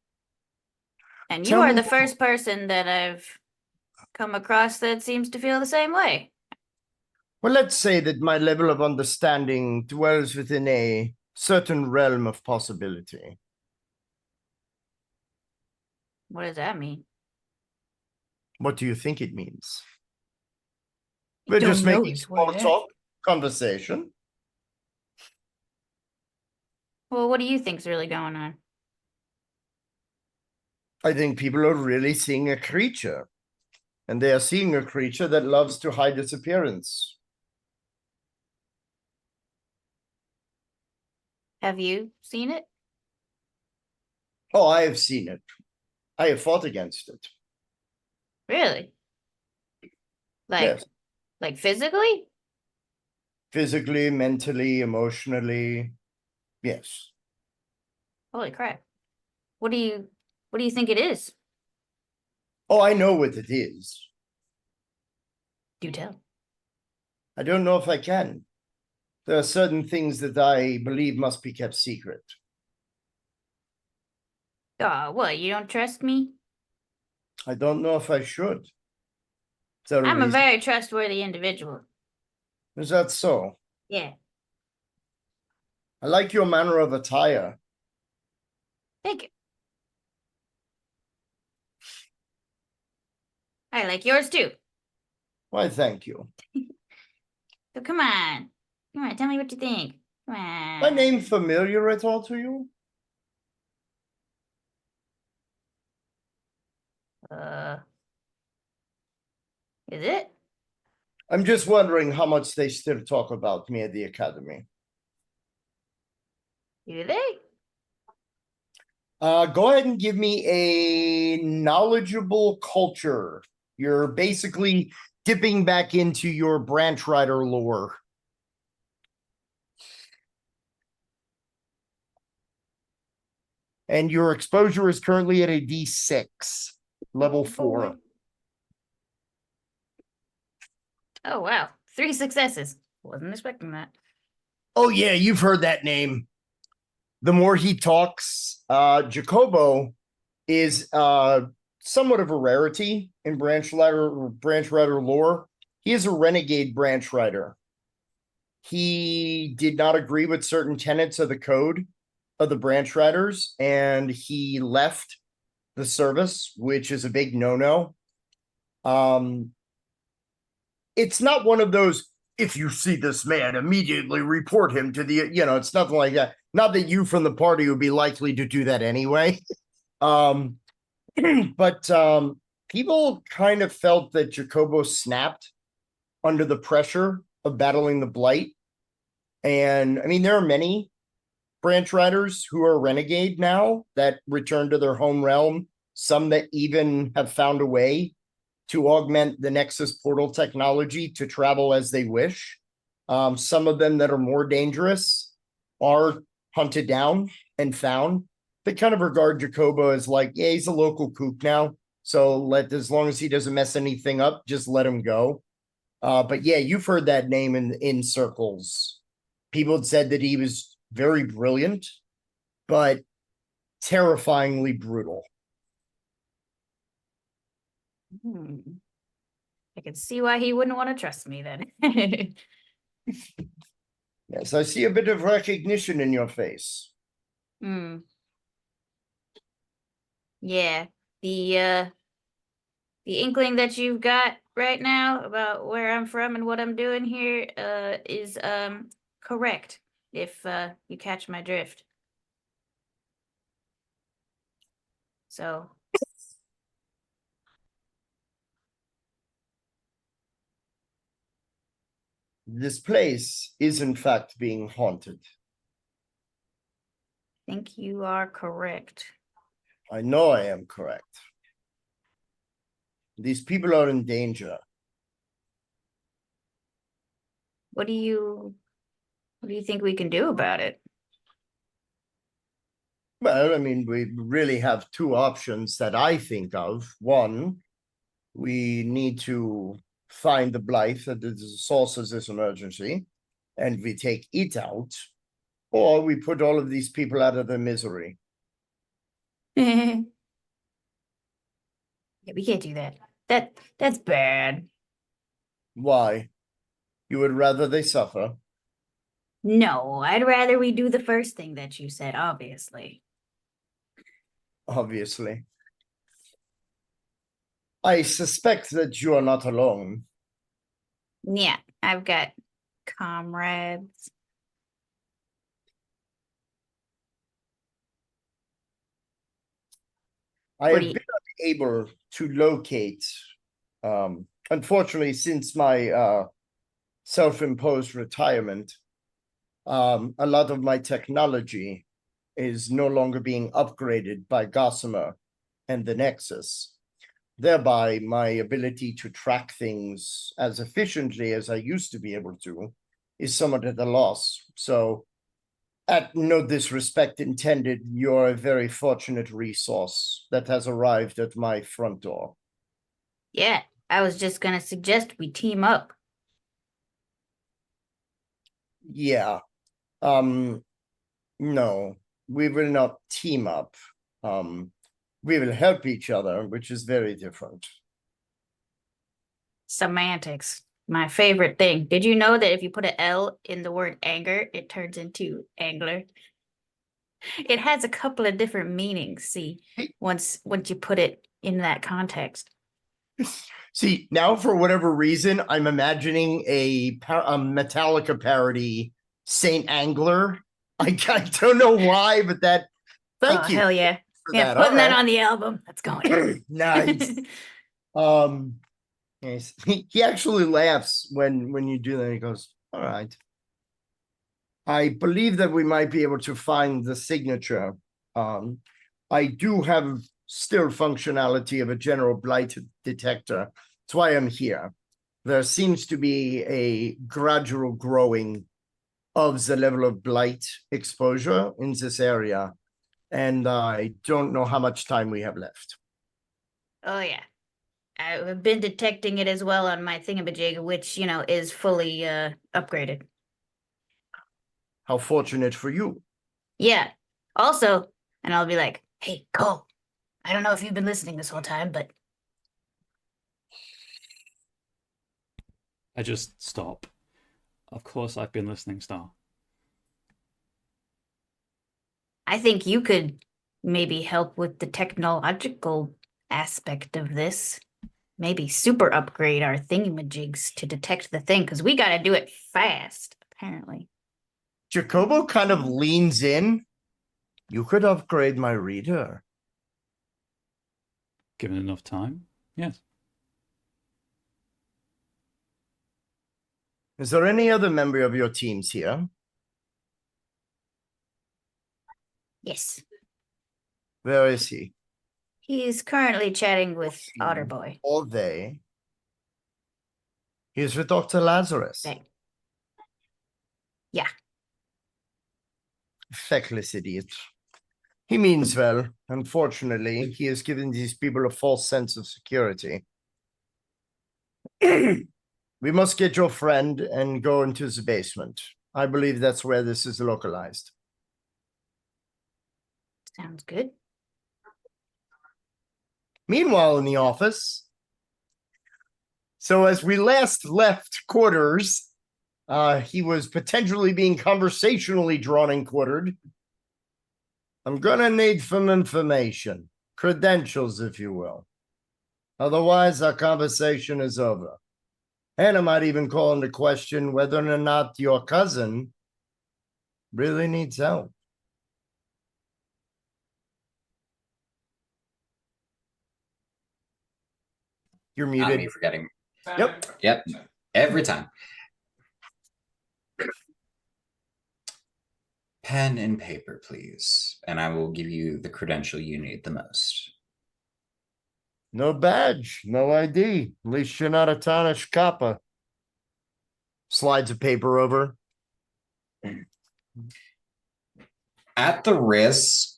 And you Tell are me the more. first person that I've come across that seems to feel the same way. Well, let's say that my level of understanding dwells within a certain realm of possibility. What does that mean? What do you think it means? I We're don't just know, making is what small it is. talk, conversation. Well, what do you think's really going on? I think people are really seeing a creature, and they are seeing a creature that loves to hide its appearance. Have you seen it? Oh, I have seen it. I have fought against it. Really? Like Yes. like physically? physically, mentally, emotionally. Yes. Holy crap. What do you think it is? Oh, I know what it is. Do tell. I don't know if I can. There are certain things that I believe must be kept secret. What, you don't trust me? I don't know if I should. Is there a I'm a reason? very trustworthy individual. Is that so? Yeah. I like your manner of attire. Thank you. I like yours too. Why, thank you. So come on. Come on, tell me what you think. Come on. My name familiar at all to you? Is it? I'm just wondering how much they still talk about me at the academy. Do they? Go ahead and give me a knowledgeable culture. You're basically dipping back into your branch rider lore. And your exposure is currently at a D6, level 4. Oh wow. 3 successes. Wasn't expecting that. Oh yeah, you've heard that name. The more he talks, Jacobo is somewhat of a rarity in branch rider lore. He is a renegade branch rider. He did not agree with certain tenets of the code of the branch riders, and he left the service, which is a big no-no. It's not one of those, if you see this man, immediately report him to the, it's nothing like that. Not that you from the party would be likely to do that anyway. But people kind of felt that Jacobo snapped under the pressure of battling the blight. And I mean, there are many branch riders who are renegade now that return to their home realm, some that even have found a way to augment the Nexus portal technology to travel as they wish. Some of them that are more dangerous are hunted down and found. They kind of regard Jacobo as like, yeah, he's a local kook now. So as long as he doesn't mess anything up, just let him go. But yeah, you've heard that name in circles. People had said that he was very brilliant, but terrifyingly brutal. I can see why he wouldn't want to trust me then. Yes, I see a bit of recognition in your face. Yeah. The inkling that you've got right now about where I'm from and what I'm doing here is correct, if you catch my drift. So This place is in fact being haunted. I think you are correct. I know I am correct. These people are in danger. What do you think we can do about it? Well, I mean, we really have two options that I think of. One, we need to find the blight that is the source of this emergency, and we take it out, or we put all of these people out of their misery. Yeah, we can't do that. That's bad. Why? You would rather they suffer? No, I'd rather we do the first thing that you said, obviously. Obviously. I suspect that you are not alone. Yeah, I've got comrades. I What have do been unable to locate, unfortunately, since my self-imposed retirement, a lot of my technology is no longer being upgraded by Gossamer and the Nexus. Thereby, my ability to track things as efficiently as I used to be able to is somewhat at a loss. So, at no disrespect intended, you're a very fortunate resource that has arrived at my front door. Yeah, I was just gonna suggest we team up. Yeah. No, we will not team up. We will help each other, which is very different. Semantics, my favorite thing. Did you know that if you put an L in the word anger, it turns into angler? It has a couple of different meanings, see, once you put it in that context. See, now for whatever reason, I'm imagining a Metallica parody, Saint Angler. I don't know why, but that. Thank you. Hell yeah. For Yeah, that. putting that All right. on the album. That's going. Nice. Yes. He actually laughs when you do that. He goes, all right. I believe that we might be able to find the signature. I do have still functionality of a general blight detector. That's why I'm here. There seems to be a gradual growing of the level of blight exposure in this area. And I don't know how much time we have left. Oh yeah. I've been detecting it as well on my thingamajig, which, is fully upgraded. How fortunate for you. Yeah. Also, and I'll be like, hey, Cole, I don't know if you've been listening this whole time, but I just stop. Of course I've been listening, Star. I think you could maybe help with the technological aspect of this. Maybe super upgrade our thingamajigs to detect the thing, because we got to do it fast, apparently. Jacobo kind of leans in. You could upgrade my reader. Given enough time, yes. Is there any other member of your teams here? Yes. Where is he? He's currently chatting with Otterboy. All they. He's with Dr. Lazarus. Right. Yeah. Feckless idiot. He means well. Unfortunately, he has given these people a false sense of security. We must get your friend and go into the basement. I believe that's where this is localized. Sounds good. Meanwhile, in the office, so as we last left quarters, he was potentially being conversationally drawn and quartered. I'm gonna need some information, credentials, if you will. Otherwise, our conversation is over. And I might even call into question whether or not your cousin really needs help. You're Not me muted. forgetting. Yep. Yep. Every time. Pen and paper, please. And I will give you the credential you need the most. No badge, no ID. At least you're not a tarnished copper. Slides of paper over. At the risk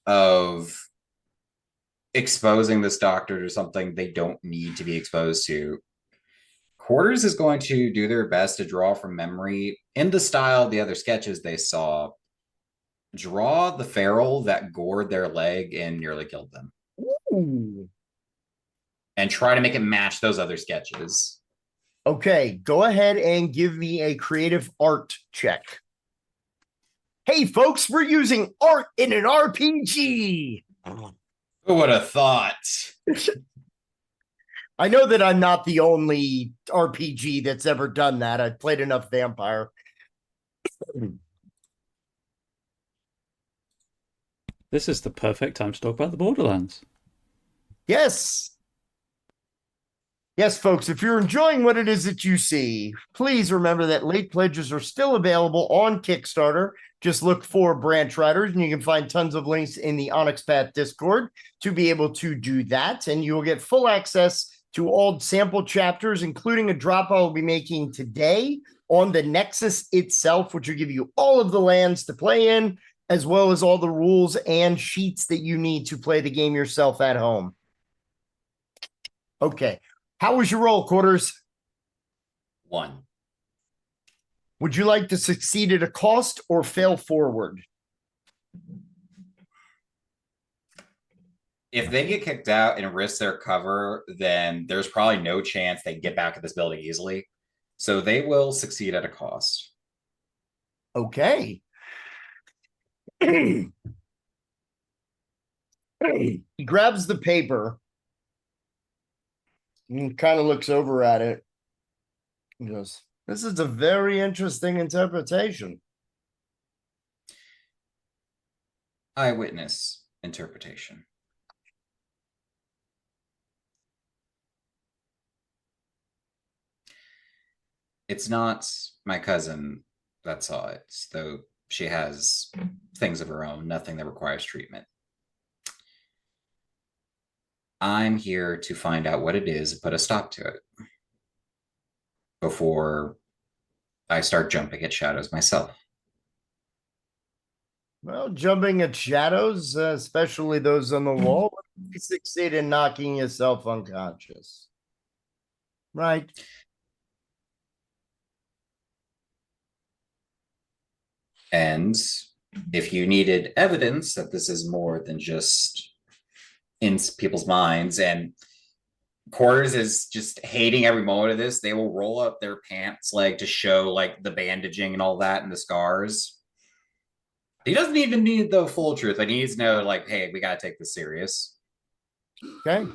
of exposing this doctor to something they don't need to be exposed to, Quarters is going to do their best to draw from memory in the style of the other sketches they saw. Draw the feral that gored their leg and nearly killed them. Ooh. And try to make it match those other sketches. Okay, go ahead and give me a creative art check. Hey, folks, we're using art in an RPG. Who would have thought? I know that I'm not the only RPG that's ever done that. I've played enough Vampire. This is the perfect time to talk about the Borderlands. Yes. Yes, folks, if you're enjoying what it is that you see, please remember that late pledges are still available on Kickstarter. Just look for Branch Riders, and you can find tons of links in the Onyx Path Discord to be able to do that, and you will get full access to all sample chapters, including a drop I will be making today on the Nexus itself, which will give you all of the lands to play in, as well as all the rules and sheets that you need to play the game yourself at home. Okay. How was your roll, Quarters? 1. Would you like to succeed at a cost or fail forward? If they get kicked out and risk their cover, then there's probably no chance they get back to this building easily. So they will succeed at a cost. Okay. He grabs the paper and kind of looks over at it. He goes, "This is a very interesting interpretation." Eyewitness interpretation. It's not my cousin that saw it, though she has things of her own, nothing that requires treatment. I'm here to find out what it is and put a stop to it before I start jumping at shadows myself. Well, jumping at shadows, especially those on the wall, you succeed in knocking yourself unconscious. Right. And if you needed evidence that this is more than just in people's minds, and Quarters is just hating every moment of this, they will roll up their pants leg to show like the bandaging and all that and the scars. He doesn't even need the full truth, but he needs to know, like, hey, we gotta take this serious. Okay.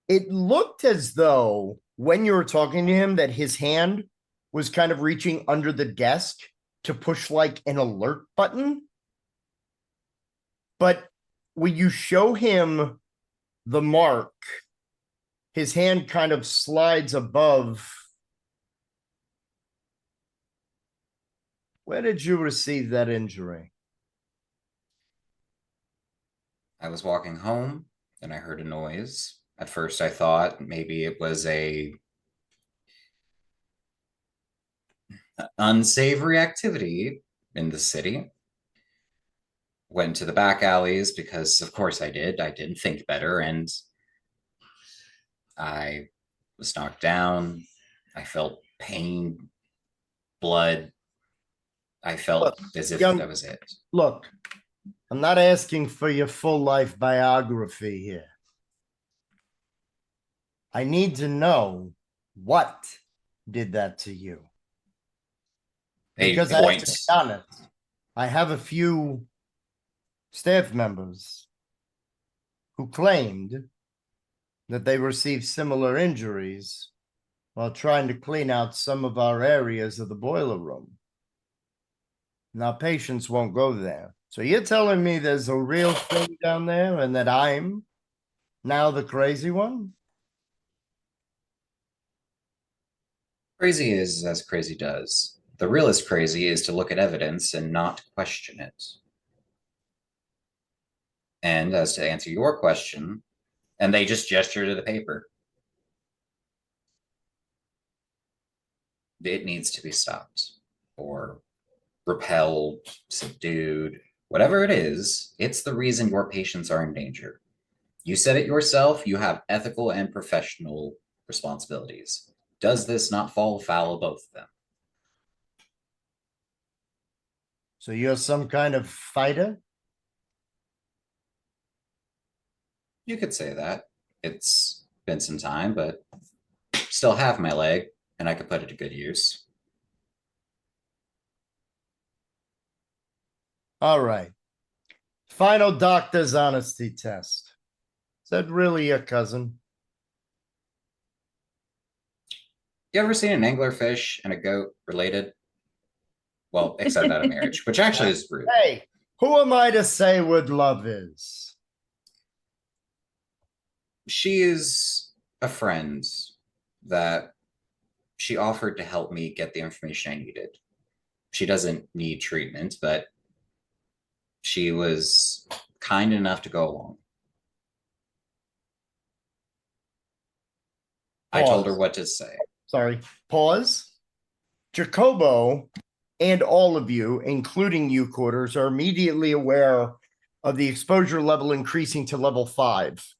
It looked as though when you were talking to him that his hand was kind of reaching under the desk to push like an alert button. But when you show him the mark, his hand kind of slides above. Where did you receive that injury? I was walking home and I heard a noise. At first, I thought maybe it was a unsavory activity in the city. Went to the back alleys because, of course, I did. I didn't think better, and I was knocked down. I felt pain, blood. I felt as if that was it. Look, I'm not asking for your full life biography here. I need to know what did that to you. Because I have to be honest, I have a few staff members who claimed that they received similar injuries while trying to clean out some of our areas of the boiler room. Now, patients won't go there. So you're telling me there's a real thing down there and that I'm now the crazy one? Crazy is as crazy does. The realest crazy is to look at evidence and not question it. And as to answer your question, and they just gesture to the paper. It needs to be stopped or repelled, subdued, whatever it is. It's the reason your patients are in danger. You said it yourself, you have ethical and professional responsibilities. Does this not fall foul of both of them? So you're some kind of fighter? You could say that. It's been some time, but still have my leg, and I could put it to good use. All right. Final doctor's honesty test. Is that really your cousin? You ever seen an anglerfish and a goat related? Well, except out of marriage, which actually is rude. Hey, who am I to say what love is? She is a friend that she offered to help me get the information I needed. She doesn't need treatment, but she was kind enough to go along. I told her Pause. what to say. Sorry. Pause. Jacobo and all of you, including you, Quarters, are immediately aware of the exposure level increasing to level 5.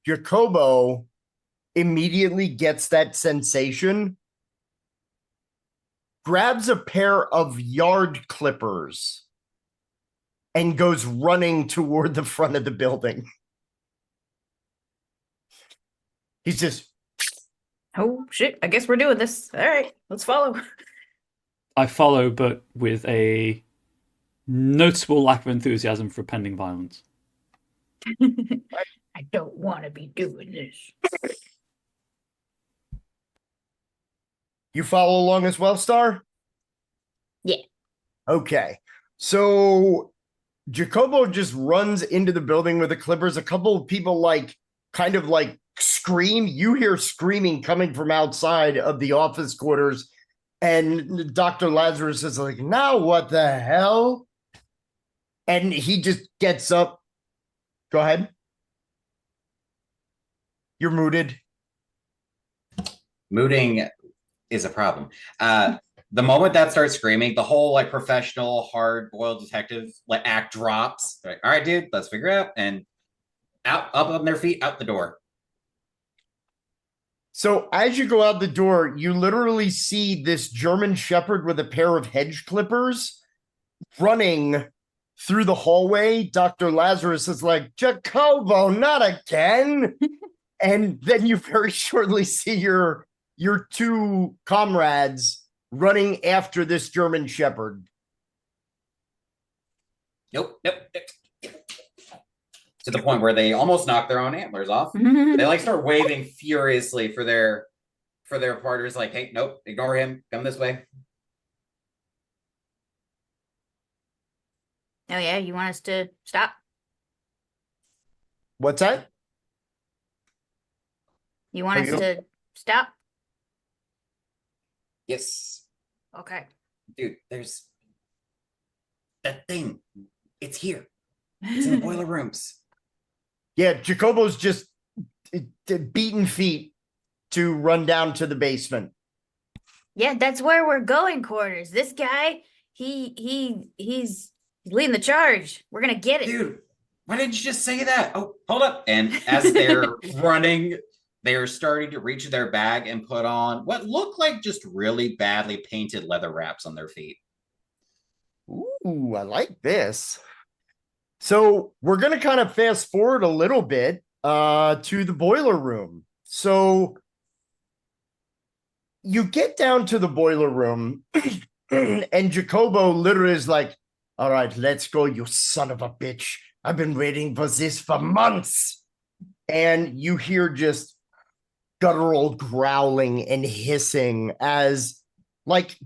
Jacobo immediately gets that sensation, grabs a pair of yard clippers, and goes running toward the front of the building. He's just, Oh shit! I guess we're doing this. All right, let's follow. I follow, but with a noticeable lack of enthusiasm for pending violence. I don't want to be doing this. you follow along as well, Star? Yeah. Okay. So Jacobo just runs into the building with the clippers. A couple of people kind of scream. You hear screaming coming from outside of the office quarters. And Dr. Lazarus is like, now what the hell? And he just gets up. Go ahead. You're muted. Mooting is a problem. The moment that starts screaming, the whole professional hard-boiled detective act drops. Like, all right, dude, let's figure it out. And up on their feet, out the door. So as you go out the door, you literally see this German Shepherd with a pair of hedge clippers running through the hallway. Dr. Lazarus is like, Jacobo, not again. And then you very shortly see your two comrades running after this German Shepherd. Nope. To the point where they almost knock their own antlers off. They start waving furiously for their partners, like, hey, nope, ignore him, come this way. Oh yeah, you want us to stop? What's that? You want us to stop? Yes. Okay. Dude, there's that thing. It's here. It's in the boiler rooms. Yeah, Jacobo's just beaten feet to run down to the basement. Yeah, that's where we're going, Quarters. This guy, he's leading the charge. We're gonna get it. Dude, why didn't you just say that? Oh, hold up. And as they're running, they're starting to reach their bag and put on what look like just really badly painted leather wraps on their feet. Ooh, I like this. So we're going to kind of fast forward a little bit to the boiler room. So you get down to the boiler room and Jacobo literally is like, all right, let's go, you son of a bitch. I've been waiting for this for months. And you hear just guttural growling and hissing as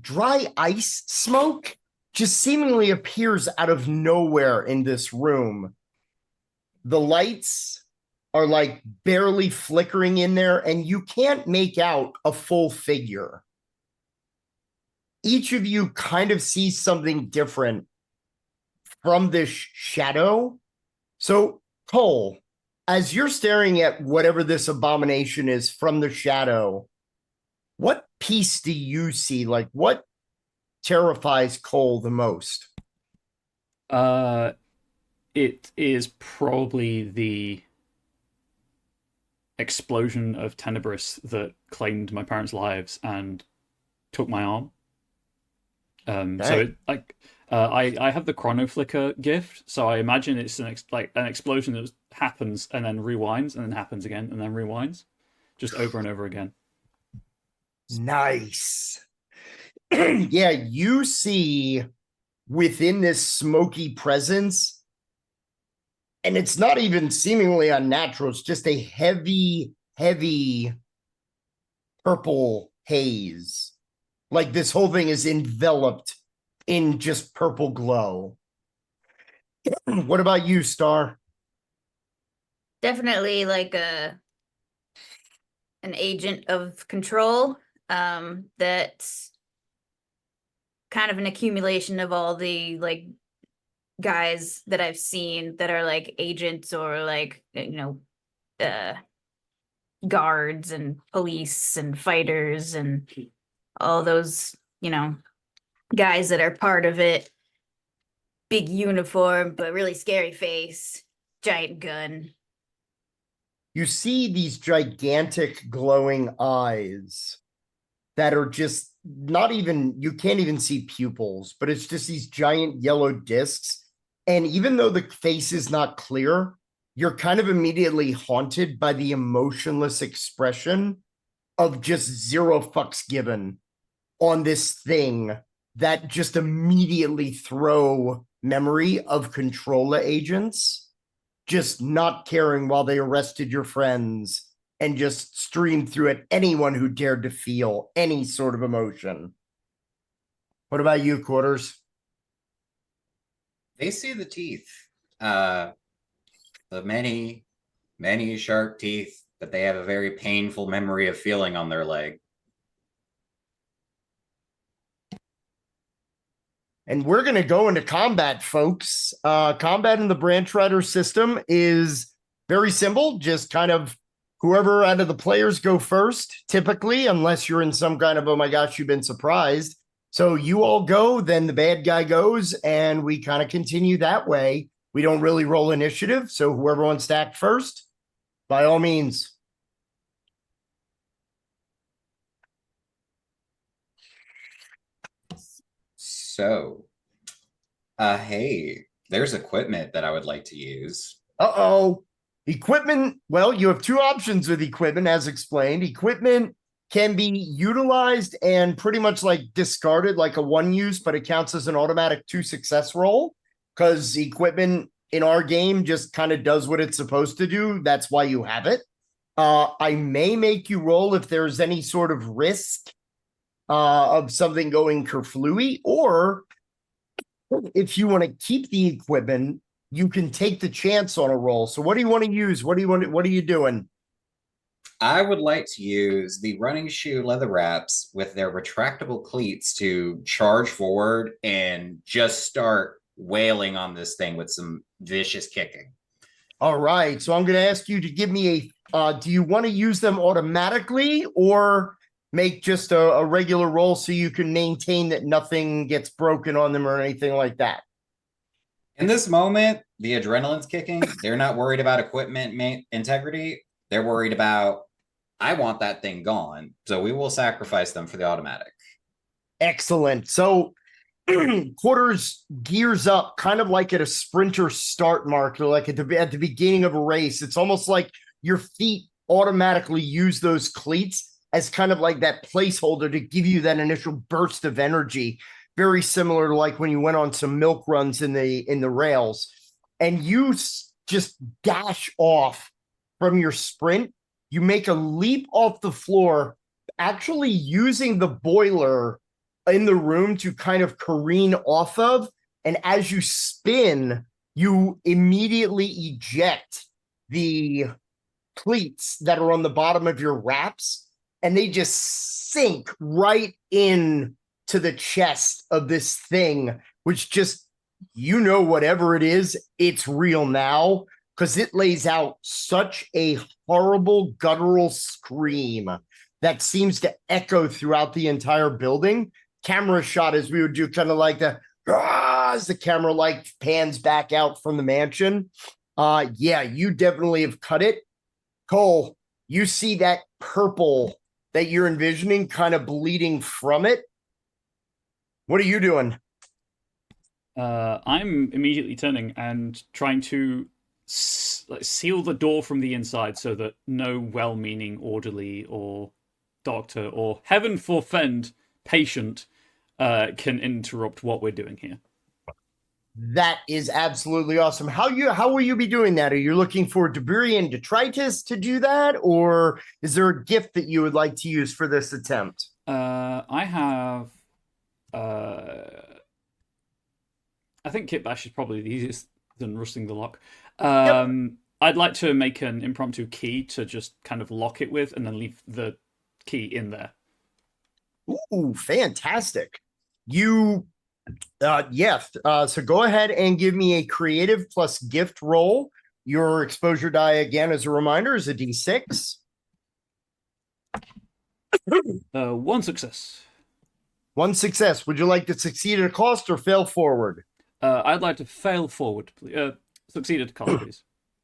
dry ice smoke just seemingly appears out of nowhere in this room. The lights are barely flickering in there, and you can't make out a full figure. Each of you kind of sees something different from this shadow. So, Cole, as you're staring at whatever this abomination is from the shadow, what piece do you see? What terrifies Cole the most? It is probably the explosion of Tenebris that claimed my parents' lives and took my arm. So I have the chrono flicker gift, so I imagine it's an explosion that happens and then rewinds and then happens again and then rewinds, just over and over again. Nice. Yeah, you see within this smoky presence, and it's not even seemingly unnatural, it's just a heavy purple haze. This whole thing is enveloped in just purple glow. What about you, Star? Definitely an agent of control. That's kind of an accumulation of all the guys that I've seen that are agents or guards and police and fighters and all those, guys that are part of it. Big uniform, but really scary face, giant gun. You see these gigantic glowing eyes that are just not even, you can't even see pupils, but it's just these giant yellow discs. And even though the face is not clear, you're kind of immediately haunted by the emotionless expression of just zero fucks given on this thing that just immediately throw memory of controller agents just not caring while they arrested your friends and just streamed through at anyone who dared to feel any sort of emotion. What about you, Quarters? They see the teeth. The many, many sharp teeth that they have a very painful memory of feeling on their leg. And we're going to go into combat, folks. Combat in the Branch Rider system is very simple. Just kind of whoever out of the players go first, typically, unless you're in some kind of, oh my gosh, you've been surprised. So you all go, then the bad guy goes, and we kind of continue that way. We don't really roll initiative. So whoever wants to act first, by all means. So, hey, there's equipment that I would like to use. Uh-oh. Equipment, well, you have two options with equipment, as explained. Equipment can be utilized and pretty much like discarded like a one use, but it counts as an automatic 2 success roll because equipment in our game just kind of does what it's supposed to do. That's why you have it. I may make you roll if there's any sort of risk of something going kerflooey, or if you want to keep the equipment, you can take the chance on a roll. So what do you want to use? What are you doing? I would like to use the running shoe leather wraps with their retractable cleats to charge forward and just start wailing on this thing with some vicious kicking. All right. So I'm going to ask you to give me do you want to use them automatically or make just a regular roll so you can maintain that nothing gets broken on them or anything like that? In this moment, the adrenaline's kicking. They're not worried about equipment integrity. They're worried about, I want that thing gone. So we will sacrifice them for the automatic. Excellent. So Quarters gears up kind of like at a sprinter start marker, like at the beginning of a race. It's almost like your feet automatically use those cleats as kind of like that placeholder to give you that initial burst of energy. Very similar to like when you went on some milk runs in the rails, and you just dash off from your sprint. You make a leap off the floor, actually using the boiler in the room to kind of careen off of. And as you spin, you immediately eject the cleats that are on the bottom of your wraps, and they just sink right in to the chest of this thing, which just, whatever it is, it's real now, because it lays out such a horrible guttural scream that seems to echo throughout the entire building. Camera shot as we would do kind of like the as the camera like pans back out from the mansion. Yeah, you definitely have cut it. Cole, you see that purple that you're envisioning kind of bleeding from it. What are you doing? I'm immediately turning and trying to seal the door from the inside so that no well-meaning orderly or doctor or heaven forfend patient can interrupt what we're doing here. That is absolutely awesome. How will you be doing that? Are you looking for debris and detritus to do that, or is there a gift that you would like to use for this attempt? I have. I think Kit Bash is probably the easiest than rusting the lock. I'd like to make an impromptu key to just kind of lock it with, and then leave the key in there. Ooh, fantastic! So go ahead and give me a creative plus gift roll. Your exposure die, again, as a reminder, is a D6. One success. One success. Would you like to succeed at a cost or fail forward? I'd like to fail forward, please. Succeed at a cost, please.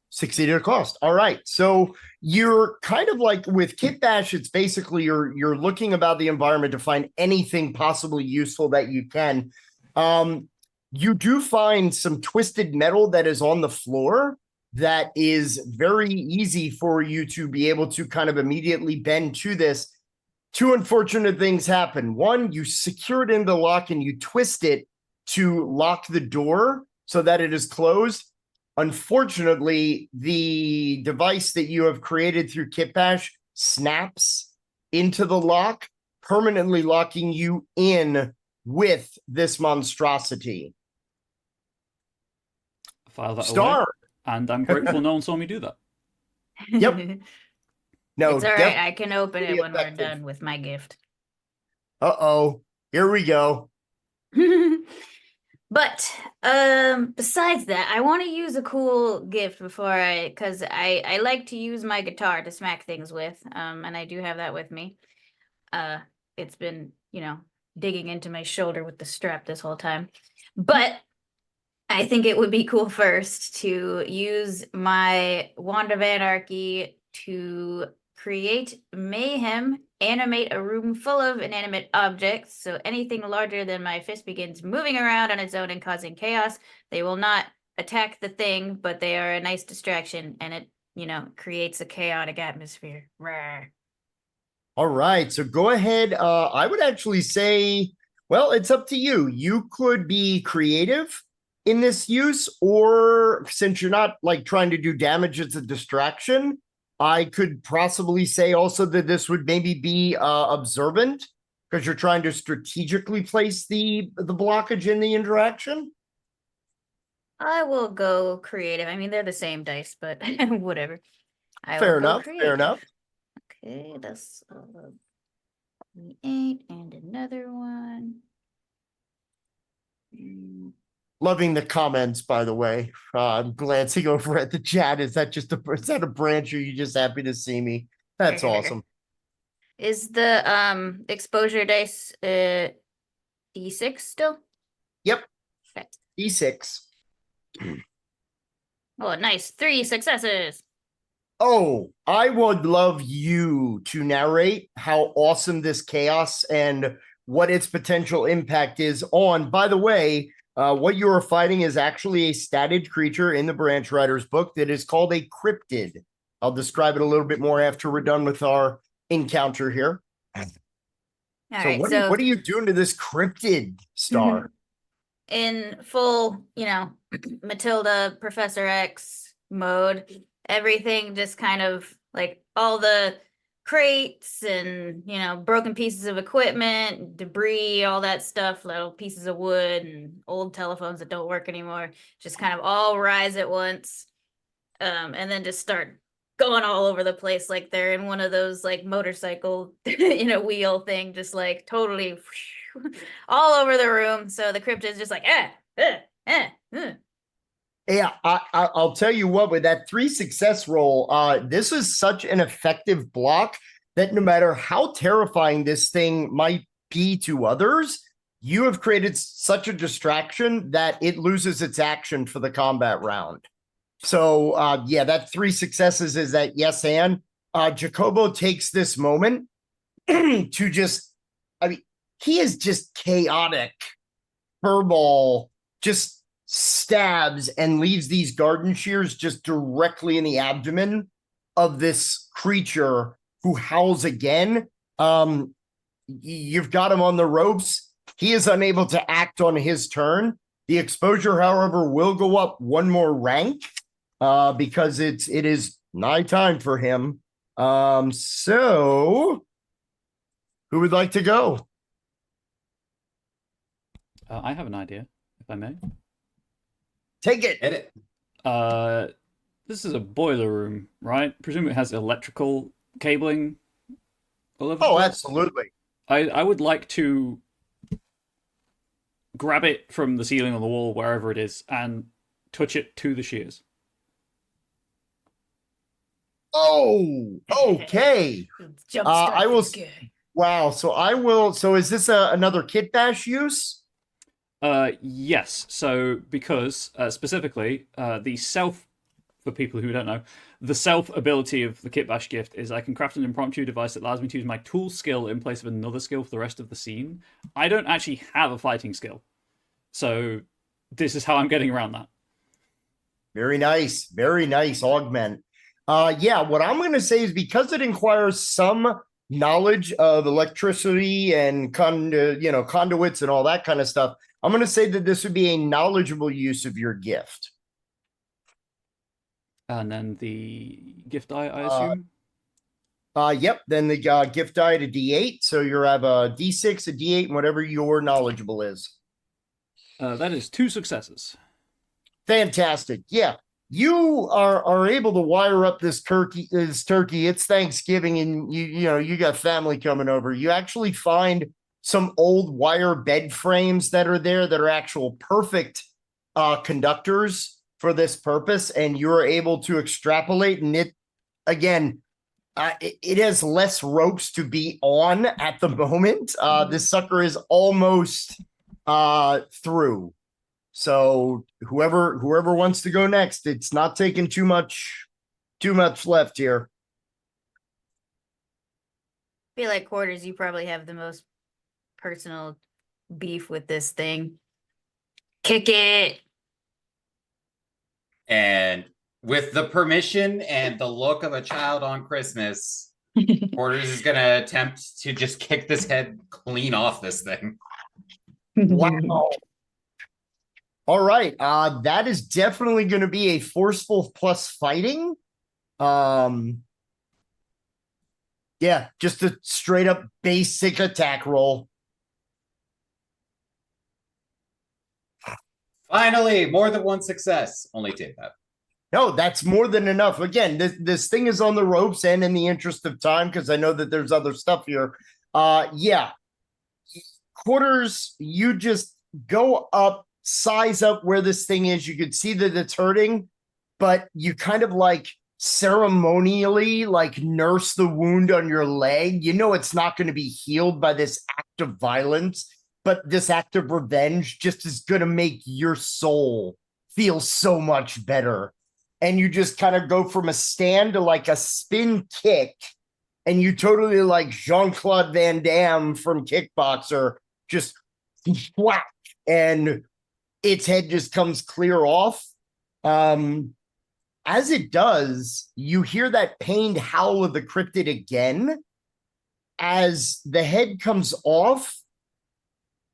Succeed at a cost. All right. So you're kind of like with Kit Bash, it's basically you're looking about the environment to find anything possibly useful that you can. You do find some twisted metal that is on the floor that is very easy for you to be able to kind of immediately bend to this. Two unfortunate things happen. One, you secure it in the lock and you twist it to lock the door so that it is closed. Unfortunately, the device that you have created through Kitbash snaps into the lock, permanently locking you in with this monstrosity. File that away. Star. And I'm grateful no one saw me do that. Yep. No, it's all right. I can open it when effective. we're done with my gift. Uh-oh. Here we go. But besides that, I want to use a cool gift because I like to use my guitar to smack things with. And I do have that with me. It's been, digging into my shoulder with the strap this whole time. But I think it would be cool first to use my Wand of Anarchy to create mayhem, animate a room full of inanimate objects. So anything larger than my fist begins moving around on its own and causing chaos. They will not attack the thing, but they are a nice distraction, and it, creates a chaotic atmosphere. Rawr. All right. So go ahead. I would actually say, well, it's up to you. You could be creative in this use, or since you're not like trying to do damage, it's a distraction. I could possibly say also that this would maybe be observant because you're trying to strategically place the blockage in the interaction. I will go creative. I mean, they're the same dice, but whatever. Fair enough. Fair enough. Okay, that's 8 and another one. Loving the comments, by the way. I'm glancing over at the chat. Is that a branch, or are you just happy to see me? That's awesome. Is the exposure dice D6 still? Yep. Okay. D6. Oh, nice. 3 successes. Oh, I would love you to narrate how awesome this chaos and what its potential impact is on. By the way, what you are fighting is actually a statted creature in the Branch Riders book that is called a cryptid. I'll describe it a little bit more after we're done with our encounter here. What are you doing to this cryptid, Star? In full, Matilda, Professor X mode, everything just kind of like all the crates and, broken pieces of equipment, debris, all that stuff, little pieces of wood and old telephones that don't work anymore, just kind of all rise at once. And then just start going all over the place like they're in one of those like motorcycle, wheel thing, just like totally all over the room. So the crypt is just like, Yeah, I'll tell you what, with that 3 success roll, this is such an effective block that no matter how terrifying this thing might be to others, you have created such a distraction that it loses its action for the combat round. So, that 3 successes is that yes, and Jacobo takes this moment to he is just chaotic. Furball just stabs and leaves these garden shears just directly in the abdomen of this creature who howls again. You've got him on the ropes. He is unable to act on his turn. The exposure, however, will go up 1 more rank because it is nigh time for him. So who would like to go? I have an idea, if I may. Take it. Hit it. This is a boiler room, right? Presume it has electrical cabling all over. Oh, absolutely. I would like to grab it from the ceiling on the wall, wherever it is, and touch it to the shears. Oh, okay. Jumpstart I will. this guy. Wow. So I will. So is this another kit bash use? Yes. So because specifically the self, for people who don't know, the self ability of the Kit Bash gift is I can craft an impromptu device that allows me to use my tool skill in place of another skill for the rest of the scene. I don't actually have a fighting skill, so this is how I'm getting around that. Very nice. Very nice augment. Yeah, what I'm going to say is because it requires some knowledge of electricity and conduits and all that kind of stuff, I'm going to say that this would be a knowledgeable use of your gift. And then the gift die, I assume. Yep. Then the gift die to D8. So you have a D6, a D8, and whatever your knowledgeable is. That is 2 successes. Fantastic. Yeah. You are able to wire up this turkey. It's Thanksgiving, and you got family coming over. You actually find some old wire bed frames that are there that are actual perfect conductors for this purpose, and you're able to extrapolate. And it again, it has less ropes to be on at the moment. This sucker is almost through. So whoever wants to go next, it's not taking too much left here. I feel like Quarters, you probably have the most personal beef with this thing. Kick it. And with the permission and the look of a child on Christmas, Porters is going to attempt to just kick this head clean off this thing. Wow. All right. That is definitely going to be a forceful plus fighting. Yeah, just a straight up basic attack roll. Finally, more than one success. Only 2. No, that's more than enough. Again, this thing is on the ropes, and in the interest of time, because I know that there's other stuff here. Yeah. Quarters, you just go up, size up where this thing is. You could see that it's hurting, but you kind of like ceremonially like nurse the wound on your leg. You know it's not going to be healed by this act of violence, but this act of revenge just is going to make your soul feel so much better. And you just kind of go from a stand to like a spin kick, and you totally like Jean-Claude Van Damme from Kickboxer, just whack, and its head just comes clear off. As it does, you hear that pained howl of the cryptid again. As the head comes off,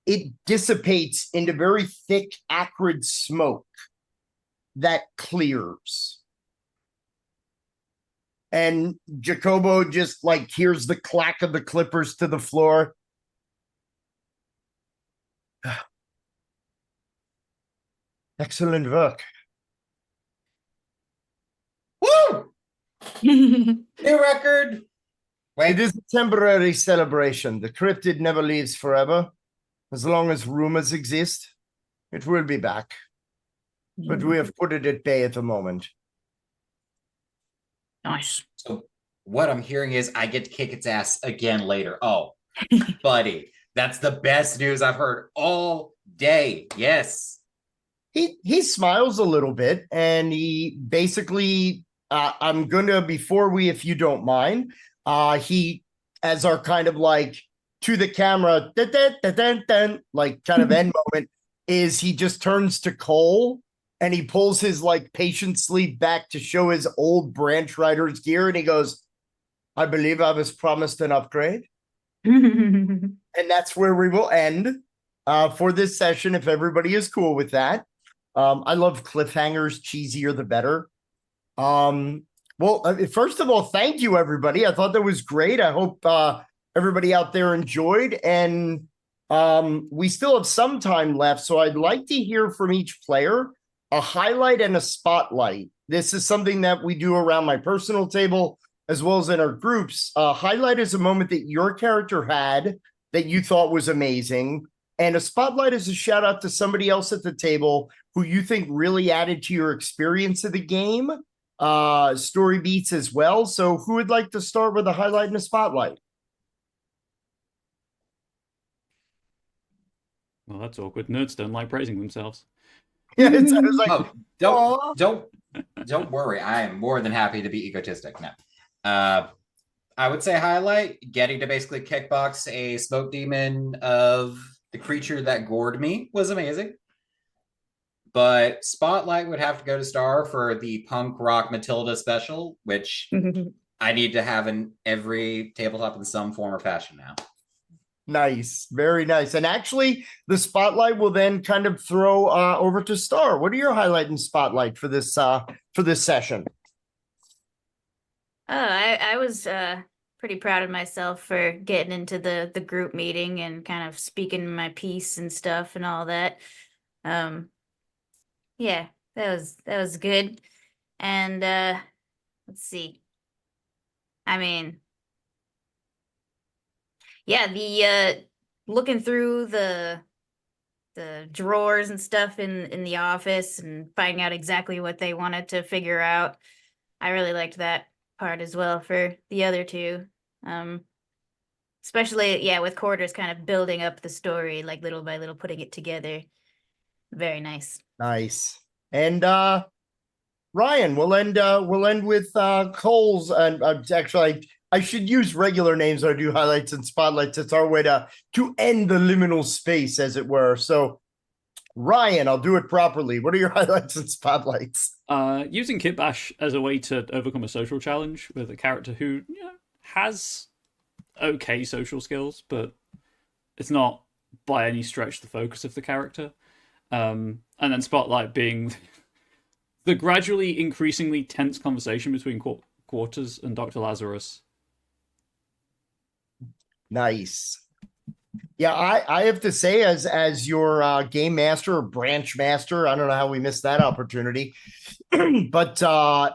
it dissipates into very thick, acrid smoke that clears. And Jacobo just like hears the clack of the clippers to the floor. Excellent work. Woo! New record. Wait. It is a temporary celebration. The cryptid never leaves forever. As long as rumors exist, it will be back. But we have put it at bay at the moment. Nice. So what I'm hearing is I get to kick its ass again later. Oh, buddy, that's the best news I've heard all day. Yes. He smiles a little bit, and he basically, I'm gonna, before we, if you don't mind, he, as our kind of like to the camera, like kind of end moment, is he just turns to Cole and he pulls his like patient sleeve back to show his old Branch Riders gear, and he goes, I believe I was promised an upgrade. And that's where we will end for this session, if everybody is cool with that. I love cliffhangers. Cheesier the better. Well, first of all, thank you, everybody. I thought that was great. I hope everybody out there enjoyed. And we still have some time left, so I'd like to hear from each player a highlight and a spotlight. This is something that we do around my personal table as well as in our groups. Highlight is a moment that your character had that you thought was amazing. And a spotlight is a shout out to somebody else at the table who you think really added to your experience of the game. Story beats as well. So who would like to start with a highlight and a spotlight? Well, that's awkward. Nerds don't like praising themselves. Yeah, it's like, Oh, "Aw." don't worry. I am more than happy to be egotistic now. I would say highlight getting to basically kickbox a smoke demon of the creature that gored me was amazing. But spotlight would have to go to Star for the punk rock Matilda special, which I need to have in every tabletop in some form or fashion now. Nice, very nice. And actually, the spotlight will then kind of throw over to Star. What are your highlight and spotlight for this session? I was pretty proud of myself for getting into the group meeting and kind of speaking my piece and stuff and all that. Yeah, that was good. And let's see. I mean, yeah, the looking through the drawers and stuff in the office and finding out exactly what they wanted to figure out. I really liked that part as well for the other two. Especially, yeah, with Quarters kind of building up the story, like little by little, putting it together. Very nice. Nice. And Ryan, we'll end with Cole's, and actually I should use regular names when I do highlights and spotlights. It's our way to end the liminal space, as it were. So Ryan, I'll do it properly. What are your highlights and spotlights? Using Kit Bash as a way to overcome a social challenge with a character who has okay social skills, but it's not by any stretch the focus of the character. And then Spotlight being the gradually increasingly tense conversation between Quarters and Dr. Lazarus. Nice. Yeah, I have to say, as your game master or branch master, I don't know how we missed that opportunity, but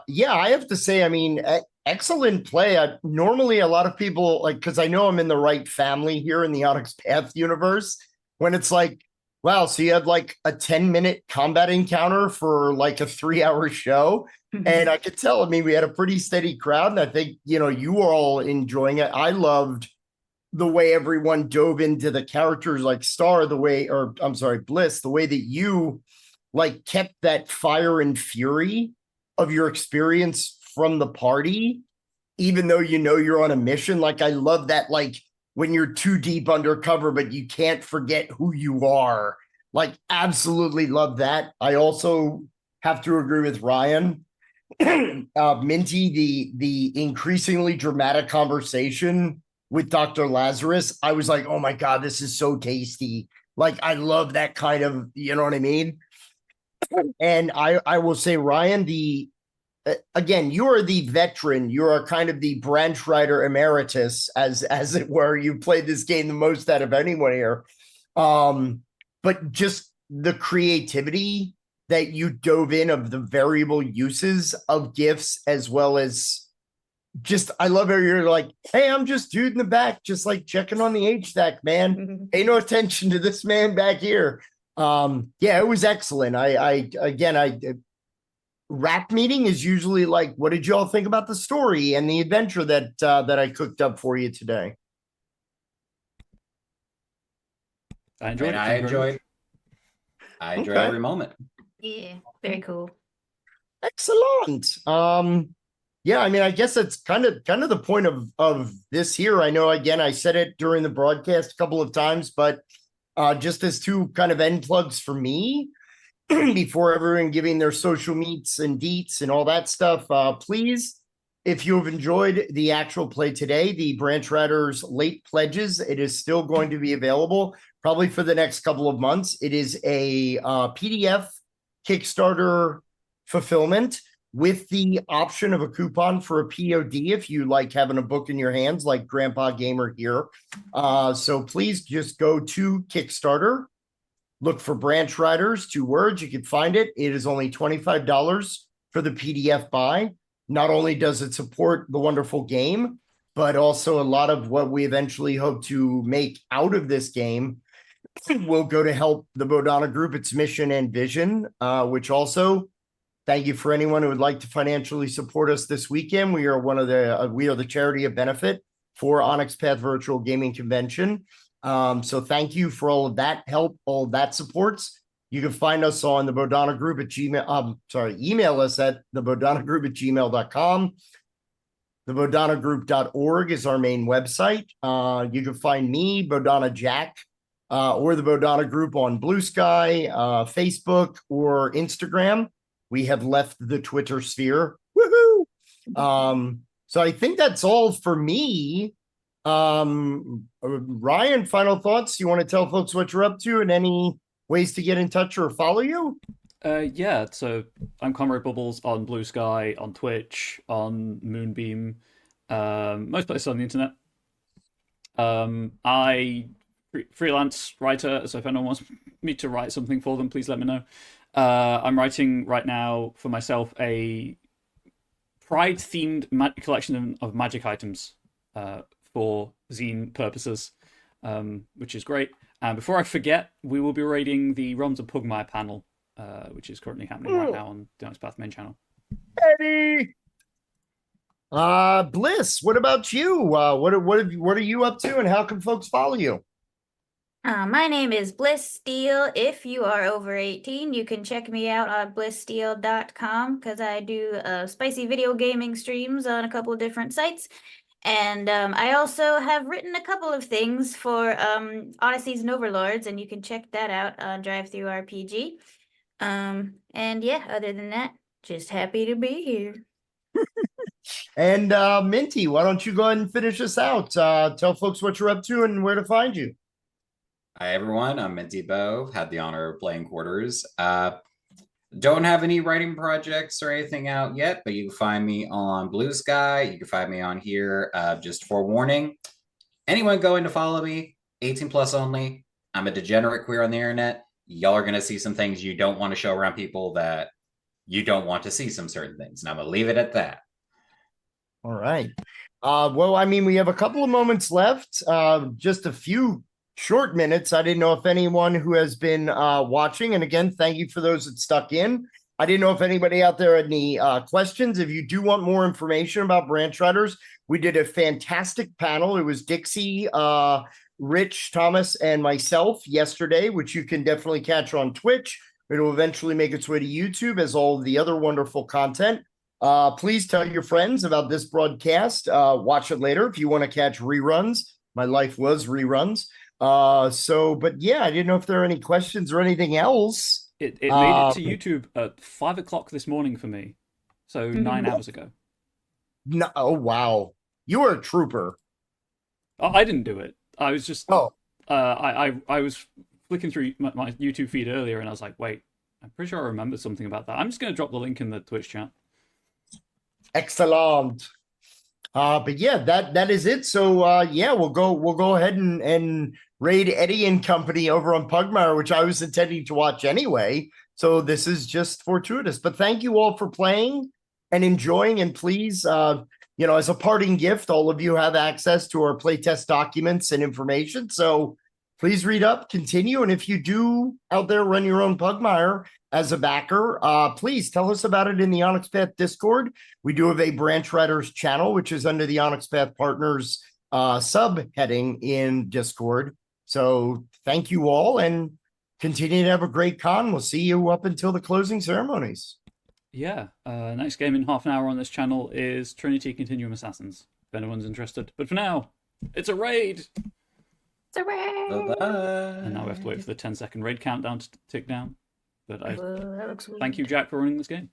yeah, I have to say, I mean, excellent play. Normally, a lot of people because I know I'm in the right family here in the Onyx Path universe. When it's like, wow, so you had like a 10-minute combat encounter for like a 3-hour show, and I could tell. I mean, we had a pretty steady crowd, and I think you were all enjoying it. I loved the way everyone dove into the characters, like Star, Bliss, the way that you like kept that fire and fury of your experience from the party, even though you're on a mission. Like, I love that, like when you're too deep undercover, but you can't forget who you are. Like, absolutely love that. I also have to agree with Ryan. Minty, the increasingly dramatic conversation with Dr. Lazarus, I was like, oh my God, this is so tasty. Like, I love that kind of, you know what I mean? And I will say, Ryan, again, you are the veteran. You are kind of the branch rider emeritus, as it were. You played this game the most out of anyone here. But just the creativity that you dove in of the variable uses of gifts, as well as just, I love how you're like, hey, I'm just dude in the back, just like checking on the HDAC, man. Pay no attention to this man back here. Yeah, it was excellent. I rap meeting is usually like, what did you all think about the story and the adventure that I cooked up for you today? I enjoyed it. I enjoyed every moment. Yeah, very cool. Excellent. Yeah, I mean, I guess it's kind of the point of this here. I know, again, I said it during the broadcast a couple of times, but just as two kind of end plugs for me, before everyone giving their social meets and deets and all that stuff, please, if you have enjoyed the actual play today, the Branch Riders late pledges, it is still going to be available probably for the next couple of months. It is a PDF Kickstarter fulfillment with the option of a coupon for a POD if you like having a book in your hands, like Grandpa Gamer here. So please just go to Kickstarter, look for Branch Riders, 2 words, you can find it. It is only $25 for the PDF buy. Not only does it support the wonderful game, but also a lot of what we eventually hope to make out of this game will go to help the Bodana Group, its mission and vision, which also, thank you for anyone who would like to financially support us this weekend. We are the charity of benefit for Onyx Path Virtual Gaming Convention. So thank you for all of that help, all of that supports. You can find us on the Bodhana Group at Gmail. Email us at thebodhanagroup@gmail.com. Thebodhanagroup.org is our main website. You can find me, Bodhana Jack, or the Bodhana Group on Blue Sky, Facebook, or Instagram. We have left the Twitter sphere. Woohoo! So I think that's all for me. Ryan, final thoughts? You want to tell folks what you're up to and any ways to get in touch or follow you? Yeah, so I'm Comrade Bubbles on Blue Sky, on Twitch, on Moonbeam, most places on the internet. I freelance writer, so if anyone wants me to write something for them, please let me know. I'm writing right now for myself a Pride-themed collection of magic items for zine purposes, which is great. And before I forget, we will be raiding the Realms of Pugmire panel, which is currently happening right now on the Onyx Path main channel. Eddie! Bliss, what about you? What are you up to and how can folks follow you? My name is Bliss Steel. If you are over 18, you can check me out on blisssteel.com because I do spicy video gaming streams on a couple of different sites. And I also have written a couple of things for Odysseys and Overlords, and you can check that out on DriveThruRPG. And yeah, other than that, just happy to be here. And Minty, why don't you go ahead and finish us out? Tell folks what you're up to and where to find you. Hi everyone, I'm Minty Bow. Had the honor of playing quarters. Don't have any writing projects or anything out yet, but you can find me on Blue Sky. You can find me on here. Just forewarning, anyone going to follow me, 18 plus only. I'm a degenerate queer on the internet. Y'all are going to see some things you don't want to show around people that you don't want to see some certain things. And I'm going to leave it at that. All right. Well, I mean, we have a couple of moments left, just a few short minutes. I didn't know if anyone who has been watching, and again, thank you for those that stuck in. I didn't know if anybody out there had any questions. If you do want more information about Branch Riders, we did a fantastic panel. It was Dixie, Rich, Thomas, and myself yesterday, which you can definitely catch on Twitch. It'll eventually make its way to YouTube as all of the other wonderful content. Please tell your friends about this broadcast. Watch it later if you want to catch reruns. My life was reruns. But yeah, I didn't know if there are any questions or anything else. It made it to YouTube at 5 o'clock this morning for me, so 9 hours ago. No, oh wow, you are a trooper. Oh, I didn't do it. I was just I was flicking through my YouTube feed earlier, and I was like, wait, I'm pretty sure I remember something about that. I'm just going to drop the link in the Twitch chat. Excellent. But yeah, that is it. So yeah, we'll go ahead and raid Eddie and company over on Pugmire, which I was intending to watch anyway. So this is just fortuitous. But thank you all for playing and enjoying. And please, as a parting gift, all of you have access to our playtest documents and information. So please read up, continue. And if you do out there run your own Pugmire as a backer, please tell us about it in the Onyx Path Discord. We do have a Branch Riders channel, which is under the Onyx Path Partners subheading in Discord. So thank you all and continue to have a great con. We'll see you up until the closing ceremonies. Yeah, next game in half an hour on this channel is Trinity Continuum Assassins, if anyone's interested. But for now, it's a raid! It's a raid! Bye-bye. And now we have to wait for the 10-second raid countdown to tick down. But Whoa, that looks thank you, Jack, for running this game.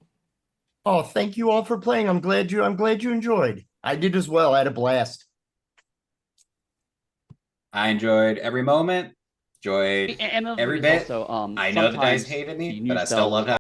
Oh, thank you all for playing. I'm glad you enjoyed. I did as well. I had a blast. I enjoyed every moment, enjoyed And every bit. also, I know the dice sometimes hated you me, need but I to still loved how